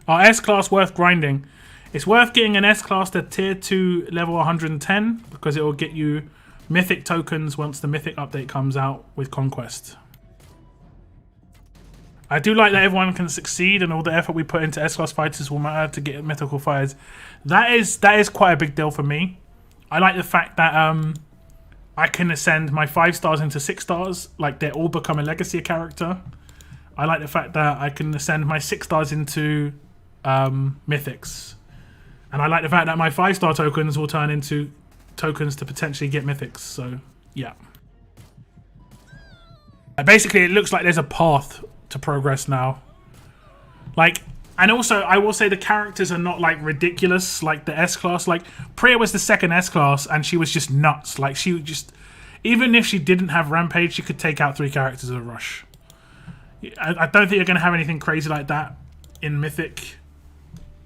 Our S-Class worth grinding. It's worth getting an S-Class to tier 2 level 110 because it will get you Mythic tokens once the Mythic update comes out with Conquest. I do like that everyone can succeed and all the effort we put into S-Class fighters will matter to get mythical fighters. That is quite a big deal for me. I like the fact that I can ascend my 5 stars into 6 stars, like they all become a legacy character. I like the fact that I can ascend my 6 stars into mythics. And I like the fact that my 5-star tokens will turn into tokens to potentially get mythics. So, yeah. Basically, it looks like there's a path to progress now. Like, and also, I will say the characters are not, like, ridiculous, like the S-Class. Like, Priya was the second S-Class, and she was just nuts. Like, she would just... Even if she didn't have Rampage, she could take out 3 characters at a rush. I don't think you're going to have anything crazy like that in Mythic.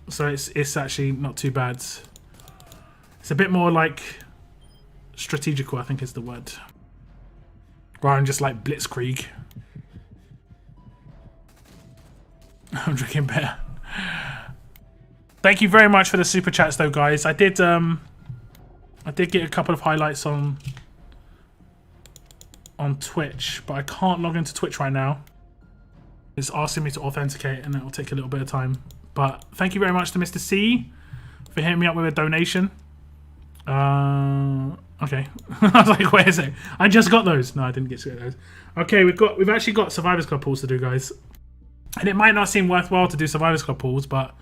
So it's actually not too bad. It's a bit more, like, strategical, I think is the word. Rather than just, like, Blitzkrieg. I'm drinking beer. Thank you very much for the super chats, though, guys. I did get a couple of highlights on Twitch, but I can't log into Twitch right now. It's asking me to authenticate, and that will take a little bit of time. But thank you very much to Mr. C for hitting me up with a donation. Okay. I was like, wait a sec. I just got those. No, I didn't get to get those. Okay, we've actually got Survivors Club pulls to do, guys. And it might not seem worthwhile to do Survivors Club pulls, but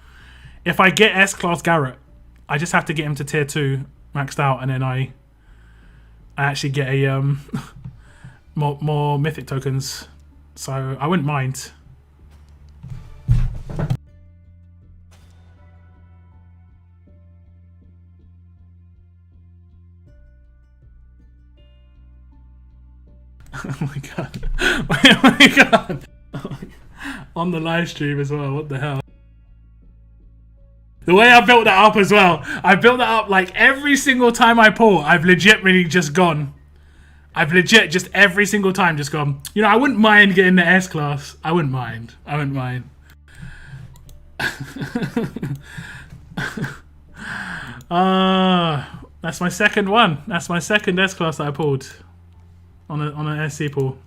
if I get S-Class Garrett, I just have to get him to tier 2 maxed out, and then I actually get a more mythic tokens. So I wouldn't mind. Oh my god. Oh my god. On the live stream as well, what the hell. The way I built that up as well, I built that up like every single time I pull, I've legit really just gone. I've legit just every single time just gone, you know, I wouldn't mind getting the S-Class. I wouldn't mind. I wouldn't mind. That's my second one. That's my second S-Class that I pulled on an SC pull.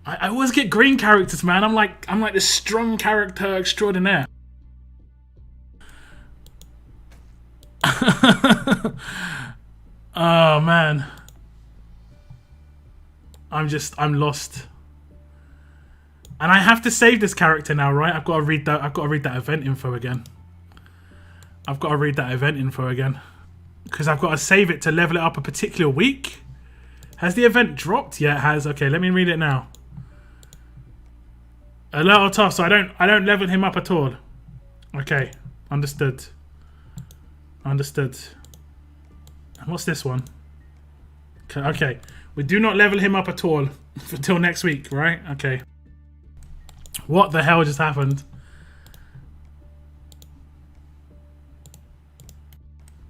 I always get green characters, man. I'm like this strong character extraordinaire. Oh man. I'm lost. And I have to save this character now, right? I've got to read that event info again. Because I've got to save it to level it up a particular week. Has the event dropped? Yeah, it has. Okay, let me read it now. A little tough, so I don't level him up at all. Okay, understood. Understood. And what's this one? Okay, we do not level him up at all until next week, right? Okay. What the hell just happened?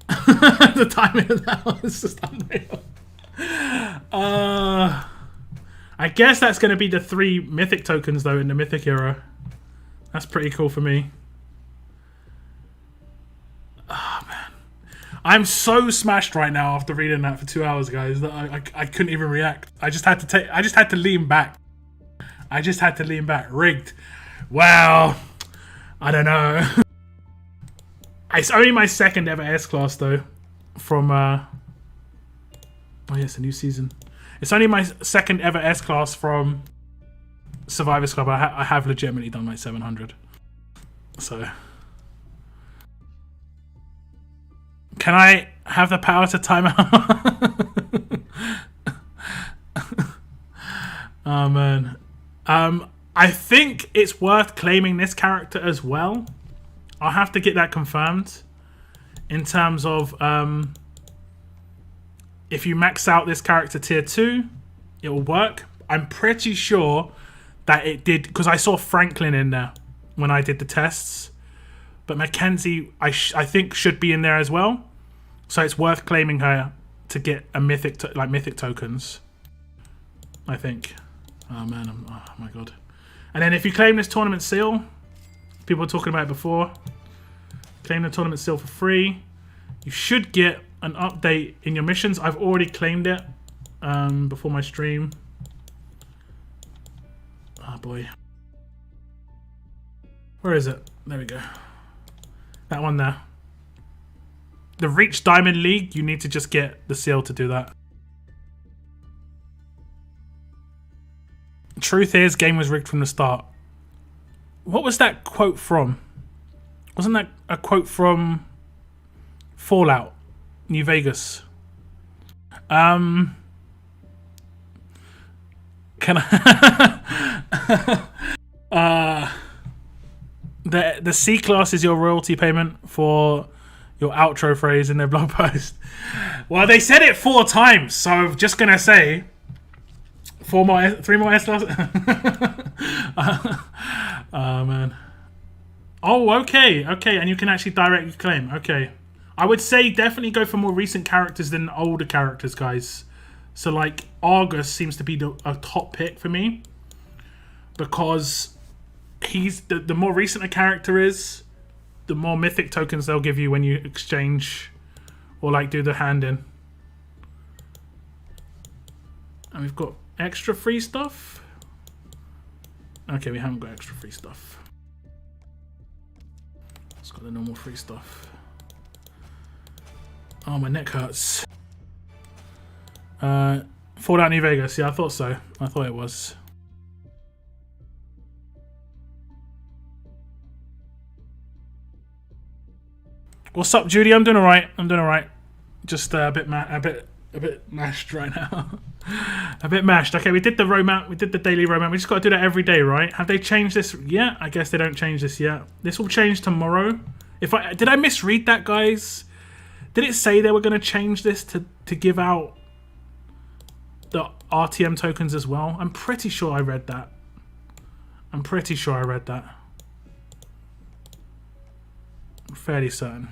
The timing of that one is just unreal. I guess that's going to be the 3 mythic tokens though in the mythic era. That's pretty cool for me. Oh man, I'm so smashed right now after reading that for 2 hours, guys, that I couldn't even react. I just had to lean back. Rigged. Well, I don't know. It's only my second ever S-Class though, from oh yes, a new season. It's only my second ever S-Class from Survivors Club. I have legitimately done like 700. So, can I have the power to time out? Oh man. I think it's worth claiming this character as well. I'll have to get that confirmed in terms of if you max out this character tier 2, it will work. I'm pretty sure that it did, because I saw Franklin in there when I did the tests. But Mackenzie, I think, should be in there as well. So it's worth claiming her to get a mythic, mythic tokens. I think. Oh man, oh my god. And then if you claim this tournament seal, people were talking about it before. Claim the tournament seal for free. You should get an update in your missions. I've already claimed it before my stream. Oh boy. Where is it? There we go. That one there. The Reach Diamond League, you need to just get the seal to do that. Truth is, game was rigged from the start. What was that quote from? Wasn't that a quote from Fallout New Vegas? Can I the C class is your royalty payment for your outro phrase in their blog post. Well, they said it 4 times, so I'm just gonna say 3 more S classes. Oh man. Oh, okay, and you can actually directly claim. Okay, I would say definitely go for more recent characters than older characters, guys. So like Argus seems to be a top pick for me because he's the more recent a character is, the more mythic tokens they'll give you when you exchange or like do the hand in. And we've got extra free stuff. Okay, we haven't got extra free stuff. It's got the normal free stuff. Oh, my neck hurts. Fallout New Vegas. Yeah, I thought so. I thought it was. What's up, Judy? I'm doing alright. I'm doing alright. Just a bit mashed right now. A bit mashed. Okay, we did the roadmap. We did the daily roadmap. We just got to do that every day, right? Have they changed this yet? I guess they don't change this yet. This will change tomorrow. Did I misread that, guys? Did it say they were going to change this to give out the RTM tokens as well? I'm pretty sure I read that. I'm pretty sure I read that. I'm fairly certain.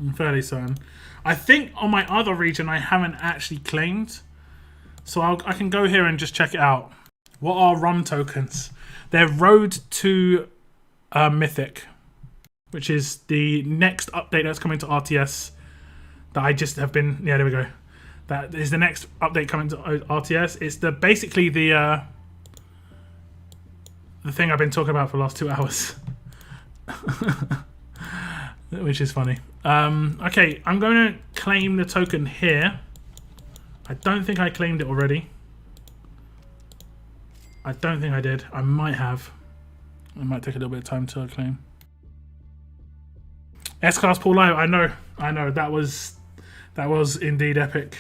I'm fairly certain. I think on my other region I haven't actually claimed. So I can go here and just check it out. What are RUM tokens? They're Road to Mythic, which is the next update that's coming to RTS. That I just have been... Yeah, there we go. That is the next update coming to RTS. It's basically the thing I've been talking about for the last 2 hours. Which is funny. Okay, I'm going to claim the token here. I don't think I claimed it already. I don't think I did. I might have. It might take a little bit of time to claim. S-Class Paul Live. I know. That was indeed epic.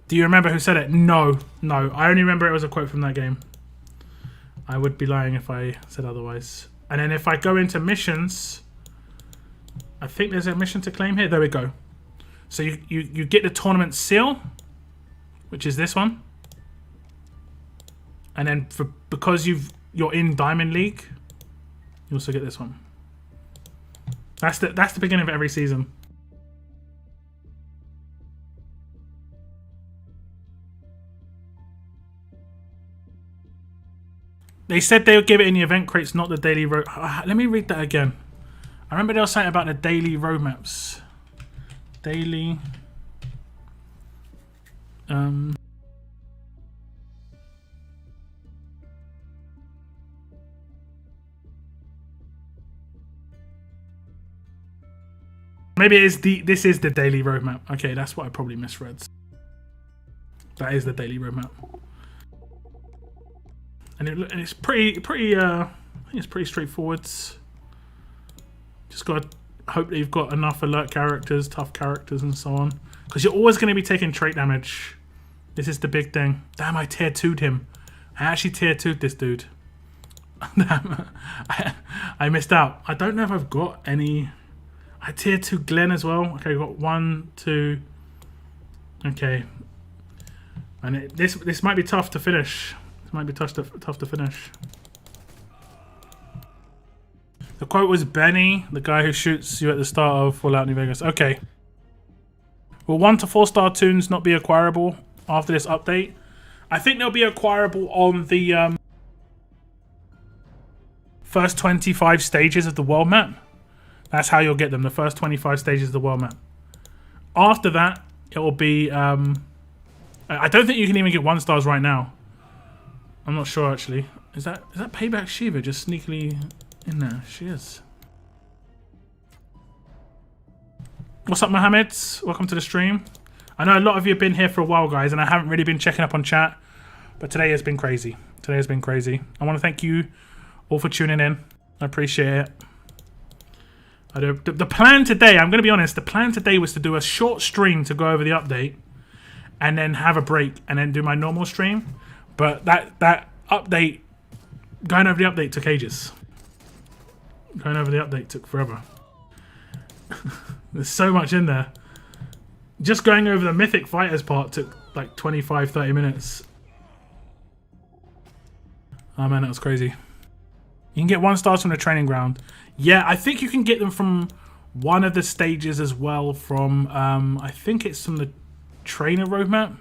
Do you remember who said it? No. I only remember it was a quote from that game. I would be lying if I said otherwise. And then if I go into missions, I think there's a mission to claim here. There we go. So you get the tournament seal, which is this one. And then because you're in Diamond League, you also get this one. That's the beginning of every season. They said they would give it in the event crates, not the daily road. Let me read that again. I remember they were saying about the daily roadmaps. Daily. Maybe this is the daily roadmap. Okay, that's what I probably misread. That is the daily roadmap. And it's pretty I think it's pretty straightforward. Just got to hope that you've got enough alert characters, tough characters, and so on. Because you're always going to be taking trait damage. This is the big thing. Damn, I tier 2'd him. I actually tier 2'd this dude. Damn, I missed out. I don't know if I've got any. I tier 2 Glenn as well. Okay, we've got 1, 2. Okay. And this might be tough to finish. This might be tough to finish. The quote was Benny, the guy who shoots you at the start of Fallout New Vegas. Okay. Will 1 to 4 star tunes not be acquirable after this update? I think they'll be acquirable on the first 25 stages of the world map. That's how you'll get them, the first 25 stages of the world map. After that, it will be... I don't think you can even get 1 stars right now. I'm not sure, actually. Is that Payback Shiva just sneakily in there? She is. What's up, Mohammed? Welcome to the stream. I know a lot of you have been here for a while, guys, and I haven't really been checking up on chat. But today has been crazy. Today has been crazy. I want to thank you all for tuning in. I appreciate it. The plan today, I'm going to be honest, the plan today was to do a short stream to go over the update and then have a break and then do my normal stream. But that update, going over the update took ages. Going over the update took forever. There's so much in there. Just going over the Mythic Fighters part took like 25-30 minutes. Oh man, that was crazy. You can get 1 stars from the training ground. Yeah, I think you can get them from one of the stages as well from, I think it's from the trainer roadmap.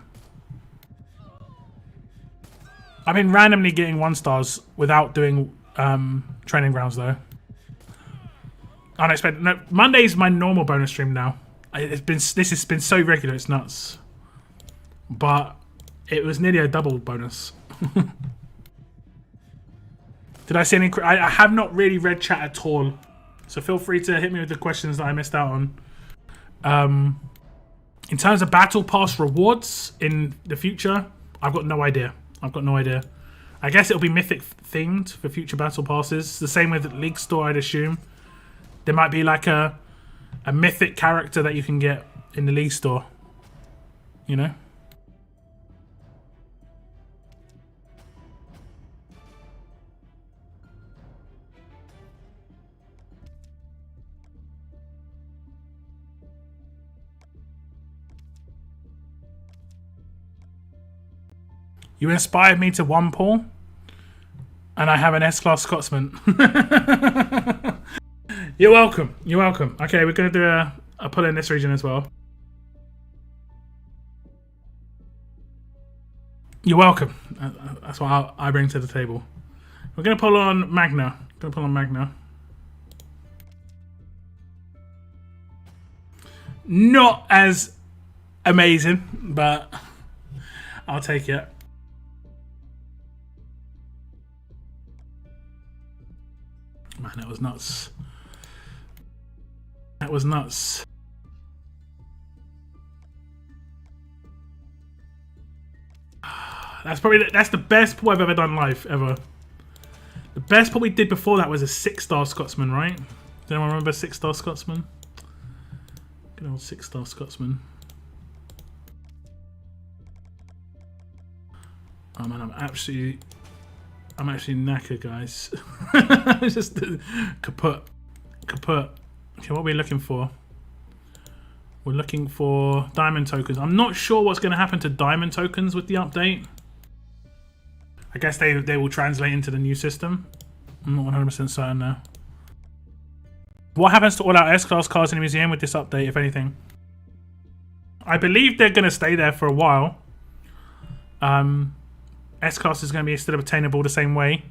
I've been randomly getting 1 stars without doing training grounds though. Unexpected. No, Monday's my normal bonus stream now. This has been so regular, it's nuts. But it was nearly a double bonus. Did I see any? I have not really read chat at all, so feel free to hit me with the questions that I missed out on. In terms of battle pass rewards in the future, I've got no idea. I guess it'll be mythic themed for future battle passes. The same with League Store, I'd assume. There might be like a mythic character that you can get in the League Store. You know? You inspired me to one Paul, and I have an S-Class Scotsman. You're welcome. Okay, we're going to do a pull in this region as well. You're welcome. That's what I bring to the table. We're going to pull on Magna. Not as amazing, but I'll take it. Man, that was nuts. That's the best pull I've ever done live, ever. The best pull we did before that was a 6-star Scotsman, right? Does anyone remember 6-star Scotsman? Good old 6-star Scotsman. Oh man, I'm actually knackered, guys. Just kaput. Okay, what are we looking for? We're looking for diamond tokens. I'm not sure what's going to happen to diamond tokens with the update. I guess they will translate into the new system. I'm not 100% certain now. What happens to all our S-Class cards in the museum with this update, if anything? I believe they're going to stay there for a while. S-Class is going to be still obtainable the same way.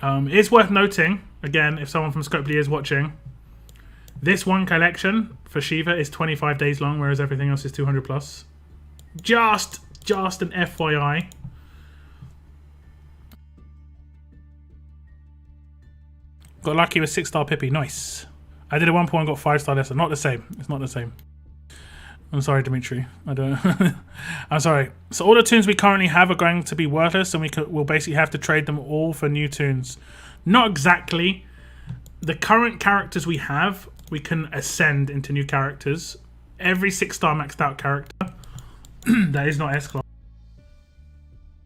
It is worth noting, again, if someone from Scopely is watching, this one collection for Shiva is 25 days long, whereas everything else is 200 plus. Just an FYI. Got lucky with 6-star Pippi, nice. I did a 1 point and got 5-star lesson. Not the same. It's not the same. I'm sorry, Dimitri. I don't. I'm sorry. So all the tunes we currently have are going to be worthless, and we'll basically have to trade them all for new tunes. Not exactly. The current characters we have, we can ascend into new characters. Every 6-star maxed out character that is not S-Class.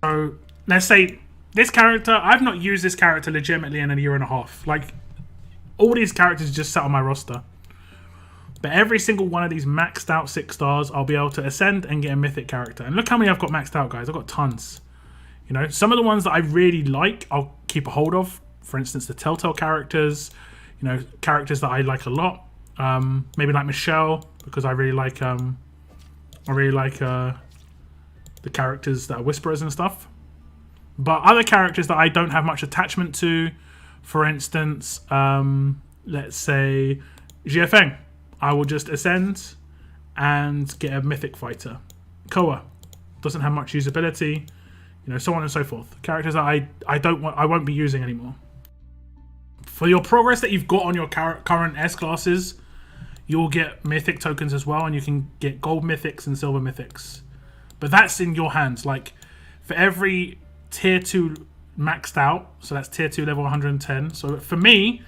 So let's say this character, I've not used this character legitimately in a year and a half. Like, all these characters just sat on my roster. But every single one of these maxed out 6 stars, I'll be able to ascend and get a mythic character. And look how many I've got maxed out, guys. I've got tons. You know, some of the ones that I really like, I'll keep a hold of. For instance, the Telltale characters. You know, characters that I like a lot. Maybe like Michelle, because I really like the characters that are whisperers and stuff. But other characters that I don't have much attachment to, for instance, let's say GFN. I will just ascend and get a mythic fighter. Koa doesn't have much usability, you know, so on and so forth. Characters that I won't be using anymore. For your progress that you've got on your current S classes, you'll get mythic tokens as well, and you can get gold mythics and silver mythics. But that's in your hands. Like, for every tier 2 maxed out, so that's tier 2 level 110. So for me,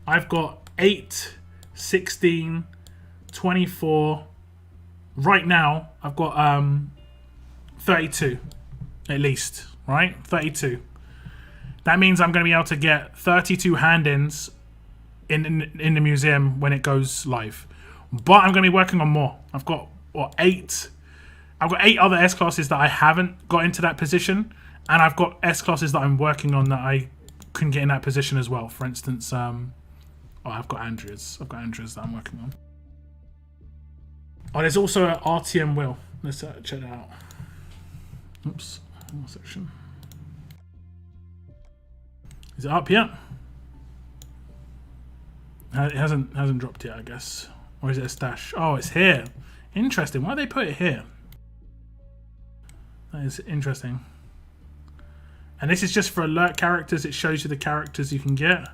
I've got 8, 16, 24. Right now, I've got 32 at least, right? 32. That means I'm going to be able to get 32 hand-ins in the museum when it goes live. But I'm going to be working on more. I've got 8. I've got 8 other S classes that I haven't got into that position, and I've got S classes that I'm working on that I can get in that position as well. For instance, I've got Andreas. I've got Andreas that I'm working on. Oh, there's also an RTM wheel. Let's check that out. Oops, wrong section. Is it up yet? It hasn't dropped yet, I guess. Or is it a stash? Oh, it's here. Interesting. Why did they put it here? That is interesting. And this is just for alert characters. It shows you the characters you can get.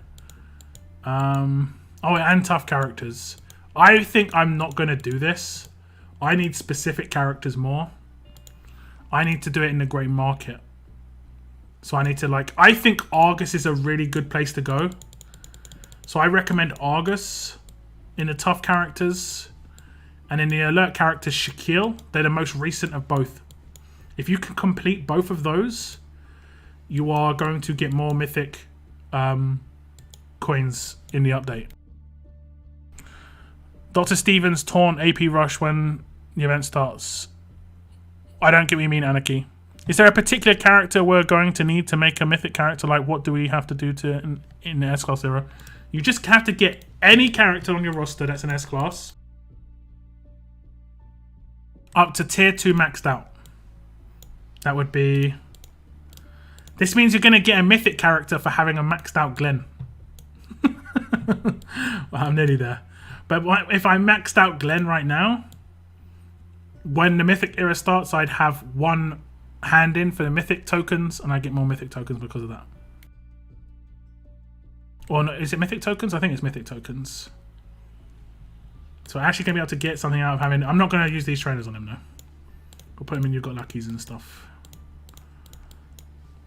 Oh, and tough characters. I think I'm not going to do this. I need specific characters more. I need to do it in the grey market. So I need to like... I think Argus is a really good place to go. So I recommend Argus in the tough characters. And in the alert characters, Shaquille. They're the most recent of both. If you can complete both of those, you are going to get more mythic coins in the update. Dr. Stevens taunt AP rush when the event starts. I don't get what you mean, Anarchy. Is there a particular character we're going to need to make a mythic character? Like, what do we have to do to in the S-Class era? You just have to get any character on your roster that's an S-Class up to tier 2 maxed out. That would be... This means you're going to get a mythic character for having a maxed out Glenn. Well, I'm nearly there. But if I maxed out Glenn right now, when the mythic era starts, I'd have one hand in for the mythic tokens, and I get more mythic tokens because of that. Or no, is it mythic tokens? I think it's mythic tokens. So I'm actually going to be able to get something out of having... I'm not going to use these trainers on him, though. We'll put him in You've Got Luckies and stuff.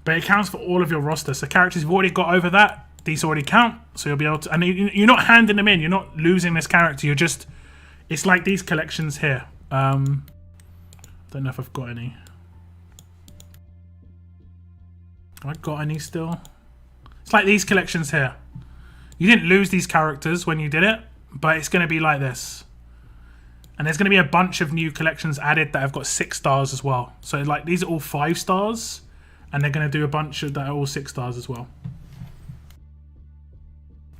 But it counts for all of your roster. So characters you've already got over that, these already count. So you'll be able to... And you're not handing them in. You're not losing this character. You're just... It's like these collections here. Don't know if I've got any. Have I got any still? It's like these collections here. You didn't lose these characters when you did it, but it's going to be like this. And there's going to be a bunch of new collections added that have got 6 stars as well. So like these are all 5 stars, and they're going to do a bunch of that are all 6 stars as well.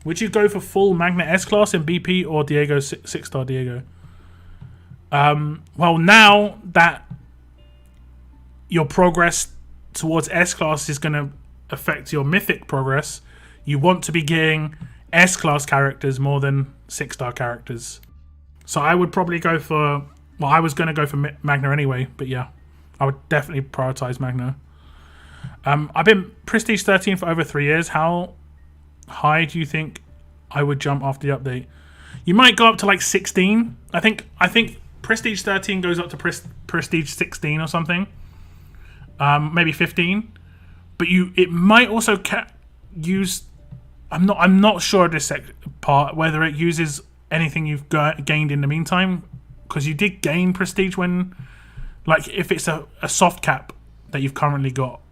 Would you go for full Magna S-Class in BP or Diego 6-star Diego? Well, now that your progress towards S-Class is going to affect your Mythic progress, you want to be getting S-Class characters more than 6-star characters. So I would probably go for... Well, I was going to go for Magna anyway, but yeah. I would definitely prioritize Magna. I've been Prestige 13 for over 3 years. How high do you think I would jump after the update? You might go up to like 16. I think Prestige 13 goes up to Prestige 16 or something. Maybe 15. But it might also use... I'm not sure of this part, whether it uses anything you've gained in the meantime. Because you did gain Prestige when... Like, if it's a soft cap that you've currently got.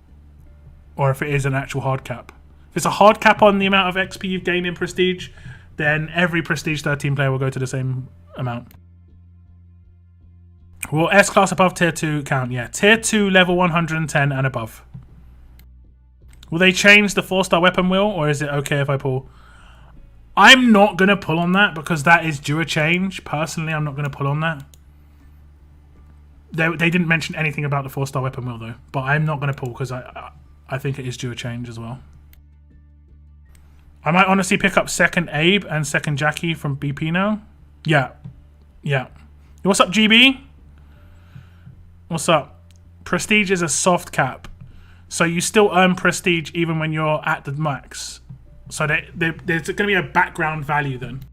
Or if it is an actual hard cap. If it's a hard cap on the amount of XP you've gained in Prestige, then every Prestige 13 player will go to the same amount. Will S-Class above Tier 2 count? Yeah. Tier 2 level 110 and above. Will they change the 4-star weapon wheel, or is it okay if I pull? I'm not going to pull on that because that is due a change. Personally, I'm not going to pull on that. They didn't mention anything about the 4-star weapon wheel, though. But I'm not going to pull because I think it is due a change as well. I might honestly pick up 2nd Abe and 2nd Jackie from BP now. Yeah. Yeah. What's up, GB? What's up? Prestige is a soft cap. So you still earn Prestige even when you're at the max. So there's going to be a background value then.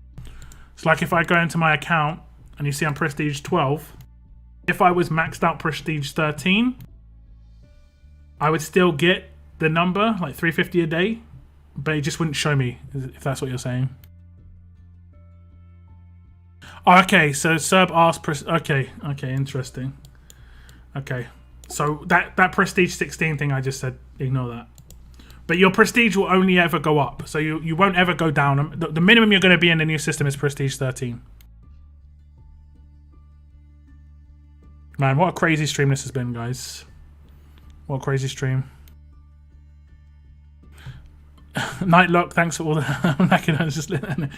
It's like if I go into my account and you see I'm Prestige 12. If I was maxed out Prestige 13, I would still get the number, like 350 a day. But it just wouldn't show me, if that's what you're saying. Oh, okay, so Serb asked... Okay, interesting. Okay, so that Prestige 16 thing I just said, ignore that. But your Prestige will only ever go up, so you won't ever go down. The minimum you're going to be in the new system is Prestige 13. Man, what a crazy stream this has been, guys. What a crazy stream. Nightlock, thanks for all the... I'm knackered. I was just... Man,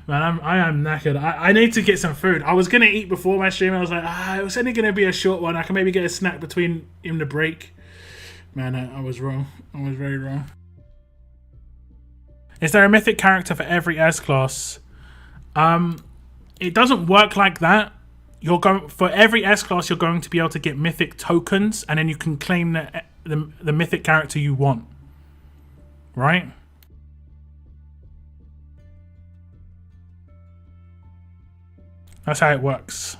I am knackered. I need to get some food. I was going to eat before my stream. I was like, it was only going to be a short one. I can maybe get a snack in the break. Man, I was wrong. I was very wrong. Is there a mythic character for every S-Class? It doesn't work like that. For every S-Class, you're going to be able to get mythic tokens, and then you can claim the mythic character you want, right? That's how it works.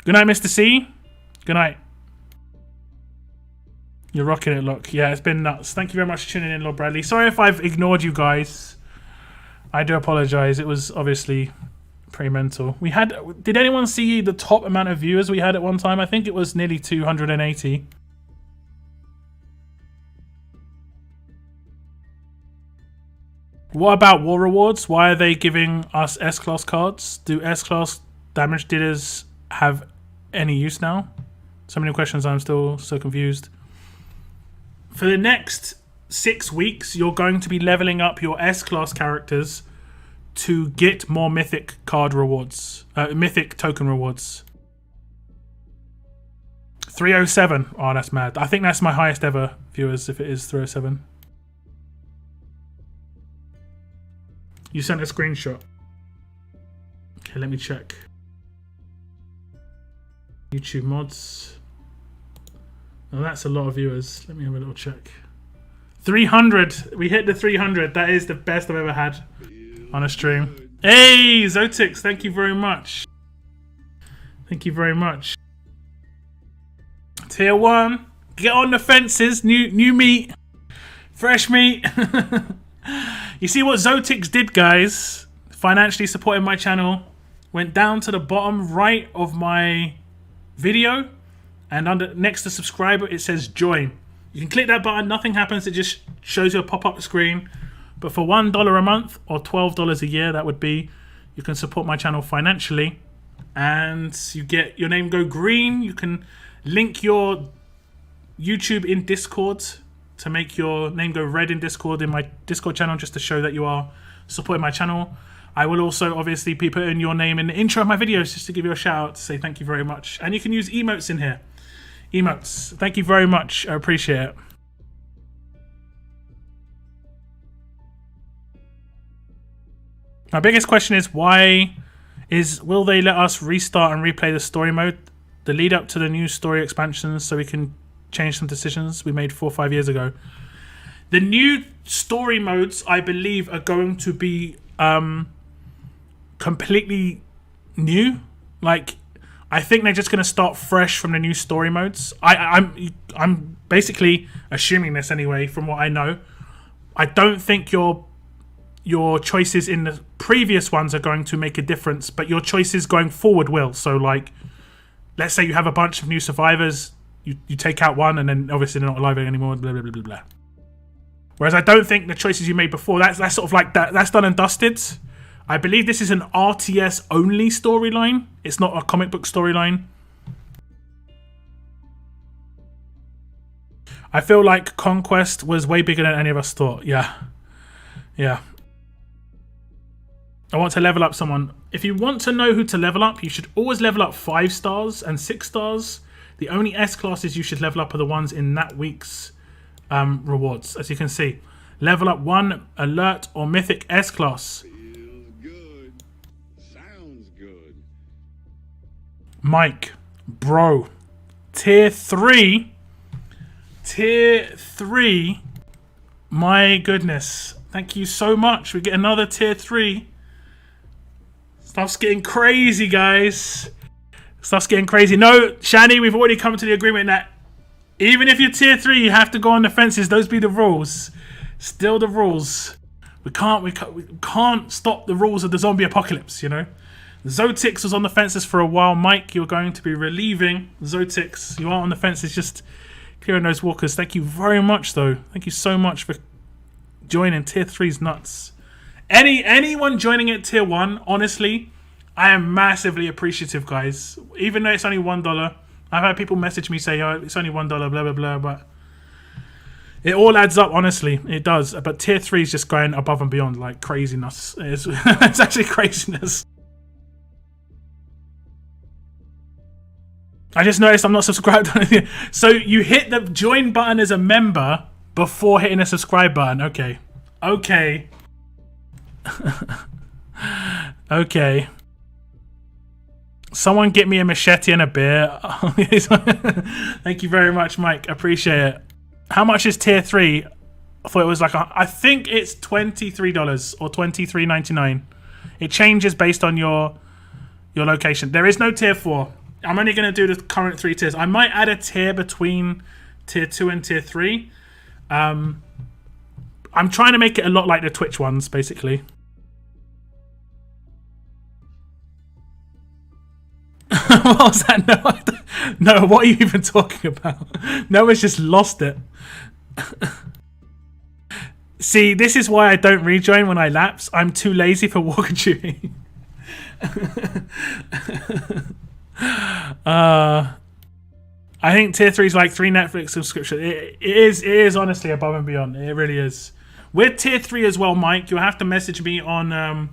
Good night, Mr. C. Good night. You're rocking it, look. Yeah, it's been nuts. Thank you very much for tuning in, Lord Bradley. Sorry if I've ignored you guys. I do apologize. It was obviously pretty mental. We had... Did anyone see the top amount of viewers we had at one time? I think it was nearly 280. What about war rewards? Why are they giving us S-Class cards? Do S-Class damage dealers have any use now? So many questions, I'm still so confused. For the next 6 weeks, you're going to be leveling up your S-Class characters to get more mythic card rewards. Mythic token rewards. 307. Oh, that's mad. I think that's my highest ever viewers, if it is 307. You sent a screenshot. Okay, let me check. YouTube mods. Oh, that's a lot of viewers. Let me have a little check. 300. We hit the 300. That is the best I've ever had on a stream. Hey, Zotix, thank you very much. Thank you very much. Tier 1. Get on the fences. New meat. Fresh meat. You see what Zotix did, guys? Financially supporting my channel. Went down to the bottom right of my video. And under next to subscriber, it says join. You can click that button. Nothing happens. It just shows you a pop-up screen. But for $1 a month or $12 a year, that would be, you can support my channel financially. And you get your name go green. You can link your YouTube in Discord to make your name go red in Discord, in my Discord channel, just to show that you are supporting my channel. I will also obviously be putting your name in the intro of my videos just to give you a shout out to say thank you very much. And you can use emotes in here. Emotes. Thank you very much. I appreciate it. My biggest question is will they let us restart and replay the story mode, the lead up to the new story expansions, so we can change some decisions we made 4 or 5 years ago? The new story modes, I believe, are going to be completely new. Like, I think they're just going to start fresh from the new story modes. I'm basically assuming this anyway, from what I know. I don't think your choices in the previous ones are going to make a difference, but your choices going forward will. So, like, let's say you have a bunch of new survivors. You take out one, and then obviously they're not alive anymore. Blah blah blah blah blah. Whereas I don't think the choices you made before, that's sort of like that. That's done and dusted. I believe this is an RTS only storyline. It's not a comic book storyline. I feel like Conquest was way bigger than any of us thought. Yeah. I want to level up someone. If you want to know who to level up, you should always level up 5 stars and 6 stars. The only S classes you should level up are the ones in that week's rewards. As you can see, level up 1 alert or mythic S class. Feels good. Sounds good. Mike, bro, tier 3. Tier 3. My goodness. Thank you so much. We get another tier 3. Stuff's getting crazy, guys. Stuff's getting crazy. No, Shani, we've already come to the agreement that even if you're tier 3, you have to go on the fences. Those be the rules. Still the rules. We can't stop the rules of the zombie apocalypse, you know. Zotix was on the fences for a while. Mike, you're going to be relieving Zotix. You are on the fences, just clearing those walkers. Thank you very much, though. Thank you so much for joining. Tier 3's nuts. Anyone joining at tier 1, honestly, I am massively appreciative, guys. Even though it's only $1, I've had people message me say, "Oh, it's only $1, blah blah blah," but it all adds up. Honestly, it does. But tier 3 is just going above and beyond, like craziness. It's actually craziness. I just noticed I'm not subscribed. So you hit the join button as a member before hitting the subscribe button. Okay. Okay. Someone get me a machete and a beer. Thank you very much, Mike. Appreciate it. How much is tier 3? I thought it was like I think it's $23 or $23.99. It changes based on your location. There is no tier 4. I'm only going to do the current 3 tiers. I might add a tier between tier 2 and tier 3. I'm trying to make it a lot like the Twitch ones, basically. What was that? No, what are you even talking about? Noah's just lost it. See, this is why I don't rejoin when I lapse. I'm too lazy for walker duty. I think tier 3 is like 3 Netflix subscriptions. It is honestly above and beyond. It really is. With tier 3 as well, Mike, you'll have to message me on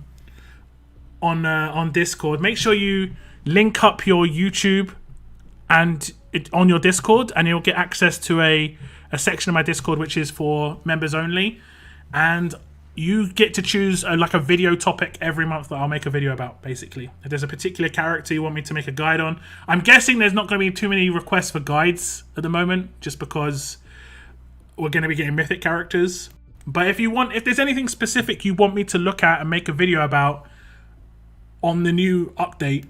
Discord. Make sure you link up your YouTube and on your Discord, and you'll get access to a section of my Discord which is for members only, and you get to choose like a video topic every month that I'll make a video about. Basically, if there's a particular character you want me to make a guide on, I'm guessing there's not going to be too many requests for guides at the moment, just because we're going to be getting mythic characters. But if there's anything specific you want me to look at and make a video about on the new update,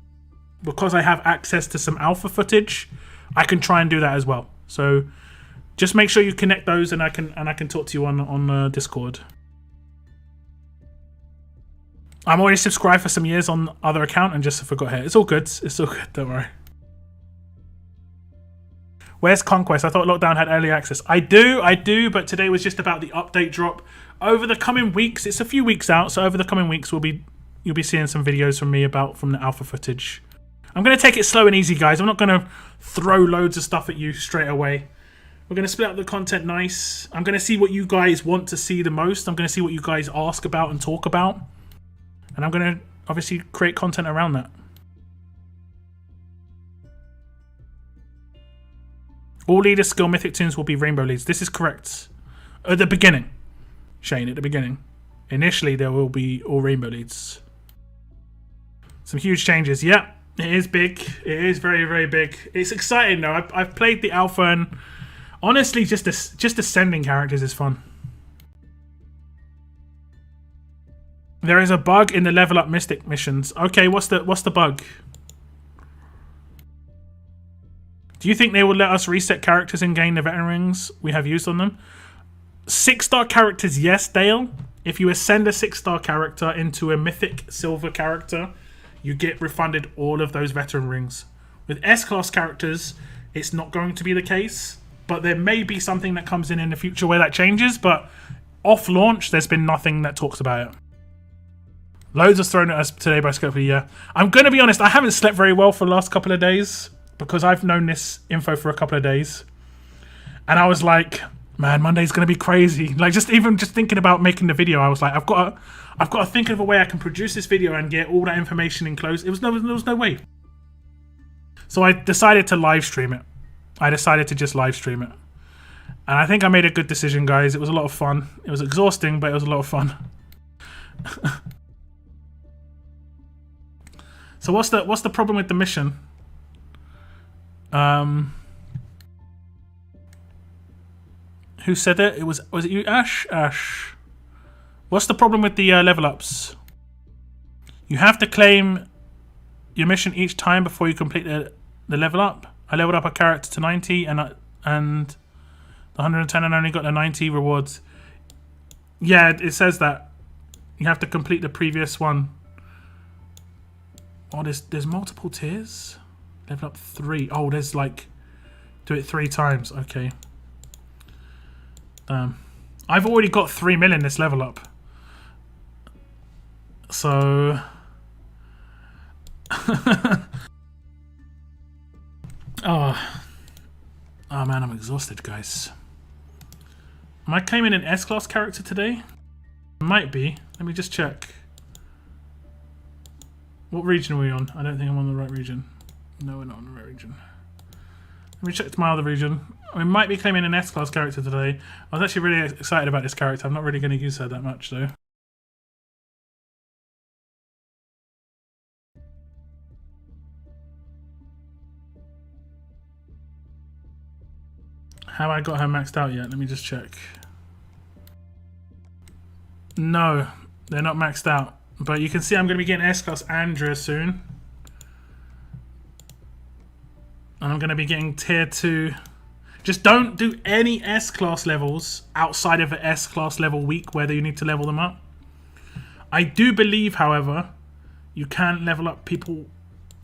because I have access to some alpha footage, I can try and do that as well. So just make sure you connect those, and I can talk to you on Discord. I'm already subscribed for some years on other account and just forgot here. It's all good. It's all good. Don't worry. Where's Conquest? I thought Lockdown had early access. I do, but today was just about the update drop. Over the coming weeks, it's a few weeks out, so over the coming weeks you'll be seeing some videos from me from the alpha footage. I'm going to take it slow and easy, guys. I'm not going to throw loads of stuff at you straight away. We're going to split up the content nice. I'm going to see what you guys want to see the most. I'm going to see what you guys ask about and talk about. And I'm going to obviously create content around that. All leader skill mythic tunes will be rainbow leads. This is correct. At the beginning. Shane, at the beginning. Initially, there will be all rainbow leads. Some huge changes. Yeah, it is big. It is very, very big. It's exciting though. I've played the alpha, and honestly, just ascending characters is fun. There is a bug in the level up mystic missions. Okay, what's the bug? Do you think they will let us reset characters and gain the veteran rings we have used on them? 6-star characters, yes, Dale. If you ascend a 6-star character into a mythic silver character, you get refunded all of those veteran rings. With S-class characters, it's not going to be the case, but there may be something that comes in the future where that changes, but off launch, there's been nothing that talks about it. Loads was thrown at us today by Scopely, yeah. I'm going to be honest, I haven't slept very well for the last couple of days because I've known this info for a couple of days. And I was like, man, Monday's going to be crazy. Like, just thinking about making the video, I was like, I've got to think of a way I can produce this video and get all that information enclosed. There was no way. So I decided to live stream it. I decided to just live stream it. And I think I made a good decision, guys. It was a lot of fun. It was exhausting, but it was a lot of fun. So what's the problem with the mission? Who said it? Was it you, Ash? Ash. What's the problem with the level ups? You have to claim your mission each time before you complete the level up. I leveled up a character to 90 and the 110 and only got the 90 rewards. Yeah, it says that you have to complete the previous one. Oh, there's multiple tiers. Level up 3. Oh, there's like do it 3 times. Okay. I've already got 3 mil in this level up. So oh man, I'm exhausted, guys. Am I claiming an S-class character today? Might be. Let me just check. What region are we on? I don't think I'm on the right region. No, we're not on the right region. Let me check my other region. We might be claiming an S-class character today. I was actually really excited about this character. I'm not really going to use her that much, though. Have I got her maxed out yet? Let me just check. No, they're not maxed out. But you can see I'm going to be getting S-Class Andrea soon. And I'm going to be getting tier 2. Just don't do any S-Class levels outside of the S-Class level week where you need to level them up. I do believe, however, you can level up people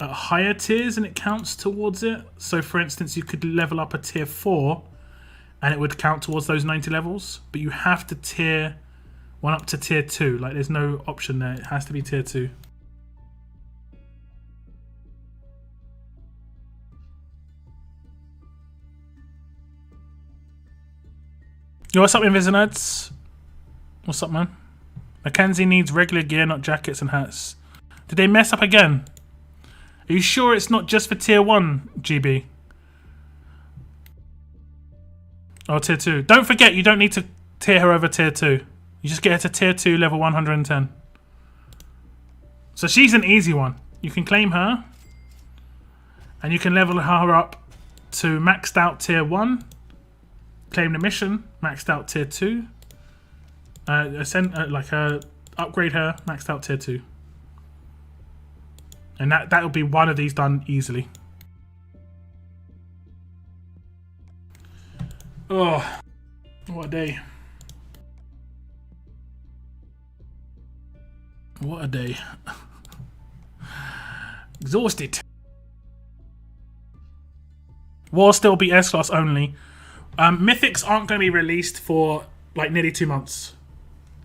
at higher tiers and it counts towards it. So, for instance, you could level up a tier 4 and it would count towards those 90 levels. But you have to tier 1 up to tier 2. Like, there's no option there. It has to be tier 2. Yo, what's up, Invisinerds? What's up, man? Mackenzie needs regular gear, not jackets and hats. Did they mess up again? Are you sure it's not just for tier 1, GB? Oh, tier 2. Don't forget, you don't need to tier her over tier 2. You just get her to tier 2, level 110. So she's an easy one. You can claim her. And you can level her up to maxed out tier 1. Claim the mission, maxed out tier 2. Upgrade her, maxed out tier 2. And that'll be one of these done easily. Oh, what a day. What a day. Exhausted. Will still be S-Class only. Mythics aren't going to be released for like nearly 2 months.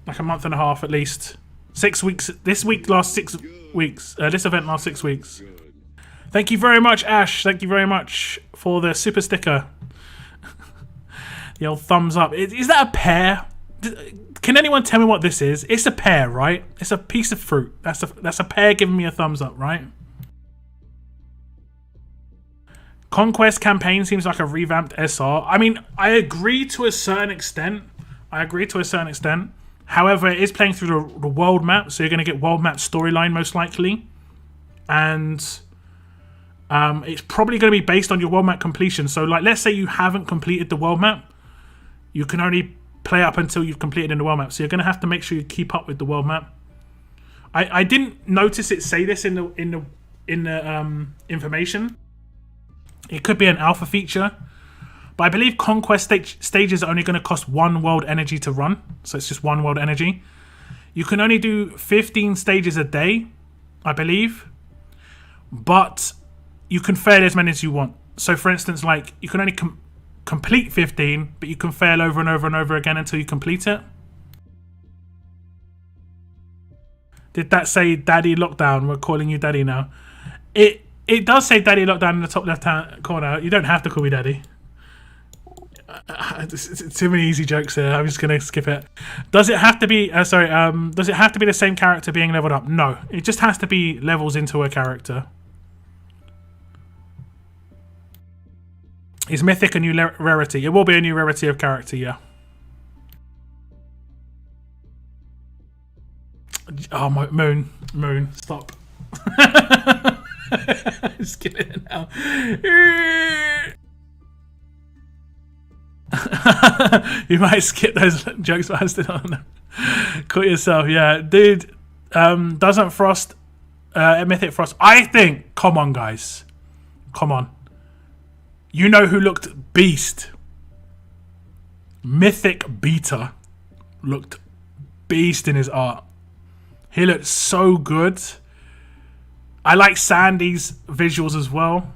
Like a month and a half at least. 6 weeks. This week lasts 6 weeks. This event lasts 6 weeks. Thank you very much, Ash. Thank you very much for the super sticker. The old thumbs up. Is that a pear? Can anyone tell me what this is? It's a pear, right? It's a piece of fruit. That's a pear giving me a thumbs up, right? Conquest campaign seems like a revamped SR. I mean, I agree to a certain extent. However, it is playing through the world map, so you're going to get world map storyline most likely. And it's probably going to be based on your world map completion. So, like, let's say you haven't completed the world map. You can only play up until you've completed in the world map. So you're going to have to make sure you keep up with the world map. I didn't notice it say this in the information. It could be an alpha feature. But I believe Conquest stages are only going to cost 1 world energy to run. So it's just 1 world energy. You can only do 15 stages a day, I believe. But you can fail as many as you want. So for instance, like, you can only complete 15, but you can fail over and over and over again until you complete it. Did that say Daddy Lockdown? We're calling you Daddy now. It does say Daddy Lockdown in the top left-hand corner. You don't have to call me Daddy. Too many easy jokes here. I'm just gonna skip it. Does it have to be? Does it have to be the same character being leveled up? No. It just has to be levels into a character. Is Mythic a new rarity? It will be a new rarity of character. Yeah. Oh, my moon. Stop. Just kidding it now. You might skip those jokes, but I still don't know. Caught yourself, yeah, dude. Doesn't Frost, Mythic Frost? I think. Come on, guys. Come on. You know who looked beast? Mythic Beta looked beast in his art. He looked so good. I like Sandy's visuals as well,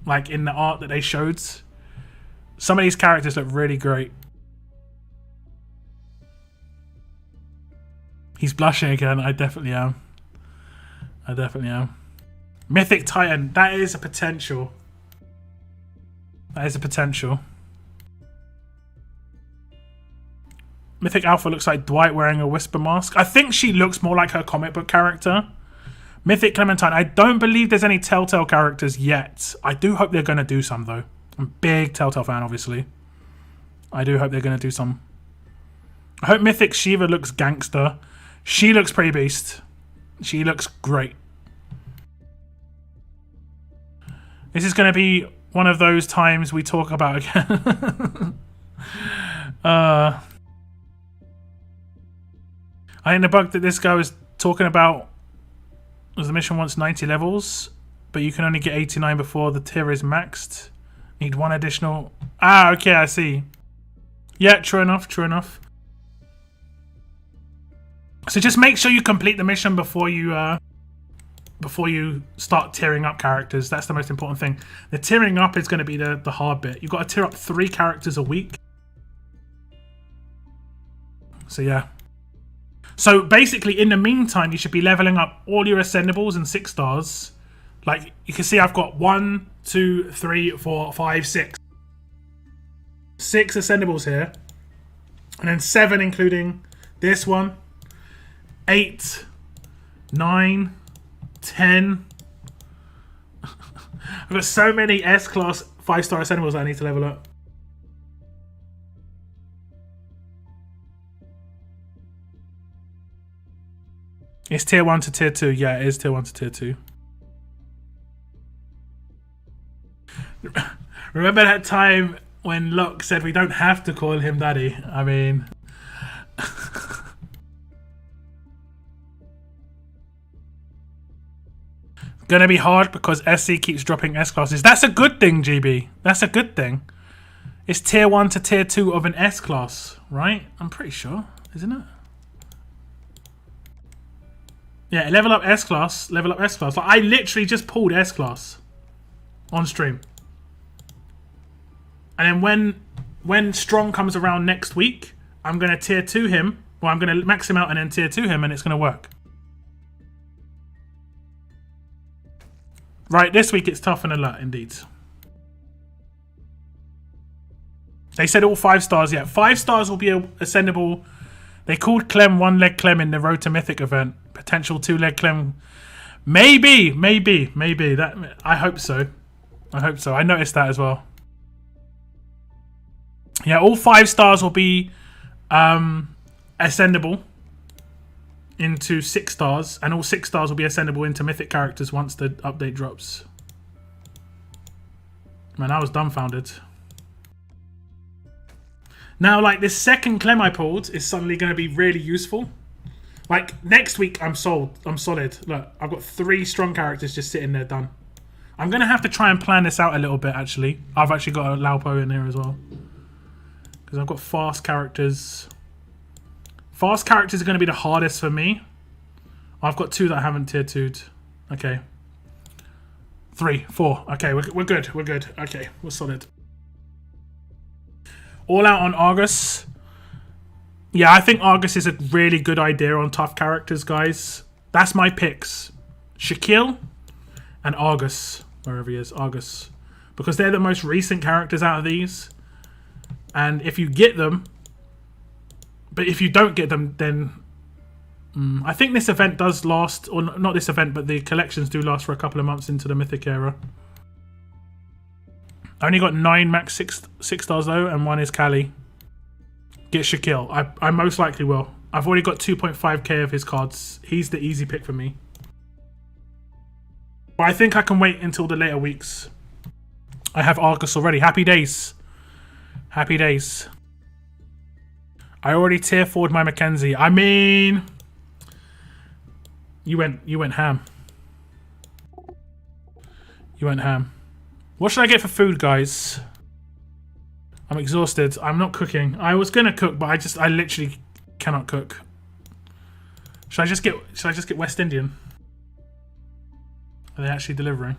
like in the art that they showed. Some of these characters look really great. He's blushing again. I definitely am. Mythic Titan. That is a potential. Mythic Alpha looks like Dwight wearing a whisper mask. I think she looks more like her comic book character. Mythic Clementine. I don't believe there's any Telltale characters yet. I do hope they're going to do some, though. I'm a big Telltale fan, obviously. I do hope they're going to do some. I hope Mythic Shiva looks gangster. She looks pretty beast. She looks great. This is going to be one of those times we talk about again. I think the bug that this guy was talking about was the mission wants 90 levels, but you can only get 89 before the tier is maxed. Need one additional. Ah, okay, I see. Yeah, true enough, true enough. So just make sure you complete the mission before you start tiering up characters. That's the most important thing. The tiering up is going to be the hard bit. You've got to tier up 3 characters a week. So yeah. So basically, in the meantime, you should be leveling up all your ascendables and 6 stars. Like you can see, I've got 1, 2, 3, 4, 5, 6. 6 ascendables here, and then 7 including this one. 8, 9, 10. I've got so many S-class 5-star ascendables that I need to level up. It's tier 1 to tier 2. Yeah, it is tier 1 to tier 2. Remember that time when Locke said we don't have to call him daddy? I mean... Gonna be hard because SC keeps dropping S classes. That's a good thing, GB. That's a good thing. It's tier 1 to tier 2 of an S class, right? I'm pretty sure, isn't it? Yeah, level up S class, level up S class. Like, I literally just pulled S class on stream. And then when Strong comes around next week, I'm gonna tier 2 him. Well, I'm gonna max him out and then tier 2 him, and it's gonna work. Right, this week it's tough and alert indeed. They said all 5 stars, yeah. 5 stars will be ascendable. They called Clem 1-leg Clem in the Road to Mythic event. Potential 2-leg Clem. Maybe. That, I hope so. I hope so. I noticed that as well. Yeah, all 5 stars will be ascendable into 6 stars, and all 6 stars will be ascendable into mythic characters once the update drops. Man, I was dumbfounded. Now, like, this second Clem I pulled is suddenly going to be really useful. Like, next week I'm sold. I'm solid. Look, I've got 3 strong characters just sitting there done. I'm going to have to try and plan this out a little bit, actually. I've actually got a Laupo in here as well, because I've got fast characters. Fast characters are going to be the hardest for me. I've got 2 that I haven't tier 2'd. Okay. 3, 4. Okay, we're good. We're good. Okay, we're solid. All out on Argus. Yeah, I think Argus is a really good idea on tough characters, guys. That's my picks. Shaquille and Argus. Wherever he is, Argus. Because they're the most recent characters out of these. And if you get them... But if you don't get them, then... I think this event does last... Or not this event, but the collections do last for a couple of months into the Mythic era. I only got 9 max 6 stars though, and 1 is Cali. Get Shaquille. I most likely will. I've already got 2.5k of his cards. He's the easy pick for me. But I think I can wait until the later weeks. I have Argus already. Happy days. Happy days. I already tier 4'd my Mackenzie. I mean... You went ham. You went ham. What should I get for food, guys? I'm exhausted. I'm not cooking. I was gonna cook, but I literally cannot cook. Should I just get West Indian? Are they actually delivering?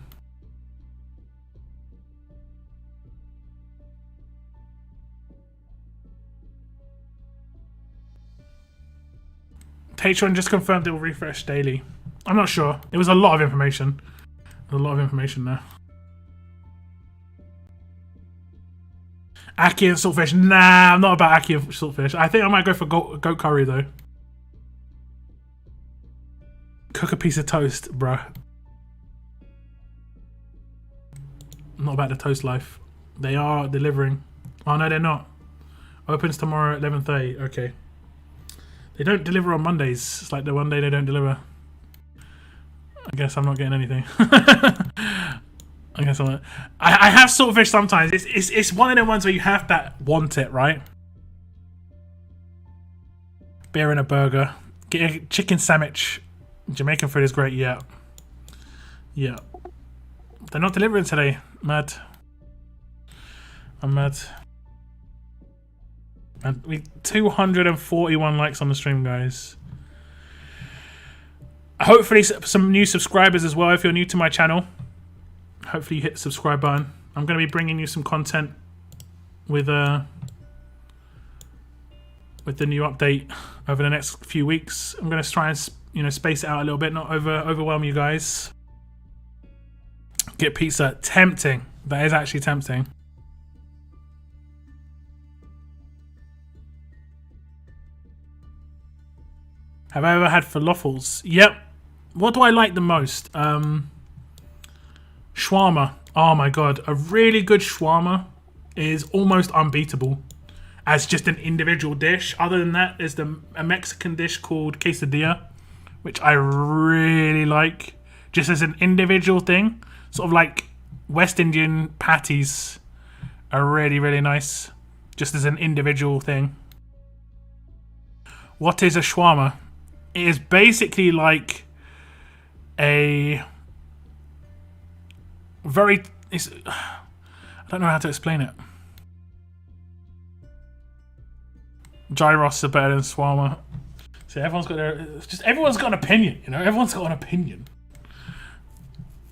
Patreon just confirmed it will refresh daily. I'm not sure. It was a lot of information. A lot of information there. Aki and saltfish. Nah, I'm not about Aki and saltfish. I think I might go for goat curry though. Cook a piece of toast, bruh. I'm not about the toast life. They are delivering. Oh no, they're not. Opens tomorrow at 11:30. Okay. They don't deliver on Mondays. It's like the one day they don't deliver. I guess I'm not getting anything. I guess I have saltfish sometimes. It's one of them ones where you have that want it, right? Beer and a burger. Get a chicken sandwich. Jamaican food is great, yeah. Yeah. They're not delivering today. Mad. I'm mad. And we 241 likes on the stream, guys. Hopefully some new subscribers as well if you're new to my channel. Hopefully you hit the subscribe button. I'm going to be bringing you some content with the new update over the next few weeks. I'm going to try and space it out a little bit, not overwhelm you guys. Get pizza. Tempting. That is actually tempting. Have I ever had falafels? Yep. What do I like the most? Shawarma. Oh my god. A really good shawarma is almost unbeatable as just an individual dish. Other than that, there's a Mexican dish called quesadilla, which I really like. Just as an individual thing. Sort of like West Indian patties are really, really nice. Just as an individual thing. What is a shawarma? It is basically like a very... I don't know how to explain it. Gyros are better than shawarma. See, everyone's got an opinion, you know? Everyone's got an opinion.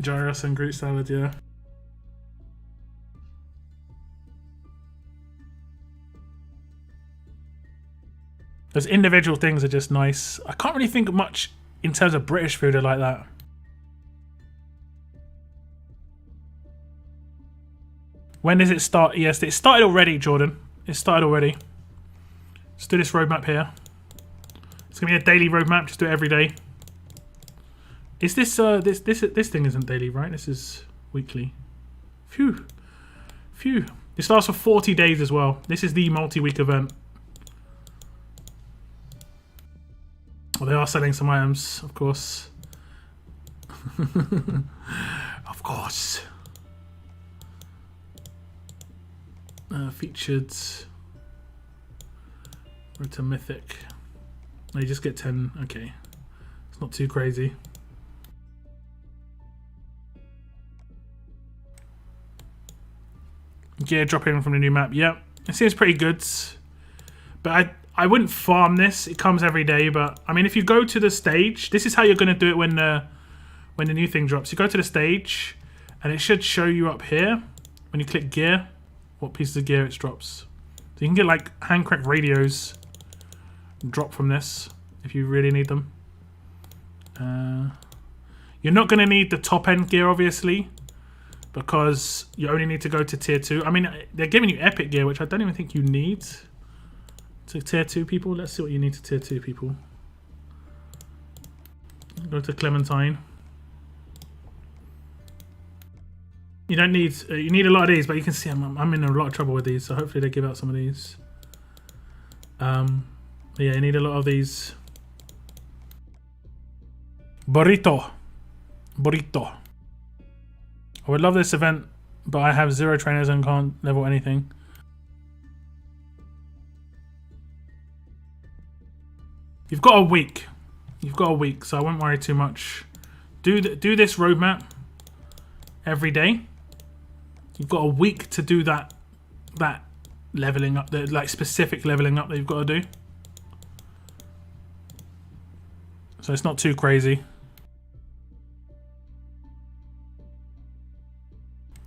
Gyros and Greek salad, yeah. Those individual things are just nice. I can't really think of much in terms of British food like that. When does it start? Yes, it started already, Jordan. It started already. Let's do this roadmap here. It's gonna be a daily roadmap. Just do it every day. Is this this thing isn't daily, right? This is weekly. Phew, phew. This lasts for 40 days as well. This is the multi-week event. Well, they are selling some items, of course. Of course. Featured. Road to Mythic. No, you just get 10. Okay. It's not too crazy. Gear drop in from the new map. Yep. It seems pretty good. But I wouldn't farm this. It comes every day, but I mean, if you go to the stage, this is how you're going to do it when the new thing drops. You go to the stage, and it should show you up here when you click gear what pieces of gear it drops. So you can get like hand crank radios drop from this if you really need them. You're not going to need the top end gear, obviously, because you only need to go to tier 2. I mean, they're giving you epic gear, which I don't even think you need. To tier 2 people, let's see what you need to tier 2 people. Go to Clementine. You don't need, you need a lot of these, but you can see I'm in a lot of trouble with these, so hopefully they give out some of these. Yeah, you need a lot of these. Burrito. Burrito. I would love this event, but I have 0 trainers and can't level anything. You've got a week. You've got a week, so I won't worry too much. Do this roadmap every day. You've got a week to do that leveling up, the like specific leveling up that you've got to do. So it's not too crazy.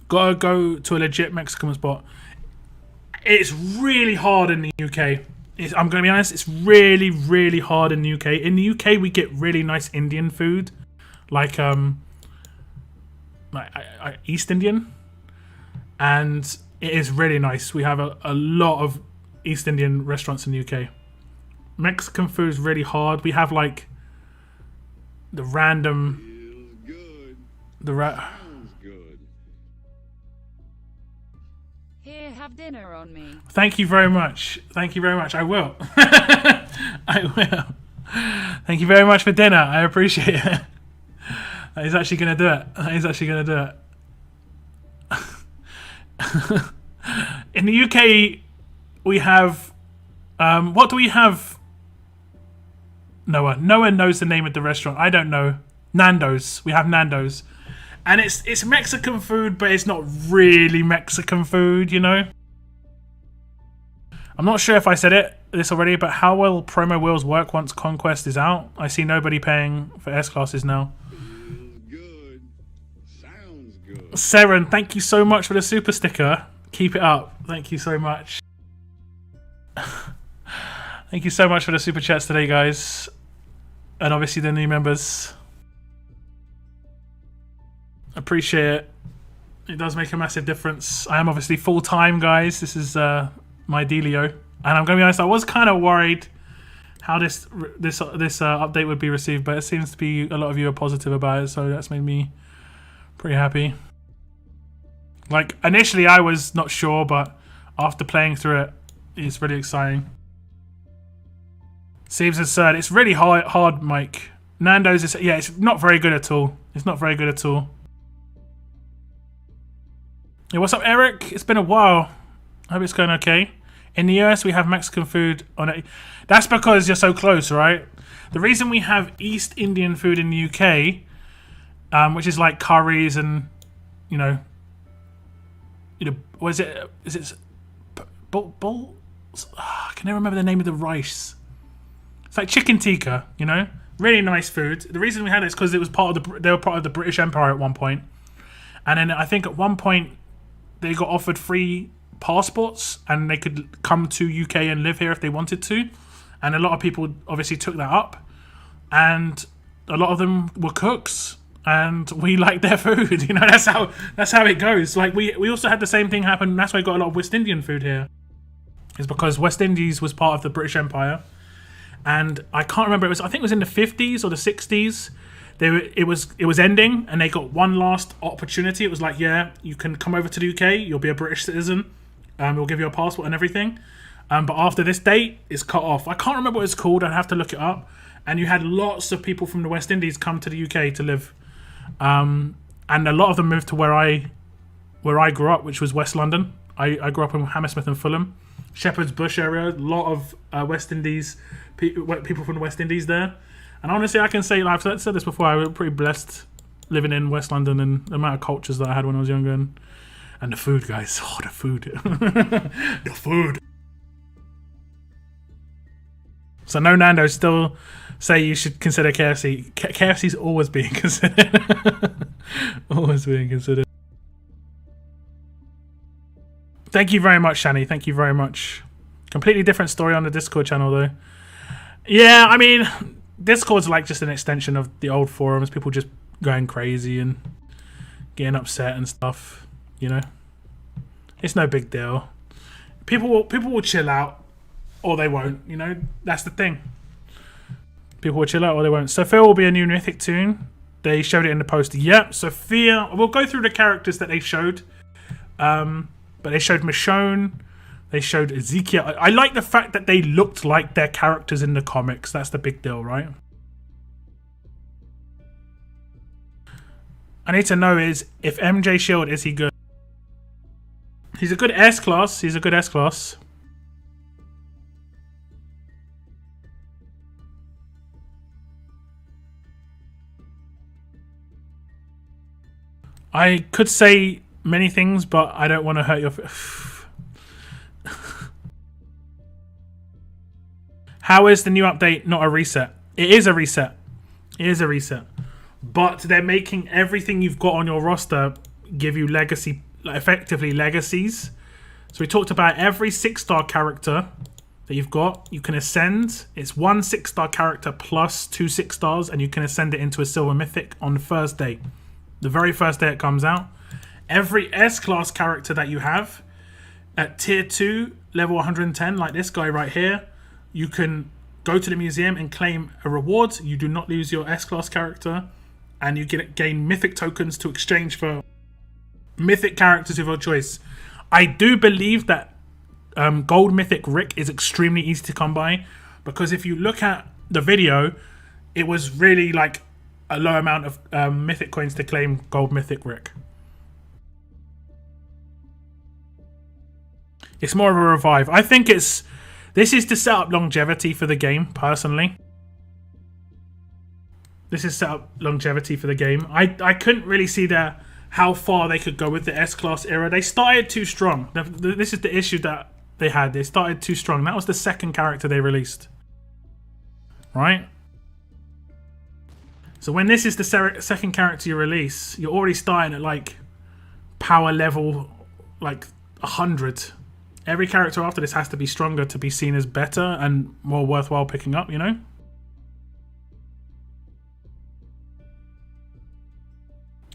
Gotta go to a legit Mexican spot. It's really hard in the UK. I'm going to be honest, it's really, really hard in the UK. In the UK, we get really nice Indian food. Like East Indian. And it is really nice. We have a lot of East Indian restaurants in the UK. Mexican food is really hard. We have like the random... Sounds good. Here, have dinner on me. Thank you very much. Thank you very much. I will. I will. Thank you very much for dinner. I appreciate it. That is actually going to do it. That is actually going to do it. In the UK, we have what do we have? Noah knows the name of the restaurant. I don't know. Nando's. We have Nando's, and it's Mexican food, but it's not really Mexican food, you know. I'm not sure if I said this already, but how will promo wheels work once Conquest is out? I see nobody paying for S classes now. Good. Sounds good. Seren, thank you so much for the super sticker. Keep it up. Thank you so much. Thank you so much for the super chats today, guys. And obviously the new members. Appreciate it. It does make a massive difference. I am obviously full-time, guys. This is my dealio. And I'm going to be honest, I was kind of worried how this update would be received, but it seems to be a lot of you are positive about it, so that's made me pretty happy. Like, initially I was not sure, but after playing through it, it's really exciting. Seems absurd. It's really hard, Mike. Nando's is, yeah, it's not very good at all. It's not very good at all. Hey, what's up, Eric? It's been a while. I hope it's going okay. In the US, we have Mexican food on it. That's because you're so close, right? The reason we have East Indian food in the UK, which is like curries and, you know, what is it? Is it bull? I can never remember the name of the rice. It's like chicken tikka, you know, really nice food. The reason we had it is because it was they were part of the British Empire at one point, and then I think at one point they got offered free passports and they could come to UK and live here if they wanted to, and a lot of people obviously took that up, and a lot of them were cooks, and we liked their food. You know, that's how it goes. Like we also had the same thing happen. That's why we got a lot of West Indian food here. Is because West Indies was part of the British Empire. And I can't remember. I think it was in the 50s or the 60s. It was ending, and they got one last opportunity. It was like, yeah, you can come over to the UK. You'll be a British citizen. We'll give you a passport and everything. But after this date, it's cut off. I can't remember what it's called. I'd have to look it up. And you had lots of people from the West Indies come to the UK to live, and a lot of them moved to where I grew up, which was West London. I grew up in Hammersmith and Fulham, Shepherd's Bush area. A lot of West Indies. People from the West Indies there, and honestly I can say, like I've said this before, I was pretty blessed living in West London and the amount of cultures that I had when I was younger, and the food, guys. Oh, the food. The food. So no Nando's, still say you should consider KFC. KFC's always being considered. Always being considered. Thank you very much, Shani. Thank you very much. Completely different story on the Discord channel though. Yeah, I mean, Discord's like just an extension of the old forums. People just going crazy and getting upset and stuff. You know, it's no big deal. People will chill out, or they won't. You know, that's the thing. People will chill out, or they won't. Sophia will be a new Mythic tune. They showed it in the poster. Yep, Sophia. We'll go through the characters that they showed. But they showed Michonne. They showed Ezekiel. I like the fact that they looked like their characters in the comics. That's the big deal, right? I need to know is if MJ Shield, is he good? He's a good S-class. He's a good S-class. I could say many things, but I don't want to hurt your... How is the new update not a reset? It is a reset. It is a reset. But they're making everything you've got on your roster give you legacy, effectively legacies. So we talked about every 6-star character that you've got, you can ascend. It's one 6-star character plus 2 6-stars, and you can ascend it into a silver mythic on the first day. The very first day it comes out. Every S-class character that you have at tier 2, level 110, like this guy right here, you can go to the museum and claim a reward. You do not lose your S-class character, and you gain mythic tokens to exchange for mythic characters of your choice. I do believe that gold mythic Rick is extremely easy to come by, because if you look at the video, it was really like a low amount of mythic coins to claim gold mythic Rick. It's more of a revive. I think this is to set up longevity for the game, personally. This is set up longevity for the game. I couldn't really see how far they could go with the S-Class era. They started too strong. This is the issue that they had. They started too strong. That was the second character they released. Right? So when this is the second character you release, you're already starting at like power level like 100. Every character after this has to be stronger to be seen as better and more worthwhile picking up, you know?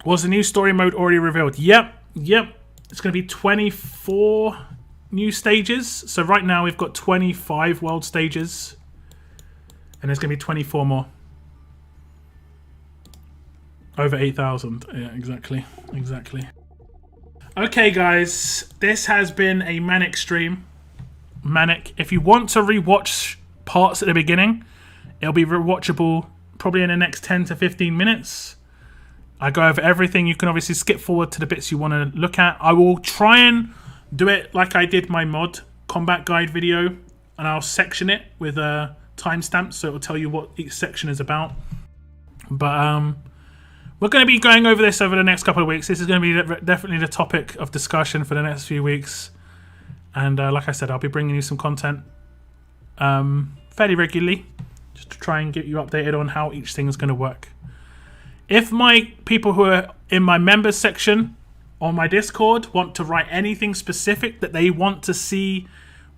Was the new story mode already revealed? Yep. It's going to be 24 new stages. So right now we've got 25 world stages. And there's going to be 24 more. Over 8,000. Yeah, exactly. Okay, guys. This has been a manic stream. Manic. If you want to rewatch parts at the beginning, it'll be rewatchable probably in the next 10 to 15 minutes. I go over everything. You can obviously skip forward to the bits you want to look at. I will try and do it like I did my mod combat guide video, and I'll section it with timestamps so it will tell you what each section is about. But we're going to be going over this over the next couple of weeks. This is going to be definitely the topic of discussion for the next few weeks. And like I said, I'll be bringing you some content fairly regularly, just to try and get you updated on how each thing is going to work. If my people who are in my members section on my Discord want to write anything specific that they want to see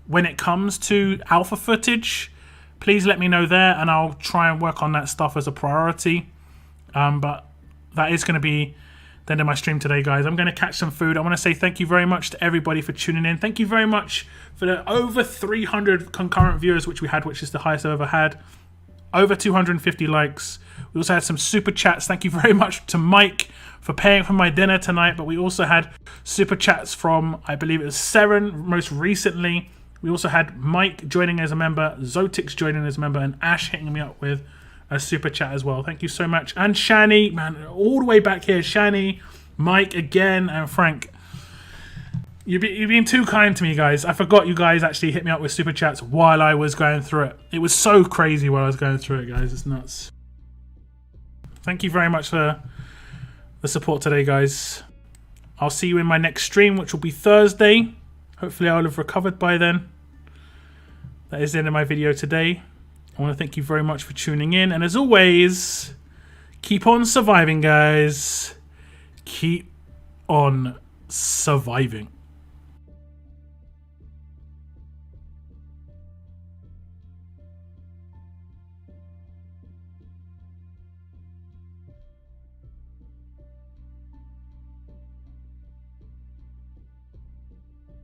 when it comes to alpha footage, please let me know there, and I'll try and work on that stuff as a priority. But that is going to be the end of my stream today, guys. I'm going to catch some food. I want to say thank you very much to everybody for tuning in. Thank you very much for the over 300 concurrent viewers which we had, which is the highest I've ever had. Over 250 likes. We also had some super chats. Thank you very much to Mike for paying for my dinner tonight. But we also had super chats from, I believe it was Seren most recently. We also had Mike joining as a member, Zotix joining as a member, and Ash hitting me up with a super chat as well. Thank you so much. And Shani, man, all the way back here. Shani, Mike again, and Frank. You've been too kind to me, guys. I forgot you guys actually hit me up with super chats while I was going through it. It was so crazy while I was going through it, guys. It's nuts. Thank you very much for the support today, guys. I'll see you in my next stream, which will be Thursday. Hopefully I'll have recovered by then. That is the end of my video today. I want to thank you very much for tuning in. And as always, keep on surviving, guys. Keep on surviving.